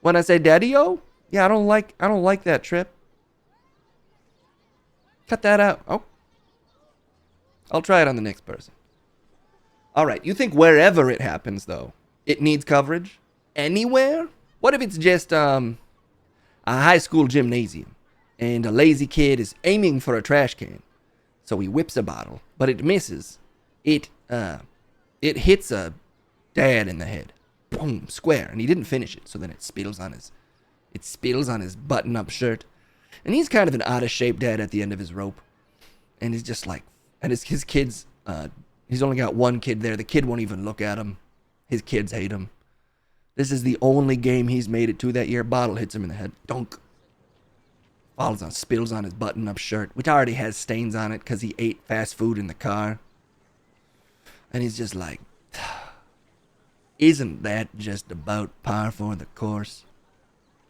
When I say daddy-o, yeah, I don't like that, Trip. Cut that out. Oh. I'll try it on the next person. All right, you think wherever it happens, though, it needs coverage? Anywhere? What if it's just a high school gymnasium and a lazy kid is aiming for a trash can, so he whips a bottle, but it misses. It hits a dad in the head, boom, square, and he didn't finish it, so then it spills on his button-up shirt, and he's kind of an out-of-shape dad at the end of his rope, and he's just like. And his kids, he's only got one kid there. The kid won't even look at him. His kids hate him. This is the only game he's made it to that year. Bottle hits him in the head. Dunk. Falls on, spills on his button-up shirt, which already has stains on it because he ate fast food in the car. And he's just like, isn't that just about par for the course?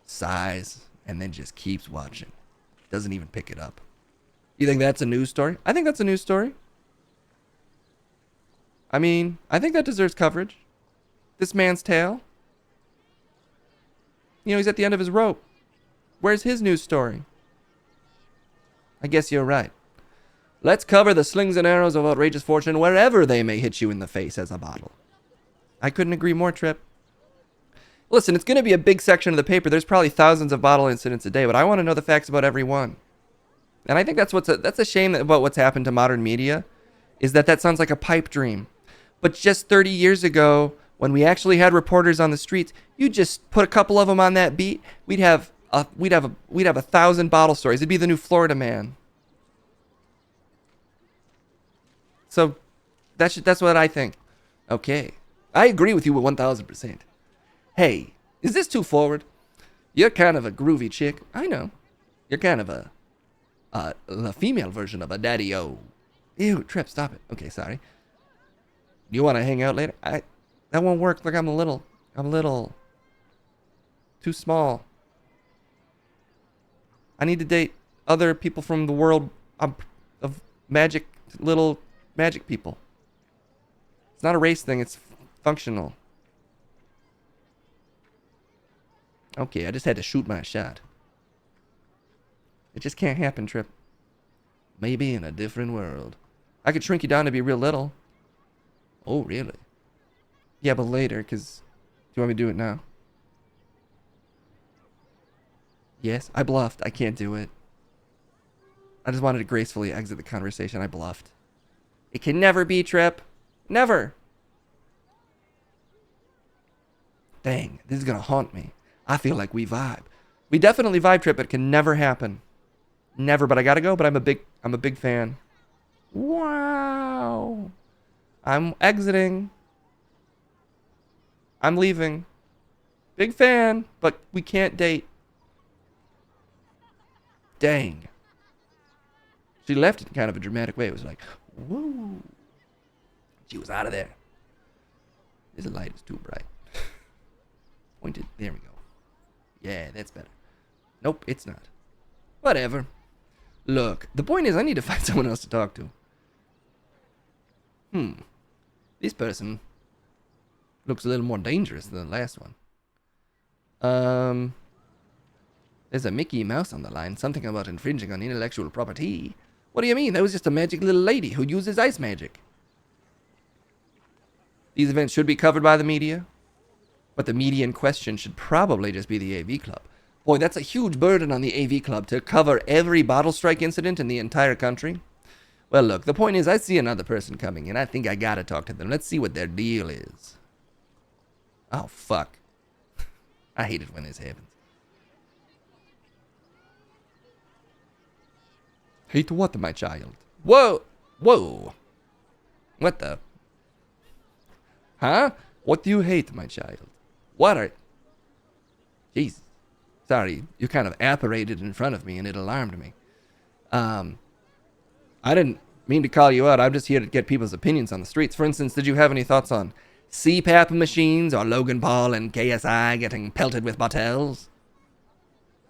Sighs, and then just keeps watching. Doesn't even pick it up. You think that's a news story? I think that's a news story. I mean, I think that deserves coverage. this man's tale? You know, he's at the end of his rope. Where's his news story? I guess you're right. Let's cover the slings and arrows of outrageous fortune wherever they may hit you in the face as a bottle. I couldn't agree more, Trip. Listen, it's going to be a big section of the paper. There's probably thousands of bottle incidents a day, but I want to know the facts about every one. And I think that's a shame about what's happened to modern media, is that sounds like a pipe dream. But just 30 years ago, when we actually had reporters on the streets, you just put a couple of them on that beat, we'd have 1,000 bottle stories. It'd be the new Florida Man. So that's what I think. Okay, I agree with you with 1,000%. Hey, is this too forward? You're kind of a groovy chick. I know. You're kind of the female version of a daddy-o. Ew, Trip, stop it. Okay, sorry. You want to hang out later? That won't work. Look, I'm a little too small. I need to date other people from the world of magic, little magic people. It's not a race thing. It's functional. Okay, I just had to shoot my shot. It just can't happen, Trip. Maybe in a different world. I could shrink you down to be real little. Oh, really? Yeah, but later, because... Do you want me to do it now? Yes, I bluffed. I can't do it. I just wanted to gracefully exit the conversation. I bluffed. It can never be, Trip. Never. Dang, this is going to haunt me. I feel like we vibe. We definitely vibe, Trip. It can never happen. Never, but I gotta go. But I'm a big fan. Wow. I'm exiting. I'm leaving. Big fan, but we can't date. Dang. She left in kind of a dramatic way. It was like, whoa. She was out of there. This light is too bright. Pointed. There we go. Yeah, that's better. Nope, it's not. Whatever. Look, the point is I need to find someone else to talk to. This person looks a little more dangerous than the last one. There's a Mickey Mouse on the line. Something about infringing on intellectual property. What do you mean? That was just a magic little lady who uses ice magic. These events should be covered by the media, but the media in question should probably just be the AV Club. Boy, that's a huge burden on the AV Club to cover every bottle strike incident in the entire country. Well, look, the point is I see another person coming in. I think I gotta talk to them. Let's see what their deal is. Oh, fuck. I hate it when this happens. Hate what, my child? Whoa! Whoa! What the? Huh? What do you hate, my child? What are... Jeez. Sorry, you kind of apparated in front of me and it alarmed me. I didn't mean to call you out. I'm just here to get people's opinions on the streets. For instance, did you have any thoughts on Cpaped machines or Logan Paul and KSI getting pelted with bottles?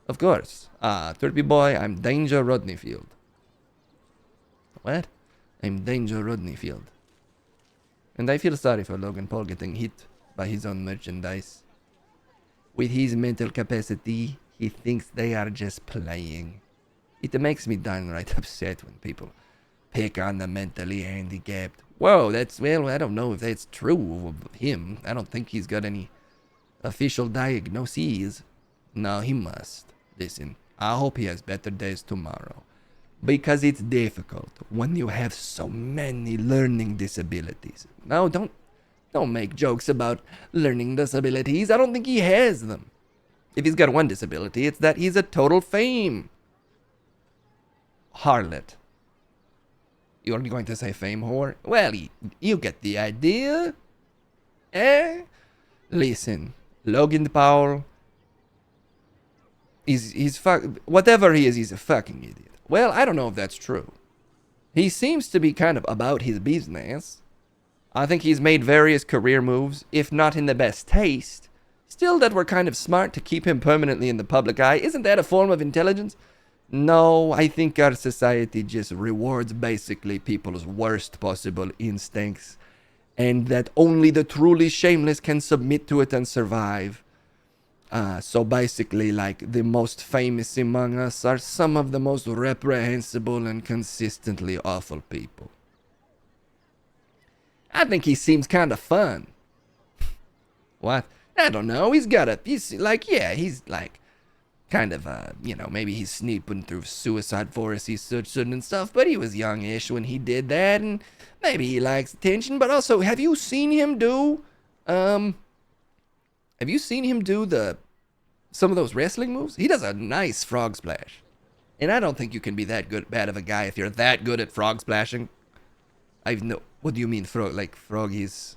Of course. Therapy boy, I'm Danger Rodneyfield. What? I'm Danger Rodneyfield. And I feel sorry for Logan Paul getting hit by his own merchandise. With his mental capacity, he thinks they are just playing. It makes me downright upset when people pick on the mentally handicapped. Whoa, well, I don't know if that's true of him. I don't think he's got any official diagnoses. No, he must. Listen, I hope he has better days tomorrow. Because it's difficult when you have so many learning disabilities. No, don't make jokes about learning disabilities. I don't think he has them. If he's got one disability, it's that he's a total fame harlot. You're going to say fame whore? Well, you get the idea. Eh? Listen, Logan Paul, whatever he is, he's a fucking idiot. Well, I don't know if that's true. He seems to be kind of about his business. I think he's made various career moves, if not in the best taste, still that were kind of smart to keep him permanently in the public eye. Isn't that a form of intelligence? No, I think our society just rewards basically people's worst possible instincts. and that only the truly shameless can submit to it and survive. So basically, like, the most famous among us are some of the most reprehensible and consistently awful people. I think he seems kind of fun. What? I don't know. He's like kind of, maybe he's sneaking through suicide forests he shouldn't and stuff, but he was youngish when he did that, and maybe he likes attention. But also, have you seen him do some of those wrestling moves? He does a nice frog splash. And I don't think you can be that bad of a guy if you're that good at frog splashing. What do you mean froggies?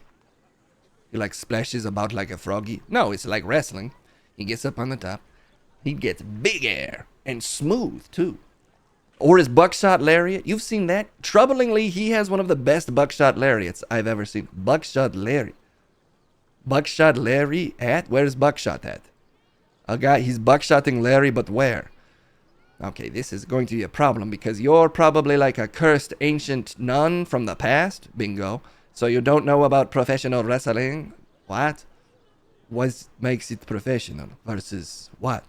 He like splashes about like a froggy? No, it's like wrestling. He gets up on the top. He gets big air and smooth too. Or his buckshot lariat. You've seen that? Troublingly, he has one of the best buckshot lariats I've ever seen. Buckshot lariat. Buckshot Larry at? Where's Buckshot at? A guy, he's buckshotting Larry, but where? Okay, this is going to be a problem because you're probably like a cursed ancient nun from the past. Bingo. So you don't know about professional wrestling? What? What makes it professional versus what?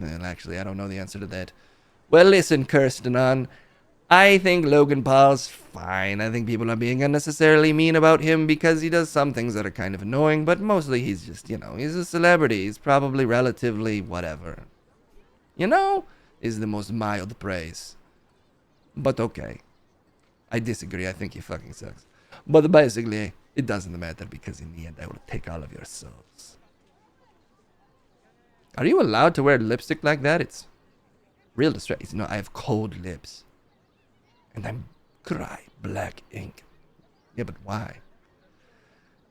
Well, actually, I don't know the answer to that. Well, listen, cursed nun. I think Logan Paul's fine. I think people are being unnecessarily mean about him because he does some things that are kind of annoying, but mostly he's just, he's a celebrity. He's probably relatively whatever. Is the most mild praise. But okay. I disagree. I think he fucking sucks. But basically, it doesn't matter because in the end, I will take all of your souls. Are you allowed to wear lipstick like that? It's real distressing. I have cold lips. And I'm dry black ink. Yeah, but why?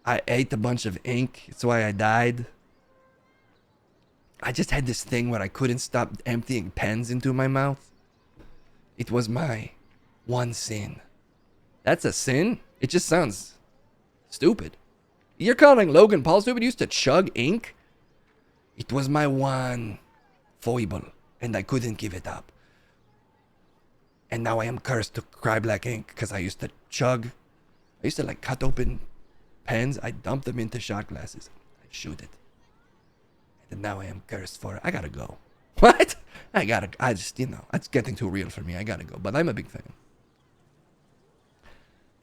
I ate a bunch of ink. It's why I died. I just had this thing where I couldn't stop emptying pens into my mouth. It was my one sin. That's a sin? It just sounds stupid. You're calling Logan Paul stupid? He used to chug ink? It was my one foible, and I couldn't give it up. And now I am cursed to cry black ink because I used to chug. I used to cut open pens. I dump them into shot glasses. I shoot it. And now I am cursed for it. I gotta go. What? It's getting too real for me. I gotta go. But I'm a big fan.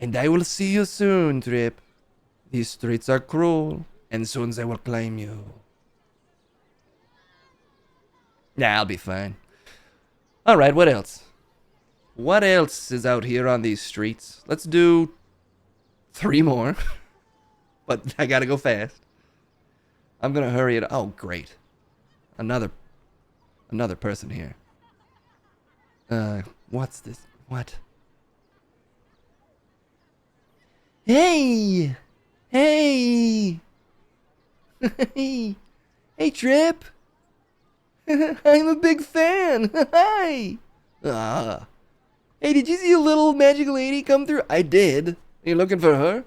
And I will see you soon, Trip. These streets are cruel, and soon they will claim you. Nah, I'll be fine. Alright, what else? What else is out here on these streets? Let's do 3 more. But I gotta go fast. I'm gonna hurry it. Oh, great. Another person here. What's this? What? Hey! Hey! Hey, Trip! I'm a big fan! Hi! Hey, did you see a little magic lady come through? I did. Are you looking for her?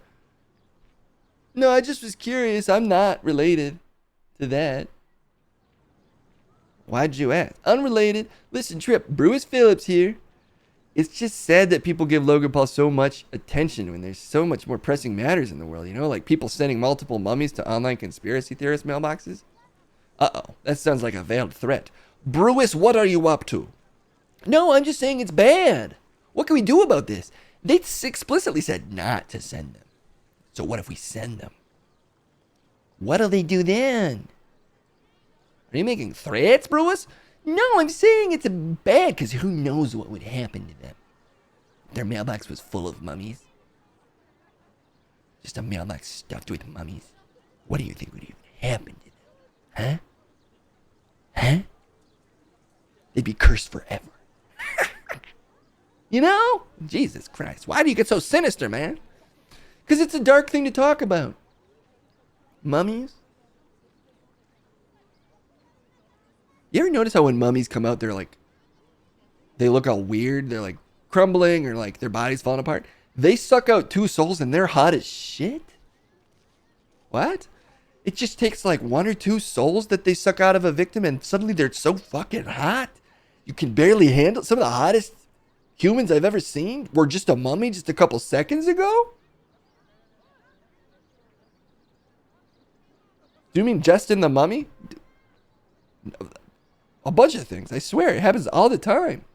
No, I just was curious. I'm not related to that. Why'd you ask? Unrelated. Listen, Trip, Bruce Phillips here. It's just sad that people give Logan Paul so much attention when there's so much more pressing matters in the world, like people sending multiple mummies to online conspiracy theorist mailboxes. Uh-oh, that sounds like a veiled threat. Bruce, what are you up to? No, I'm just saying it's bad. What can we do about this? They explicitly said not to send them. So what if we send them? What'll they do then? Are you making threats, Bruce? No, I'm saying it's bad because who knows what would happen to them. Their mailbox was full of mummies. Just a mailbox stuffed with mummies. What do you think would even happen to them? Huh? They'd be cursed forever. Jesus Christ. Why do you get so sinister, man? Because it's a dark thing to talk about. Mummies? You ever notice how when mummies come out, they look all weird? They're crumbling or their body's falling apart. They suck out 2 souls and they're hot as shit? What? It just takes 1 or 2 souls that they suck out of a victim and suddenly they're so fucking hot. You can barely handle. Some of the hottest humans I've ever seen were just a mummy just a couple seconds ago? Do you mean just in the Mummy? A bunch of things. I swear, it happens all the time.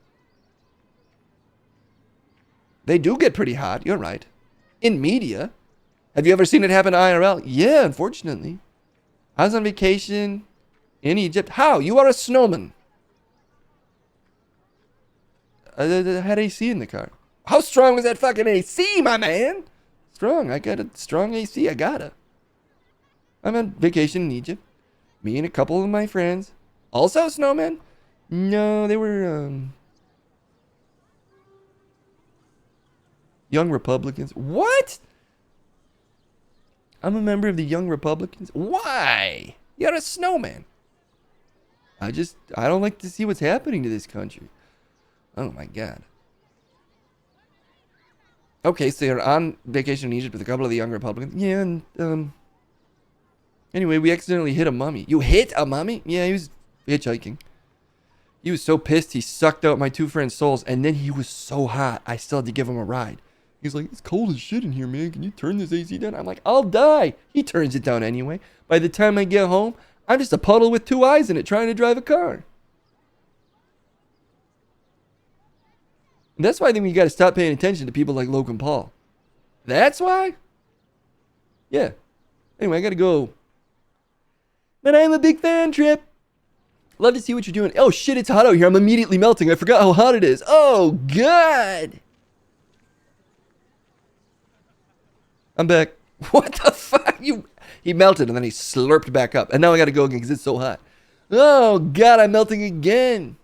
They do get pretty hot. You're right. In media. Have you ever seen it happen to IRL? Yeah, unfortunately. I was on vacation in Egypt. How? You are a snowman. I had AC in the car. How strong was that fucking AC, my man? Strong. I got a strong AC. I got it. I'm on vacation in Egypt. Me and a couple of my friends. Also snowmen? No, they were, Young Republicans. What? I'm a member of the Young Republicans. Why? You're a snowman. I don't like to see what's happening to this country. Oh my God. Okay, so you're on vacation in Egypt with a couple of the Young Republicans. Yeah, and, anyway, we accidentally hit a mummy. You hit a mummy? Yeah, he was hitchhiking. He was so pissed he sucked out my 2 friends' souls, and then he was so hot, I still had to give him a ride. He's like, it's cold as shit in here, man. Can you turn this AC down? I'm like, I'll die. He turns it down anyway. By the time I get home, I'm just a puddle with 2 eyes in it trying to drive a car. And that's why I think we got to stop paying attention to people like Logan Paul. That's why? Yeah. Anyway, I got to go. But I'm a big fan, Trip. Love to see what you're doing. Oh, shit, it's hot out here. I'm immediately melting. I forgot how hot it is. Oh, God. I'm back. What the fuck? He melted and then he slurped back up. And now I got to go again because it's so hot. Oh, God, I'm melting again.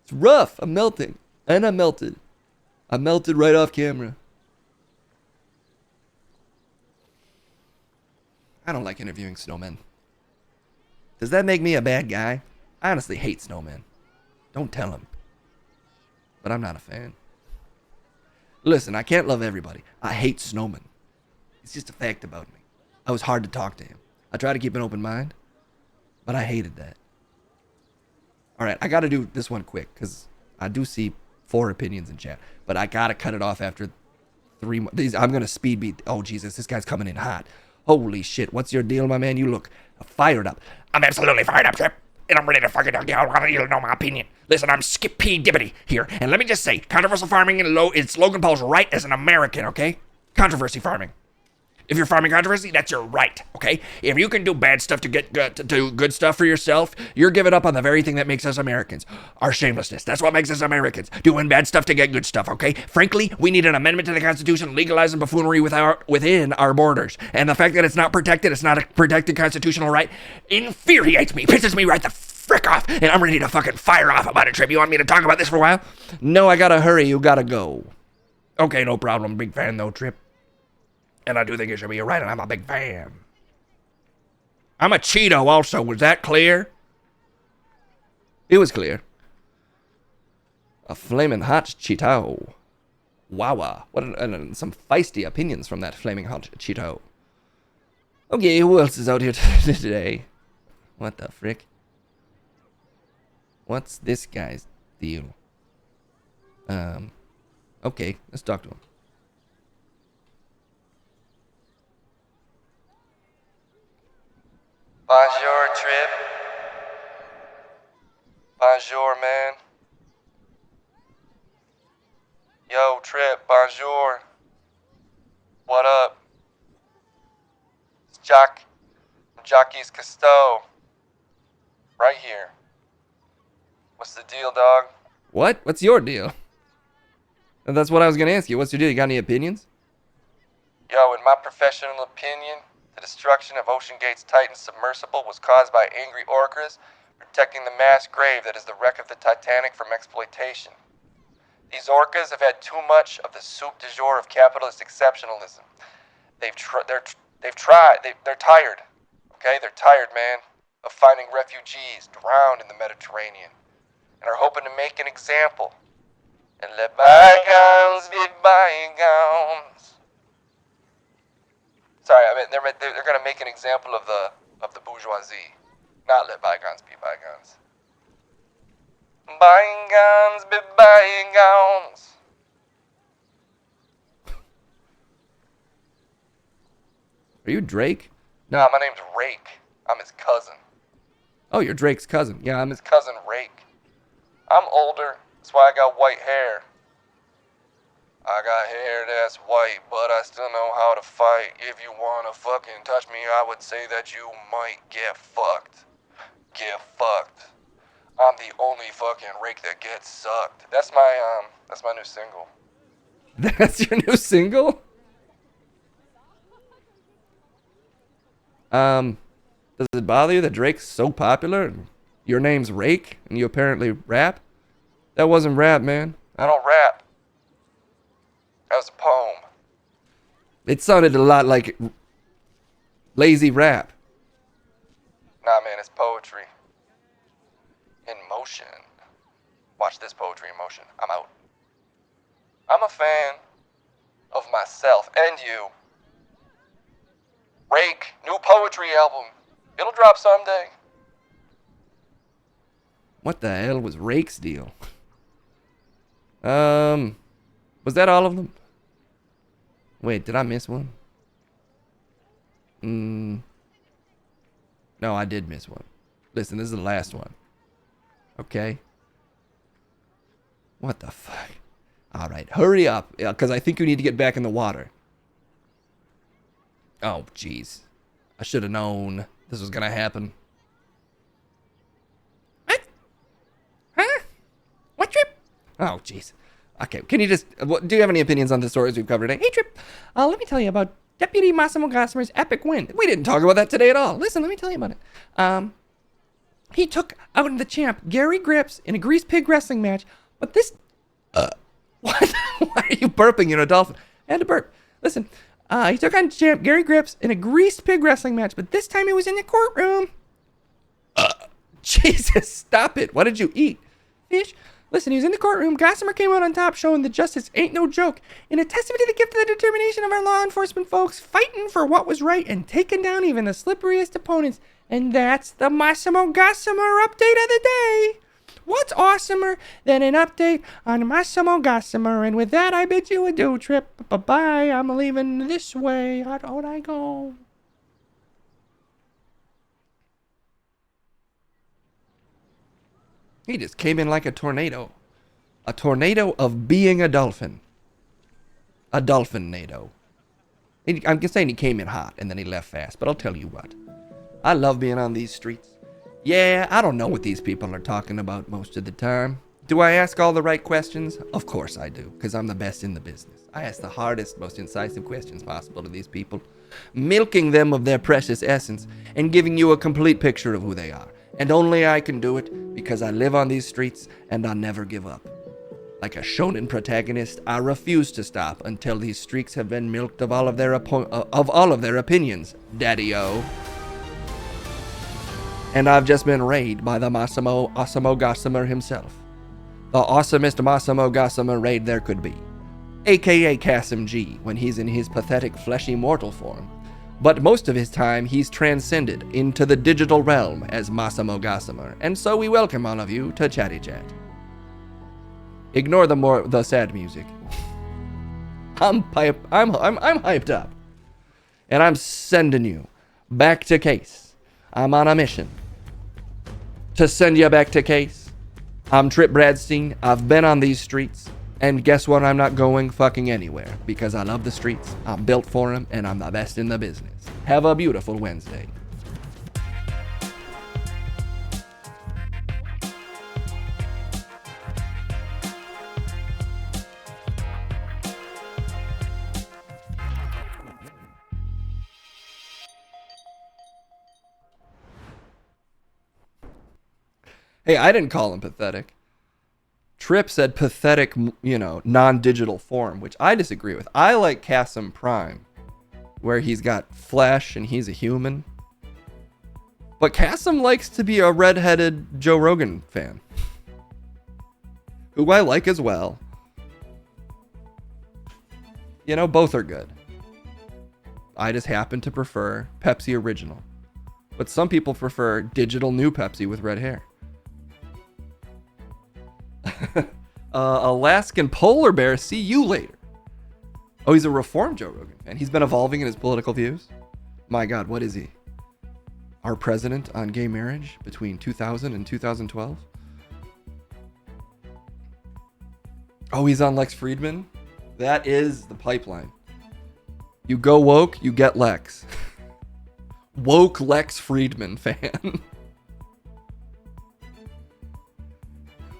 It's rough. I'm melting. And I'm melted. I melted right off camera. I don't like interviewing snowmen. Does that make me a bad guy? I honestly hate snowmen. Don't tell him. But I'm not a fan. Listen, I can't love everybody. I hate snowmen. It's just a fact about me. I was hard to talk to him. I try to keep an open mind, but I hated that. All right, I got to do this one quick because I do see 4 opinions in chat, but I got to cut it off after 3 more. I'm going to speed beat. Oh, Jesus, this guy's coming in hot. Holy shit, what's your deal, my man? You look fired up. I'm absolutely fired up, Trip. And I'm ready to fucking talk. You know my opinion. Listen, I'm Cpaped here. And let me just say, controversial farming it's Logan Paul's right as an American, okay? Controversy farming. If you're farming controversy, that's your right, okay? If you can do bad stuff to get to do good stuff for yourself, you're giving up on the very thing that makes us Americans. Our shamelessness. That's what makes us Americans. Doing bad stuff to get good stuff, okay? Frankly, we need an amendment to the Constitution legalizing buffoonery within our borders. And the fact that it's not a protected constitutional right, infuriates me, pisses me right the frick off, and I'm ready to fucking fire off about it, Trip. You want me to talk about this for a while? No, I gotta hurry. You gotta go. Okay, no problem. Big fan, though, Trip. And I do think it should be right, and I'm a big fan. I'm a Cheeto also. Was that clear? It was clear. A flaming hot Cheeto. Wow. Some feisty opinions from that flaming hot Cheeto. Okay, who else is out here today? What the frick? What's this guy's deal? Okay, let's talk to him. Bonjour, Trip. Bonjour, man. Yo, Trip, bonjour. What up? It's Jockey's Cousteau. Right here. What's the deal, dog? What? What's your deal? And that's what I was gonna ask you. What's your deal? You got any opinions? Yo, in my professional opinion, the destruction of Ocean Gate's Titan submersible was caused by angry orcas protecting the mass grave that is the wreck of the Titanic from exploitation. These orcas have had too much of the soup du jour of capitalist exceptionalism. They're tired. Okay, they're tired, man, of finding refugees drowned in the Mediterranean, and are hoping to make an example and let bygones be bygones. Sorry, I mean they're gonna make an example of the bourgeoisie, not let bygones be bygones. Bygones be bygones. Are you Drake? Nah, my name's Rake. I'm his cousin. Oh, you're Drake's cousin. Yeah, I'm His cousin Rake. I'm older, that's why I got white hair. I got hair that's white, but I still know how to fight. If you wanna fucking touch me, I would say that you might get fucked. Get fucked. I'm the only fucking Rake that gets sucked. That's my new single. That's your new single? Does it bother you that Drake's so popular and your name's Rake and you apparently rap? That wasn't rap, man. I don't rap. That was a poem. It sounded a lot like lazy rap. Nah, man, it's poetry. In motion. Watch this poetry in motion. I'm out. I'm a fan of myself and you. Rake, new poetry album. It'll drop someday. What the hell was Rake's deal? Was that all of them? Wait, did I miss one? No, I did miss one. Listen, this is the last one. Okay. What the fuck? All right, hurry up, because I think you need to get back in the water. Oh, jeez. I should have known this was gonna happen. What? Huh? What, Trip? Oh, jeez. Okay, can you just... do you have any opinions on the stories we've covered today? Hey, Trip, let me tell you about Deputy Massimo Gossamer's epic win. We didn't talk about that today at all. Listen, let me tell you about it. He took out the champ, Gary Grips, in a grease pig wrestling match, but this... What? Why are you burping? You're a dolphin. I had to burp. Listen, he took on champ Gary Grips in a greased pig wrestling match, but this time he was in the courtroom. Jesus, stop it. What did you eat? Fish. Listen, he was in the courtroom. Gossamer came out on top, showing that justice ain't no joke. In a testament to the gift of the determination of our law enforcement folks, fighting for what was right and taking down even the slipperiest opponents. And that's the Massimo Gossamer update of the day. What's awesomer than an update on Massimo Gossamer? And with that, I bid you adieu, Trip. Bye-bye. I'm leaving this way. Out I go. He just came in like a tornado. A tornado of being a dolphin. A dolphin-nado. I'm just saying he came in hot and then he left fast. But I'll tell you what. I love being on these streets. Yeah, I don't know what these people are talking about most of the time. Do I ask all the right questions? Of course I do, because I'm the best in the business. I ask the hardest, most incisive questions possible to these people, milking them of their precious essence and giving you a complete picture of who they are. And only I can do it because I live on these streets and I never give up. Like a shonen protagonist, I refuse to stop until these streaks have been milked of all of their opinions, Daddy-o. And I've just been raided by the Massimo Gossamer himself. The awesomest Massimo Gossamer raid there could be. AKA Cassim G, when he's in his pathetic fleshy mortal form. But most of his time, he's transcended into the digital realm as Massimo Gossamer, and so we welcome all of you to Chatty Chat. Ignore the sad music. I'm hyped up, and I'm sending you back to Case. I'm on a mission to send you back to Case. I'm Trip Bradstein. I've been on these streets. And guess what? I'm not going fucking anywhere because I love the streets. I'm built for them and I'm the best in the business. Have a beautiful Wednesday. Hey, I didn't call him pathetic. Trip said pathetic, non-digital form, which I disagree with. I like Cassim Prime, where he's got flesh and he's a human. But Cassim likes to be a redheaded Joe Rogan fan, who I like as well. Both are good. I just happen to prefer Pepsi Original. But some people prefer digital new Pepsi with red hair. Alaskan Polar Bear, see you later. Oh, he's a reformed Joe Rogan fan. He's been evolving in his political views. My God, what is he? our president on gay marriage between 2000 and 2012. Oh, he's on Lex Friedman? That is the pipeline. You go woke, you get Lex. Woke Lex Friedman fan.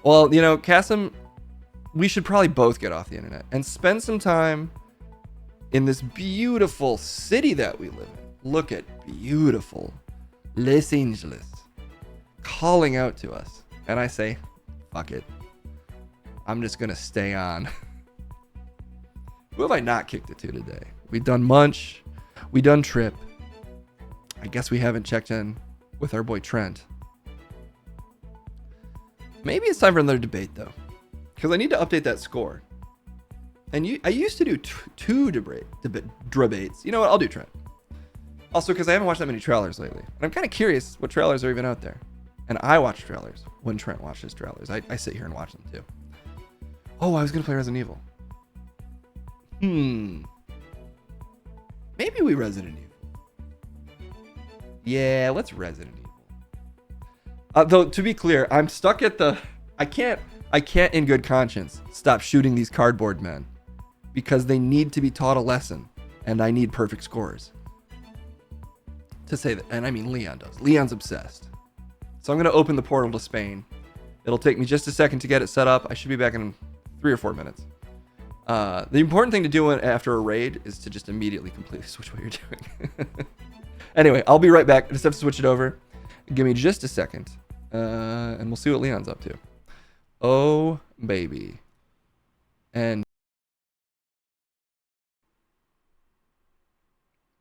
Well, you know, Kasim, we should probably both get off the internet and spend some time in this beautiful city that we live in. Look at beautiful Los Angeles calling out to us. And I say, fuck it. I'm just going to stay on. Who have I not kicked it to today? We've done Munch. We done Trip. I guess we haven't checked in with our boy Trent. Maybe it's time for another debate, though. Because I need to update that score. And I used to do two debates. You know what? I'll do Trent. Also, because I haven't watched that many trailers lately. And I'm kind of curious what trailers are even out there. And I watch trailers when Trent watches trailers. I sit here and watch them, too. Oh, I was going to play Resident Evil. Maybe we Resident Evil. Yeah, let's Resident Evil. Though, to be clear, I'm stuck at the... I can't in good conscience stop shooting these cardboard men. Because they need to be taught a lesson. And I need perfect scores. To say that. And I mean, Leon does. Leon's obsessed. So I'm going to open the portal to Spain. It'll take me just a second to get it set up. I should be back in 3 or 4 minutes. The important thing to do after a raid is to just immediately completely switch what you're doing. Anyway, I'll be right back. I just have to switch it over. Give me just a second. And we'll see what Leon's up to. Oh, baby. And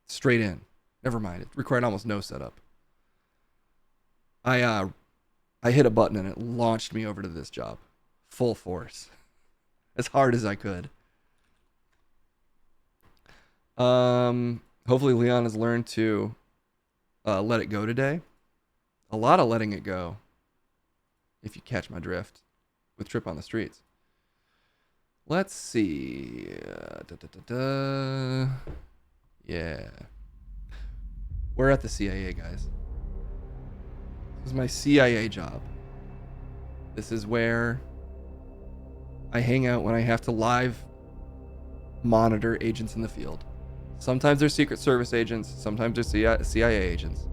straight in. Never mind. It required almost no setup. I hit a button and it launched me over to this job. Full force. As hard as I could. Hopefully Leon has learned to let it go today. A lot of letting it go. If you catch my drift. With Trip on the Streets. Let's see. Yeah. We're at the CIA, guys. This is my CIA job. This is where I hang out when I have to live monitor agents in the field. Sometimes they're Secret Service agents. Sometimes they're CIA agents.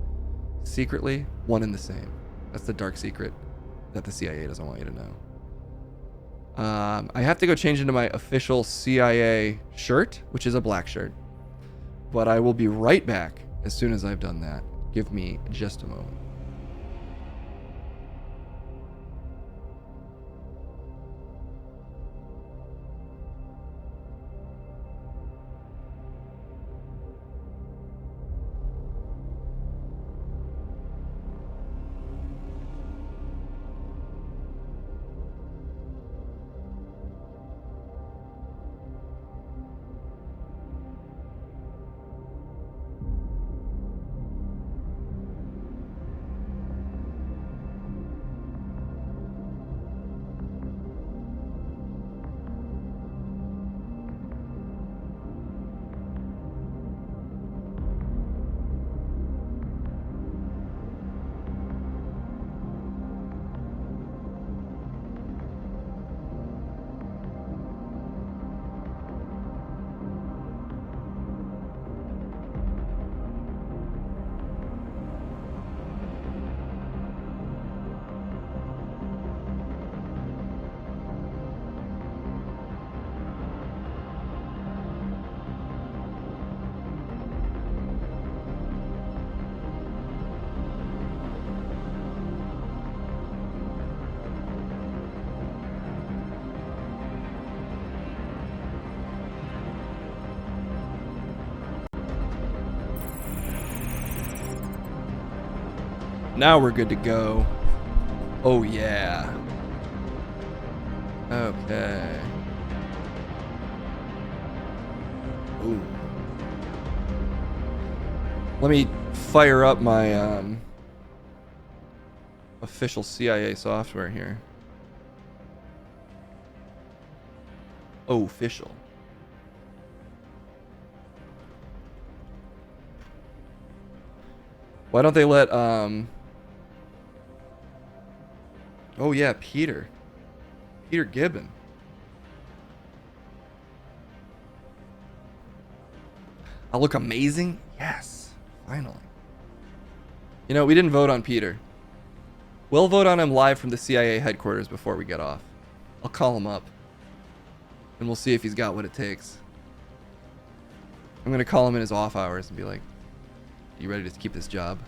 Secretly, one and the same. That's the dark secret that the CIA doesn't want you to know. I have to go change into my official CIA shirt, which is a black shirt. But I will be right back as soon as I've done that. Give me just a moment. Now we're good to go. Oh, yeah. Okay. Ooh. Let me fire up my official CIA software here. Official. Why don't they let oh yeah, Peter Gibbon. I'll look amazing? Yes, finally. You know, we didn't vote on Peter. We'll vote on him live from the CIA headquarters before we get off. I'll call him up. And we'll see if he's got what it takes. I'm going to call him in his off hours and be like, you ready to keep this job?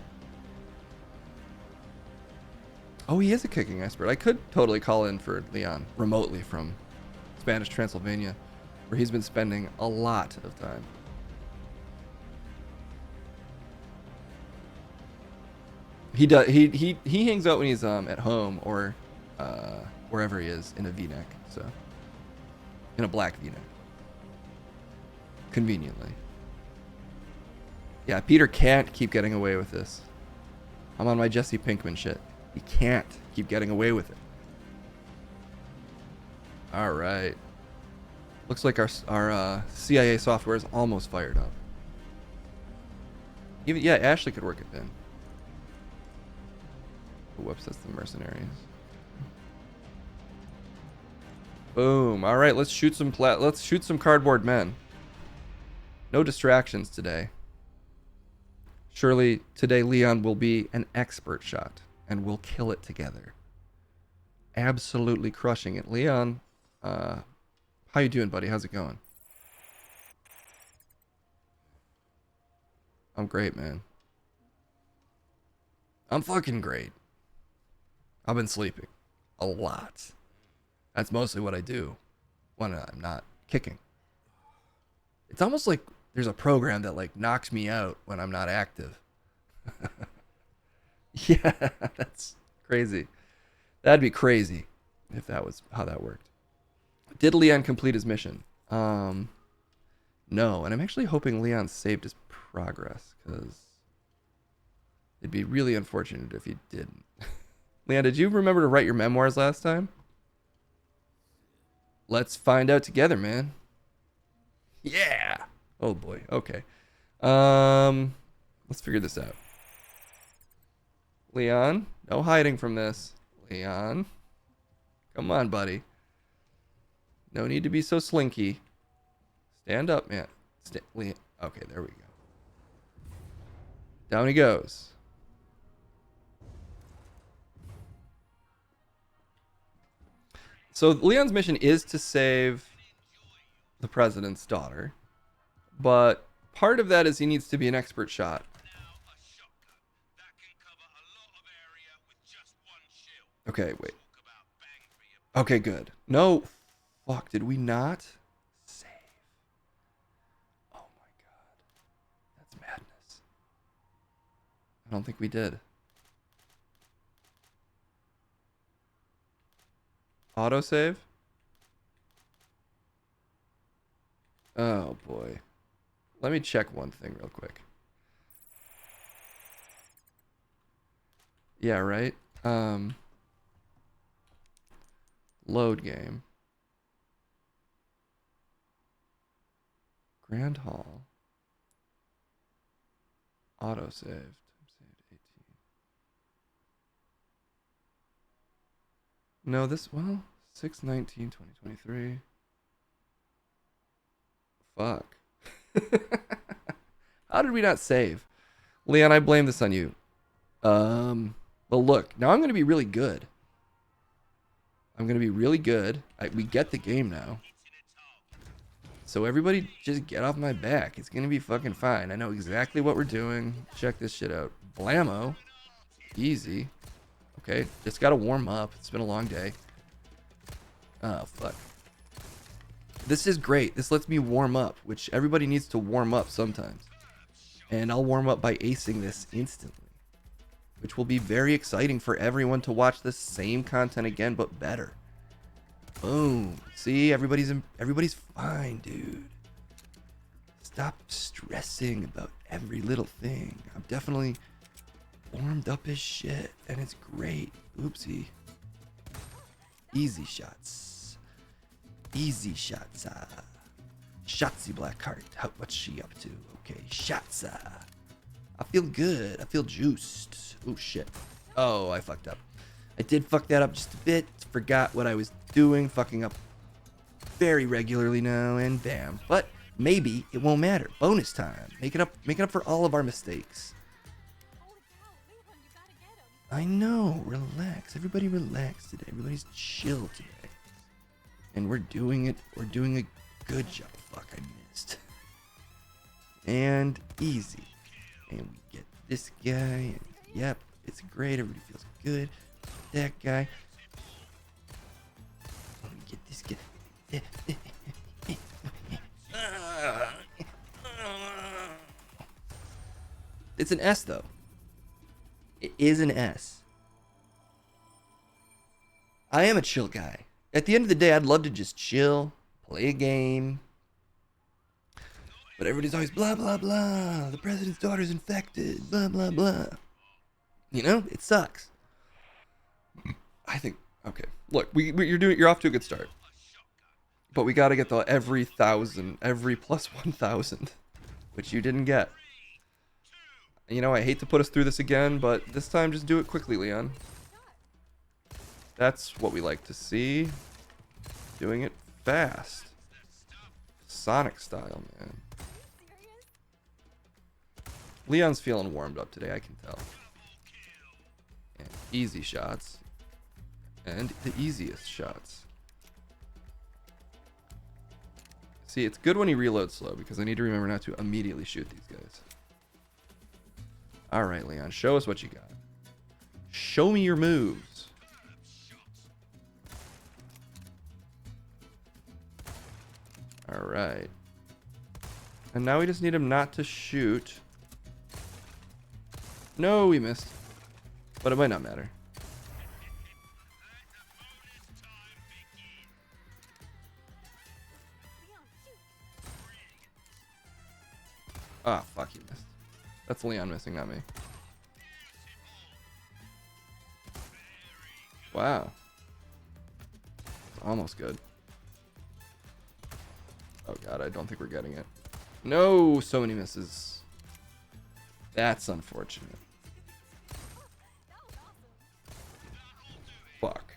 Oh, he is a kicking expert. I could totally call in for Leon remotely from Spanish Transylvania, where he's been spending a lot of time. He does. He hangs out when he's at home or wherever he is in a V-neck. So in a black V-neck, conveniently. Yeah, Peter can't keep getting away with this. I'm on my Jesse Pinkman shit. He can't keep getting away with it. All right. Looks like our CIA software is almost fired up. Even yeah, Ashley could work it in. Whoops, that's the mercenaries. Boom. All right, let's shoot some cardboard men. No distractions today. Surely today Leon will be an expert shot and we'll kill it together. Absolutely crushing it. Leon, how you doing, buddy? How's it going? I'm great, man. I'm fucking great. I've been sleeping a lot. That's mostly what I do when I'm not kicking. It's almost like there's a program that like knocks me out when I'm not active. Yeah, that's crazy. That'd be crazy if that was how that worked. Did Leon complete his mission? No, and I'm actually hoping Leon saved his progress because it'd be really unfortunate if he didn't. Leon, did you remember to write your memoirs last time? Let's find out together, man. Yeah. Oh boy. Okay. Let's figure this out. Leon, no hiding from this. Leon, come on, buddy. No need to be so slinky. Stand up, man. Leon. Okay, there we go. Down he goes. So Leon's mission is to save the president's daughter, but part of that is he needs to be an expert shot. Okay, wait. Okay, good. No, fuck, did we not save? Oh my god. That's madness. I don't think we did. Autosave? Oh boy. Let me check one thing real quick. Yeah, right? Load game. Grand Hall. Autosaved. Saved 18. No, this, well, 6/19/2023. Fuck. How did we not save? Leon, I blame this on you. Well, look, now I'm going to be really good. I'm going to be really good. We get the game now. So everybody just get off my back. It's going to be fucking fine. I know exactly what we're doing. Check this shit out. Blammo. Easy. Okay, just got to warm up. It's been a long day. Oh, fuck. This is great. This lets me warm up, which everybody needs to warm up sometimes. And I'll warm up by acing this instantly, which will be very exciting for everyone to watch the same content again, but better. Boom. See, everybody's fine, dude. Stop stressing about every little thing. I'm definitely warmed up as shit, and it's great. Oopsie. Easy shots. Easy shots. Shotsy Blackheart. What's she up to? Okay, shots. I feel good. I feel juiced. Oh, shit. Oh, I fucked up. I did fuck that up just a bit. Forgot what I was doing. Fucking up very regularly now, and bam. But maybe it won't matter. Bonus time. Make it up for all of our mistakes. I know. Relax. Everybody relax today. Everybody's chill today. And we're doing it. We're doing a good job. Fuck, I missed. And easy. And we get this guy. And yep, it's great. Everybody feels good. That guy. Let me get this guy. It's an S though. It is an S. I am a chill guy. At the end of the day, I'd love to just chill, play a game. But everybody's always blah, blah, blah. The president's daughter's infected. Blah, blah, blah. You know, it sucks. I think, okay. Look, you're off to a good start. But we got to get the every plus 1,000, which you didn't get. You know, I hate to put us through this again, but this time just do it quickly, Leon. That's what we like to see. Doing it fast. Sonic style, man. Leon's feeling warmed up today, I can tell. And easy shots. And the easiest shots. See, it's good when he reloads slow because I need to remember not to immediately shoot these guys. Alright, Leon, show us what you got. Show me your moves. Alright. And now we just need him not to shoot. No, we missed. But it might not matter. Ah, fuck, you missed. That's Leon missing, not me. Wow. It's almost good. Oh god, I don't think we're getting it. No, so many misses. That's unfortunate. Fuck.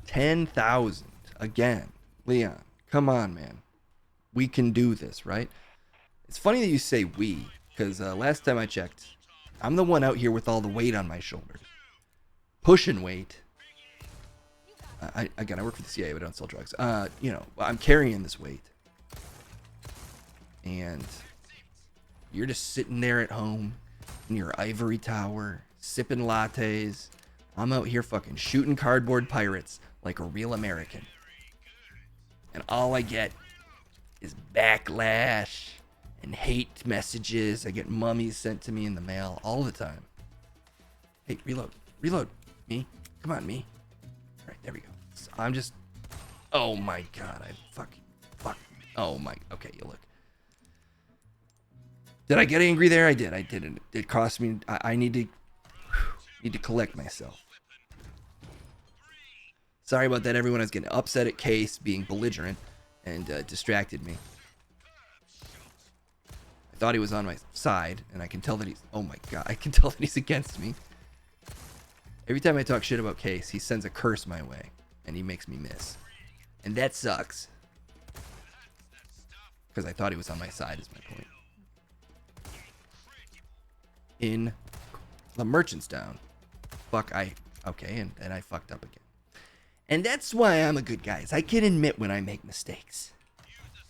10,000 again. Leon, come on, man. We can do this, right? It's funny that you say we, because last time I checked, I'm the one out here with all the weight on my shoulders. Pushing weight. I work for the CIA, but I don't sell drugs. You know, I'm carrying this weight. And you're just sitting there at home in your ivory tower, sipping lattes. I'm out here fucking shooting cardboard pirates like a real American. And all I get is backlash and hate messages. I get mummies sent to me in the mail all the time. Hey, reload. Reload. Me. Come on, me. All right, there we go. So I'm just... Oh, my God. Fuck. Oh, my... Okay, you look. Did I get angry there? I did. I didn't. It cost me... I need to collect myself. Sorry about that, everyone. I was getting upset at Case being belligerent and distracted me. I thought he was on my side, and I can tell that he's... Oh my god, I can tell that he's against me. Every time I talk shit about Case, he sends a curse my way, and he makes me miss. And that sucks. Because I thought he was on my side, is my point. In the merchant's down. Fuck, okay, and I fucked up again. And that's why I'm a good guy, is I can admit when I make mistakes.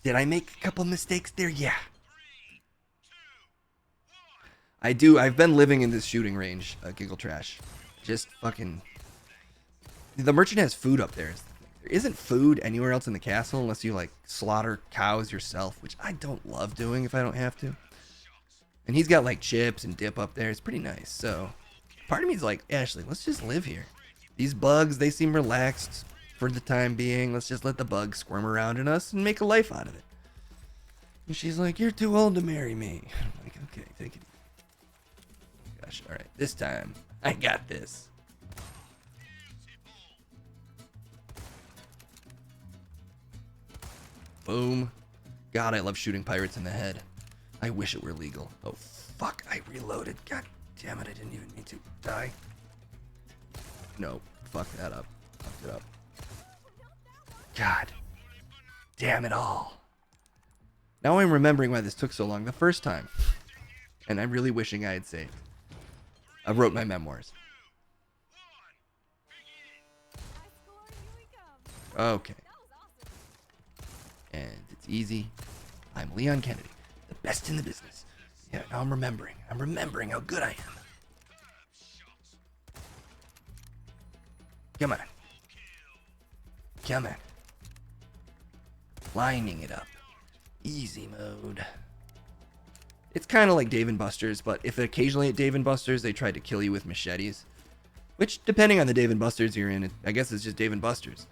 Did I make a couple mistakes there? Yeah. I do. I've been living in this shooting range, Giggle Trash. Just fucking... The merchant has food up there. There isn't food anywhere else in the castle unless you, like, slaughter cows yourself, which I don't love doing if I don't have to. And he's got, like, chips and dip up there. It's pretty nice, so... Part of me is like, Ashley, let's just live here. These bugs, they seem relaxed for the time being. Let's just let the bugs squirm around in us and make a life out of it. And she's like, you're too old to marry me. I'm like, okay, take it easy. Gosh, all right, this time, I got this. Boom. God, I love shooting pirates in the head. I wish it were legal. Oh, fuck. I reloaded. God damn it. I didn't even mean to die. No. Fuck that up. Fucked it up. God. Damn it all. Now I'm remembering why this took so long the first time. And I'm really wishing I had saved. I wrote my memoirs. Okay. And it's easy. I'm Leon Kennedy, the best in the business. Yeah, now I'm remembering. I'm remembering how good I am. Come on. Come on. Lining it up. Easy mode. It's kind of like Dave & Buster's, but if occasionally at Dave & Buster's they tried to kill you with machetes, which, depending on the Dave & Buster's you're in, I guess it's just Dave & Buster's.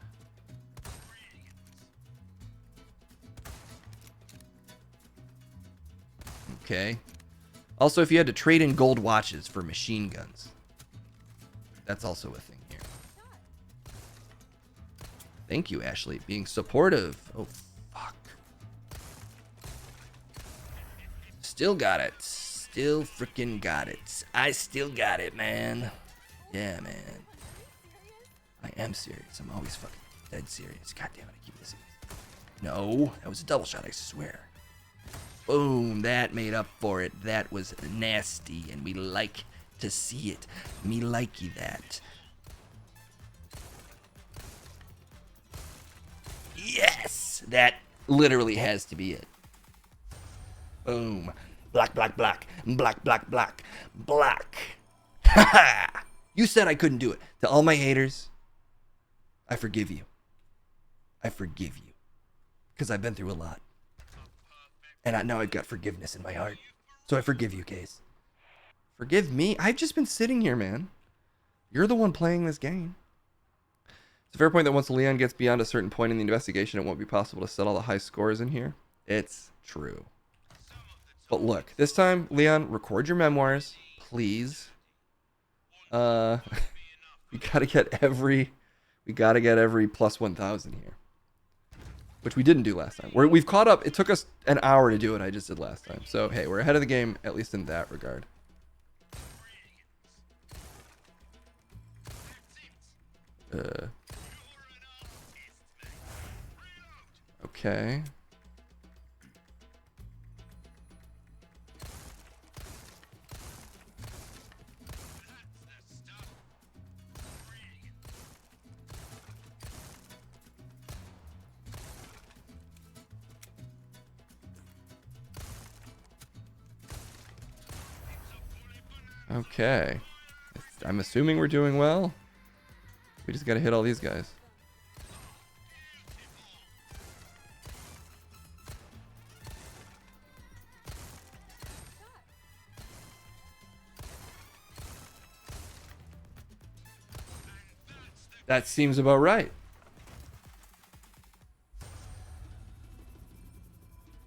Okay. Also, if you had to trade in gold watches for machine guns, that's also a thing here. Thank you, Ashley, being supportive. Oh, fuck. Still got it. Still freaking got it. I still got it, man. Yeah, man. I am serious. I'm always fucking dead serious. God damn it, I keep this serious. No, that was a double shot, I swear. Boom, that made up for it. That was nasty, and we like to see it. Me likey that. Yes! That literally has to be it. Boom. Black, black, black. Black, black, black. Black. Ha ha! You said I couldn't do it. To all my haters, I forgive you. I forgive you. Because I've been through a lot. And now I've got forgiveness in my heart. So I forgive you, Case. Forgive me? I've just been sitting here, man. You're the one playing this game. It's a fair point that once Leon gets beyond a certain point in the investigation, it won't be possible to set all the high scores in here. It's true. But look, this time, Leon, record your memoirs, please. We gotta get every plus 1,000 here. Which we didn't do last time. We've caught up. It took us an hour to do it. I just did last time. So, hey, we're ahead of the game, at least in that regard. Okay. Okay. I'm assuming we're doing well. We just gotta hit all these guys. That seems about right.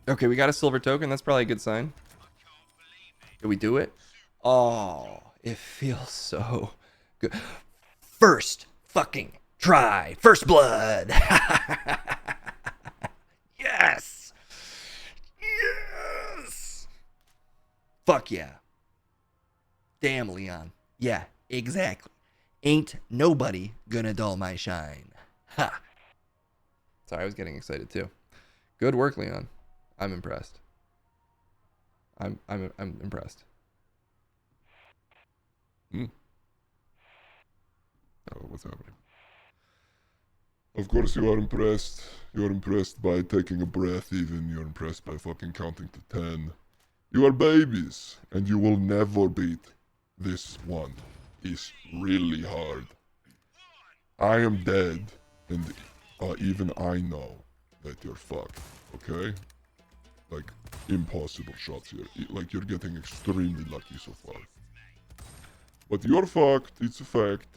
Okay, we got a silver token. That's probably a good sign. Did we do it? Oh, it feels so good. First fucking try. First blood. Yes. Yes. Fuck yeah. Damn, Leon. Yeah, exactly. Ain't nobody gonna dull my shine. Ha. Sorry, I was getting excited too. Good work, Leon. I'm impressed. I'm impressed. Oh, what's happening? Of course you are impressed. You're impressed by taking a breath even. You're impressed by fucking counting to 10. You are babies, and you will never beat this one. It's really hard. I am dead, and even I know that you're fucked, okay? Like, impossible shots here. Like, you're getting extremely lucky so far. But you're fucked, it's a fact.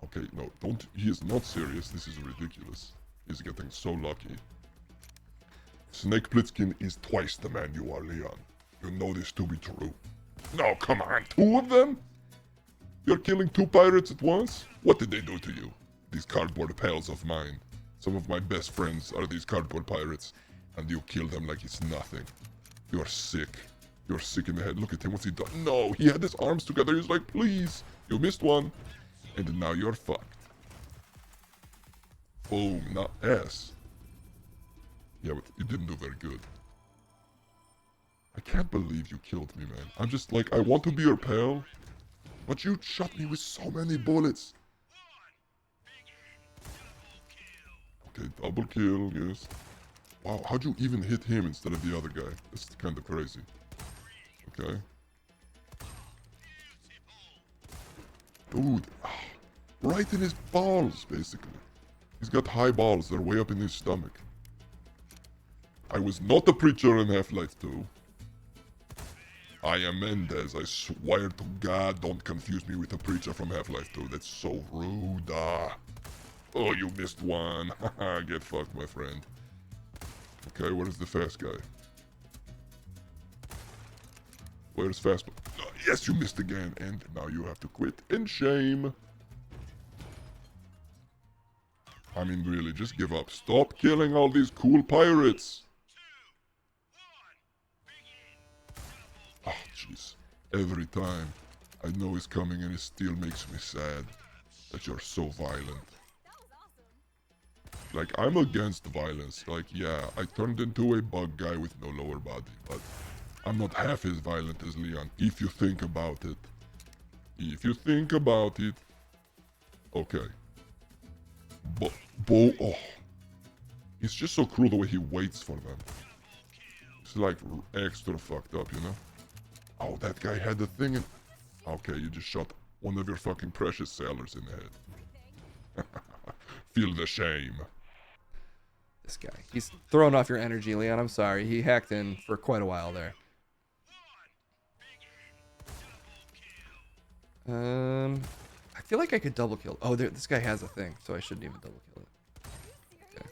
Okay, no, don't. He is not serious. This is ridiculous. He's getting so lucky. Snake Plissken is twice the man you are, Leon. You know this to be true. No, come on, 2 of them? You're killing 2 pirates at once? What did they do to you? These cardboard pals of mine. Some of my best friends are these cardboard pirates, and you kill them like it's nothing. You're sick. You're sick in the head. Look at him. What's he done? No, he had his arms together. He's like, please. You missed one. And now you're fucked. Boom. Not ass. Yeah, but you didn't do very good. I can't believe you killed me, man. I'm just like, I want to be your pal. But you shot me with so many bullets. Okay, double kill, yes. Wow, how'd you even hit him instead of the other guy? That's kind of crazy. Okay. Dude, right in his balls, basically. He's got high balls, they're way up in his stomach. I was not a preacher in Half-Life 2. I am Mendez, I swear to God, don't confuse me with a preacher from Half-Life 2. That's so rude. Oh, you missed one. Haha, get fucked, my friend. Okay, where's the fast guy? Where's fast? Yes, you missed again, and now you have to quit. In shame. I mean, really, just give up. Stop killing all these cool pirates. Oh, jeez. Every time I know it's coming and it still makes me sad that you're so violent. Like, I'm against violence. Like, yeah, I turned into a bug guy with no lower body, but I'm not half as violent as Leon, if you think about it. If you think about it. Okay. Oh. He's just so cruel the way he waits for them. It's like extra fucked up, you know? Oh, that guy had the thing in... Okay, you just shot one of your fucking precious sailors in the head. Feel the shame. This guy. He's throwing off your energy, Leon. I'm sorry. He hacked in for quite a while there. I feel like I could double kill. Oh, this guy has a thing, so I shouldn't even double kill it. Okay.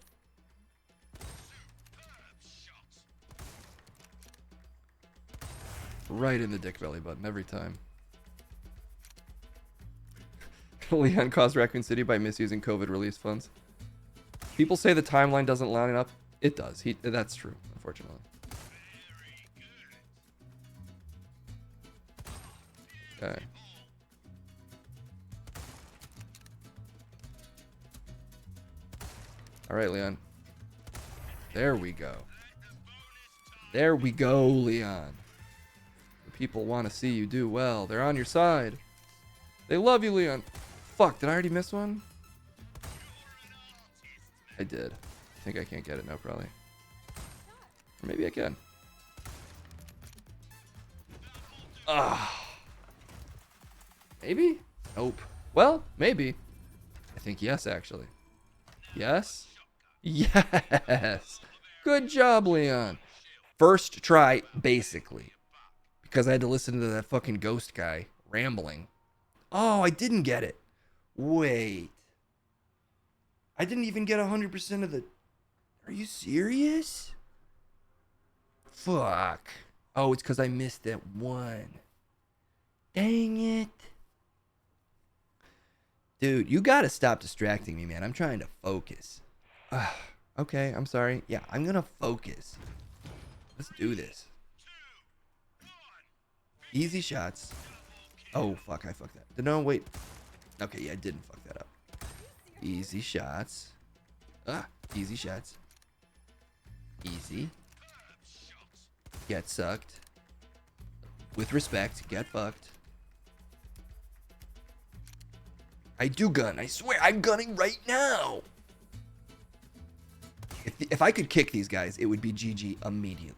Right in the dick belly button every time. Leon caused Raccoon City by misusing COVID release funds. People say the timeline doesn't line up. It does. That's true, unfortunately. Okay. All right, Leon. There we go. There we go, Leon. The people want to see you do well. They're on your side. They love you, Leon. Fuck, did I already miss one? I did. I think I can't get it now, probably. Or maybe I can. Maybe? Nope. Well, maybe. I think yes, actually. Yes? Yes! Good job, Leon. First try, basically. Because I had to listen to that fucking ghost guy rambling. Oh, I didn't get it. Wait. I didn't even get 100% of the... Are you serious? Fuck. Oh, it's because I missed that one. Dang it. Dude, you gotta stop distracting me, man. I'm trying to focus. Okay, I'm sorry. Yeah, I'm gonna focus. Let's do this. Easy shots. Oh, fuck, I fucked that. No, wait. Okay, yeah, I didn't fuck that up. Easy shots. Easy shots. Easy. Get sucked. With respect, get fucked. I do gun. I swear, I'm gunning right now. If I could kick these guys, it would be GG immediately.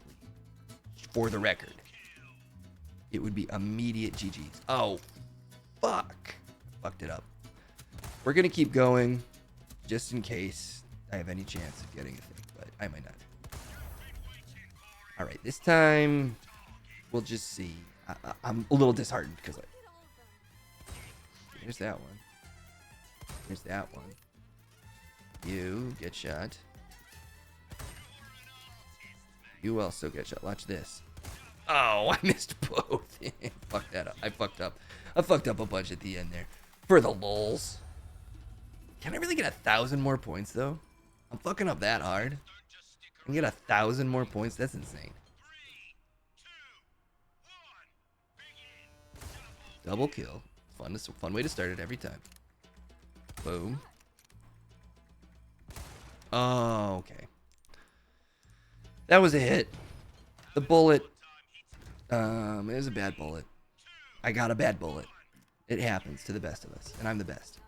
For the record. It would be immediate GG's. Oh, fuck. Fucked it up. We're going to keep going just in case I have any chance of getting a thing, but I might not. All right, this time we'll just see. I'm a little disheartened because there's that one. There's that one. You get shot. You also get shot. Watch this. Oh, I missed both. Fuck that up. I fucked up. I fucked up a bunch at the end there. For the lulz. Can I really get 1,000 more points, though? I'm fucking up that hard. I can get 1,000 more points? That's insane. Double kill. Fun way to start it every time. Boom. Oh, okay. That was a hit. The bullet. It was a bad bullet. I got a bad bullet. It happens to the best of us, and I'm the best.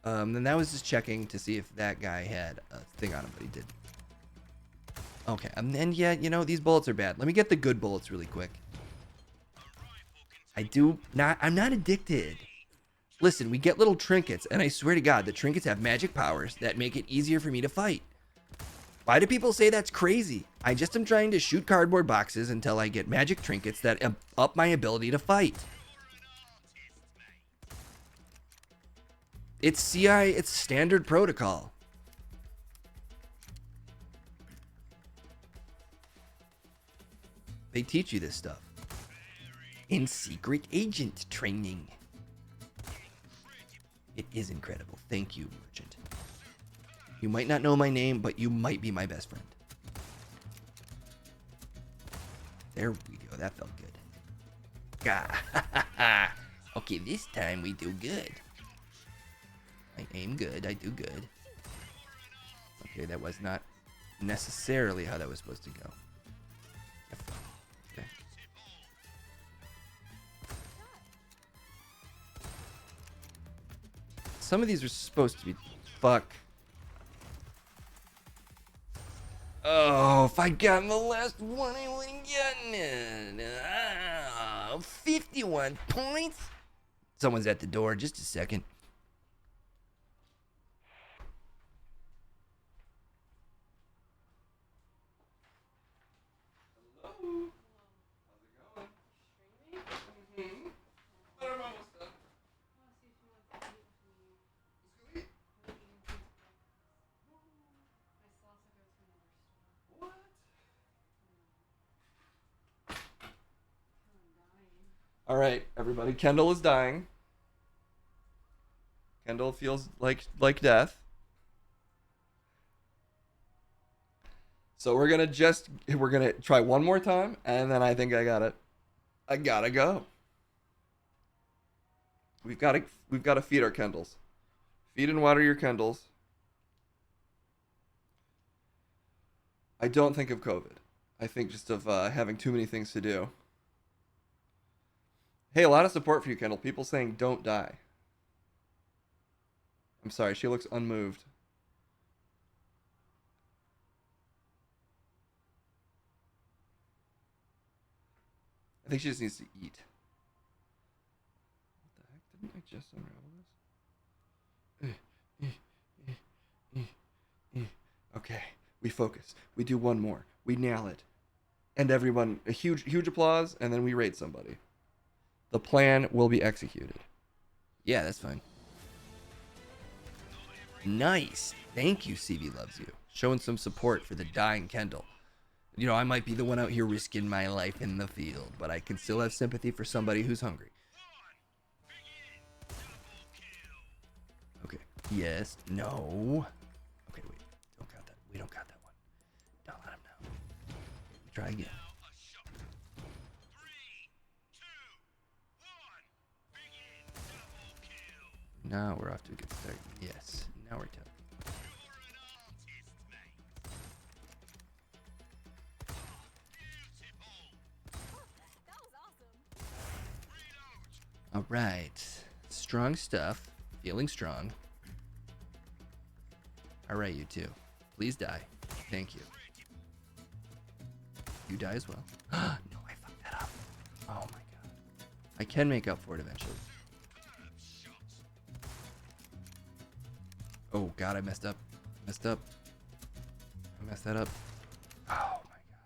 Then that was just checking to see if that guy had a thing on him, but he didn't. Okay, and then yeah, you know, these bullets are bad. Let me get the good bullets really quick. I'm not addicted. Listen, we get little trinkets, and I swear to God, the trinkets have magic powers that make it easier for me to fight. Why do people say that's crazy? I just am trying to shoot cardboard boxes until I get magic trinkets that up my ability to fight. It's CI, it's standard protocol. They teach you this stuff in secret agent training. It is incredible. Thank you, Merchant. You might not know my name, but you might be my best friend. There we go. That felt good. Gah. Okay, this time we do good. I aim good. I do good. Okay, that was not necessarily how that was supposed to go. Okay. Some of these are supposed to be... Fuck. Oh, if I got the last one, I would have gotten it. 51 points. Someone's at the door. Just a second. Hello. How's it going? But I'm almost done. What? All right, everybody. Kendall is dying. Kendall feels like death. So we're gonna try one more time, and then I think I got it. I gotta go. We've gotta feed our Kendalls. Feed and water your Kendalls. I don't think of COVID. I think just of having too many things to do. Hey, a lot of support for you, Kendall. People saying don't die. I'm sorry, she looks unmoved. I think she just needs to eat. What the heck? Didn't I just unravel this? Okay, we focus. We do one more. We nail it. And everyone, a huge applause, and then we raid somebody. The plan will be executed. Yeah, that's fine. Nice. Thank you, CV Loves You. Showing some support for the dying Kendall. You know, I might be the one out here risking my life in the field, but I can still have sympathy for somebody who's hungry. Okay. Yes. No. Okay, wait. Don't count that. We don't count that one. Don't let him know. Try again. Now we're off to a good start. Yes. Now we're done. All right. Strong stuff. Feeling strong. All right, you two. Please die. Thank you. You die as well. No, I fucked that up. Oh my god. I can make up for it eventually. Oh god, I messed up. I messed that up. Oh my god.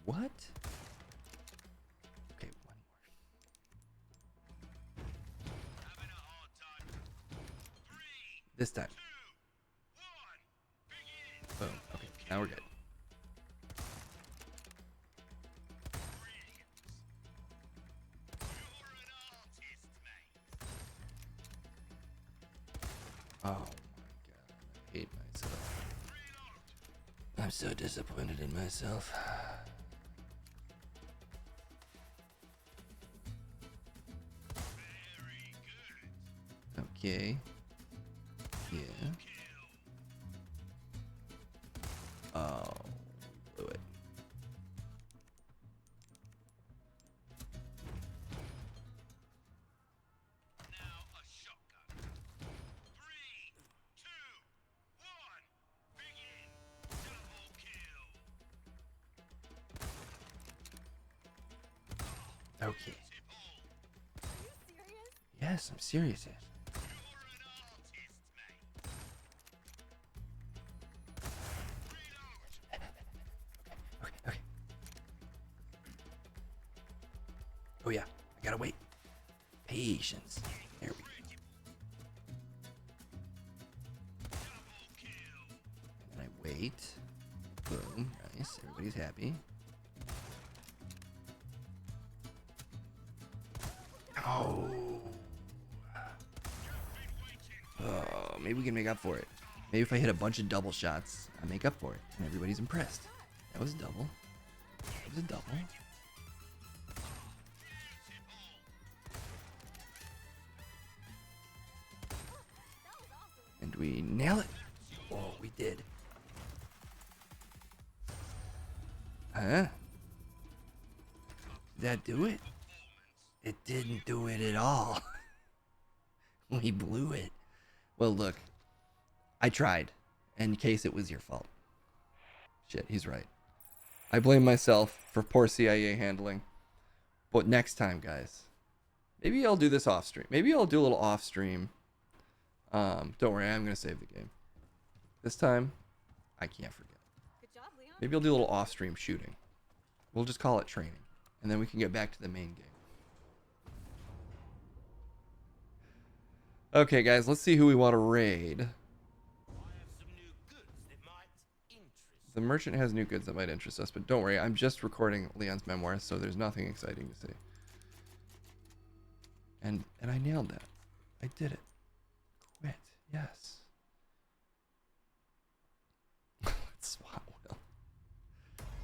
What? Okay, one more. This time. Boom. Okay, now we're good. Oh my god. I'm so disappointed in myself. Okay. Yeah. Oh, blew it. Now a shotgun. 3, 2, 1, begin. Double kill. Okay. Yes, I'm serious. Yes. You're an artist, mate. Reload. Okay. Oh yeah, I gotta wait. Patience. There we go. Double kill. And I wait. Boom. Nice. Everybody's happy. Oh. Oh, maybe we can make up for it. Maybe if I hit a bunch of double shots, I make up for it, and everybody's impressed. That was a double. That was a double. And we nail it. Oh, we did. Huh? Did that do it? It didn't do it at all. We blew it. Well, look. I tried. In case it was your fault. Shit, he's right. I blame myself for poor CIA handling. But next time, guys. Maybe I'll do this off stream. Maybe I'll do a little off stream. Don't worry, I'm going to save the game. This time, I can't forget. Good job, Leon. Maybe I'll do a little off stream shooting. We'll just call it training. And then we can get back to the main game. Okay, guys, let's see who we want to raid. I have some new goods that might interest The merchant has new goods that might interest us, but don't worry, I'm just recording Leon's memoir, so there's nothing exciting to see. And I nailed that. I did it. Quit. Yes. Let's swat Will.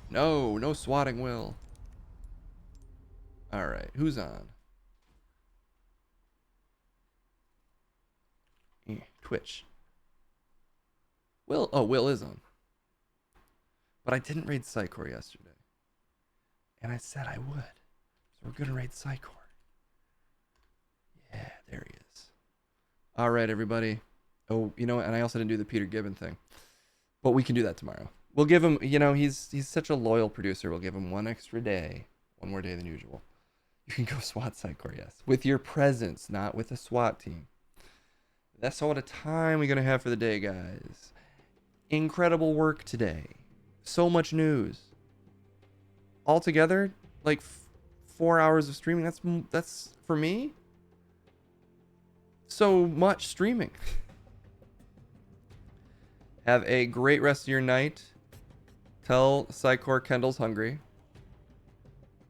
No, no swatting Will. All right, who's on? Twitch. Will, oh, Will is on. But I didn't raid Psychor yesterday. And I said I would. So we're gonna raid Psychor. Yeah, there he is. All right, everybody. Oh, you know what? And I also didn't do the Peter Gibbon thing. But we can do that tomorrow. We'll give him, you know, he's such a loyal producer. We'll give him one extra day. One more day than usual. You can go SWAT Psychor, yes. With your presence, not with a SWAT team. That's all the time we're going to have for the day, guys. Incredible work today. So much news. Altogether, like 4 hours of streaming. That's for me. So much streaming. Have a great rest of your night. Tell Psychor Kendall's hungry.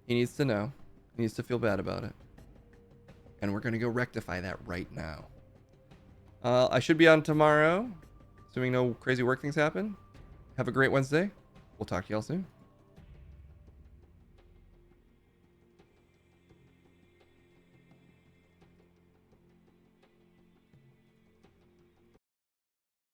He needs to know. He needs to feel bad about it. And we're going to go rectify that right now. I should be on tomorrow, assuming no crazy work things happen. Have a great Wednesday. We'll talk to y'all soon.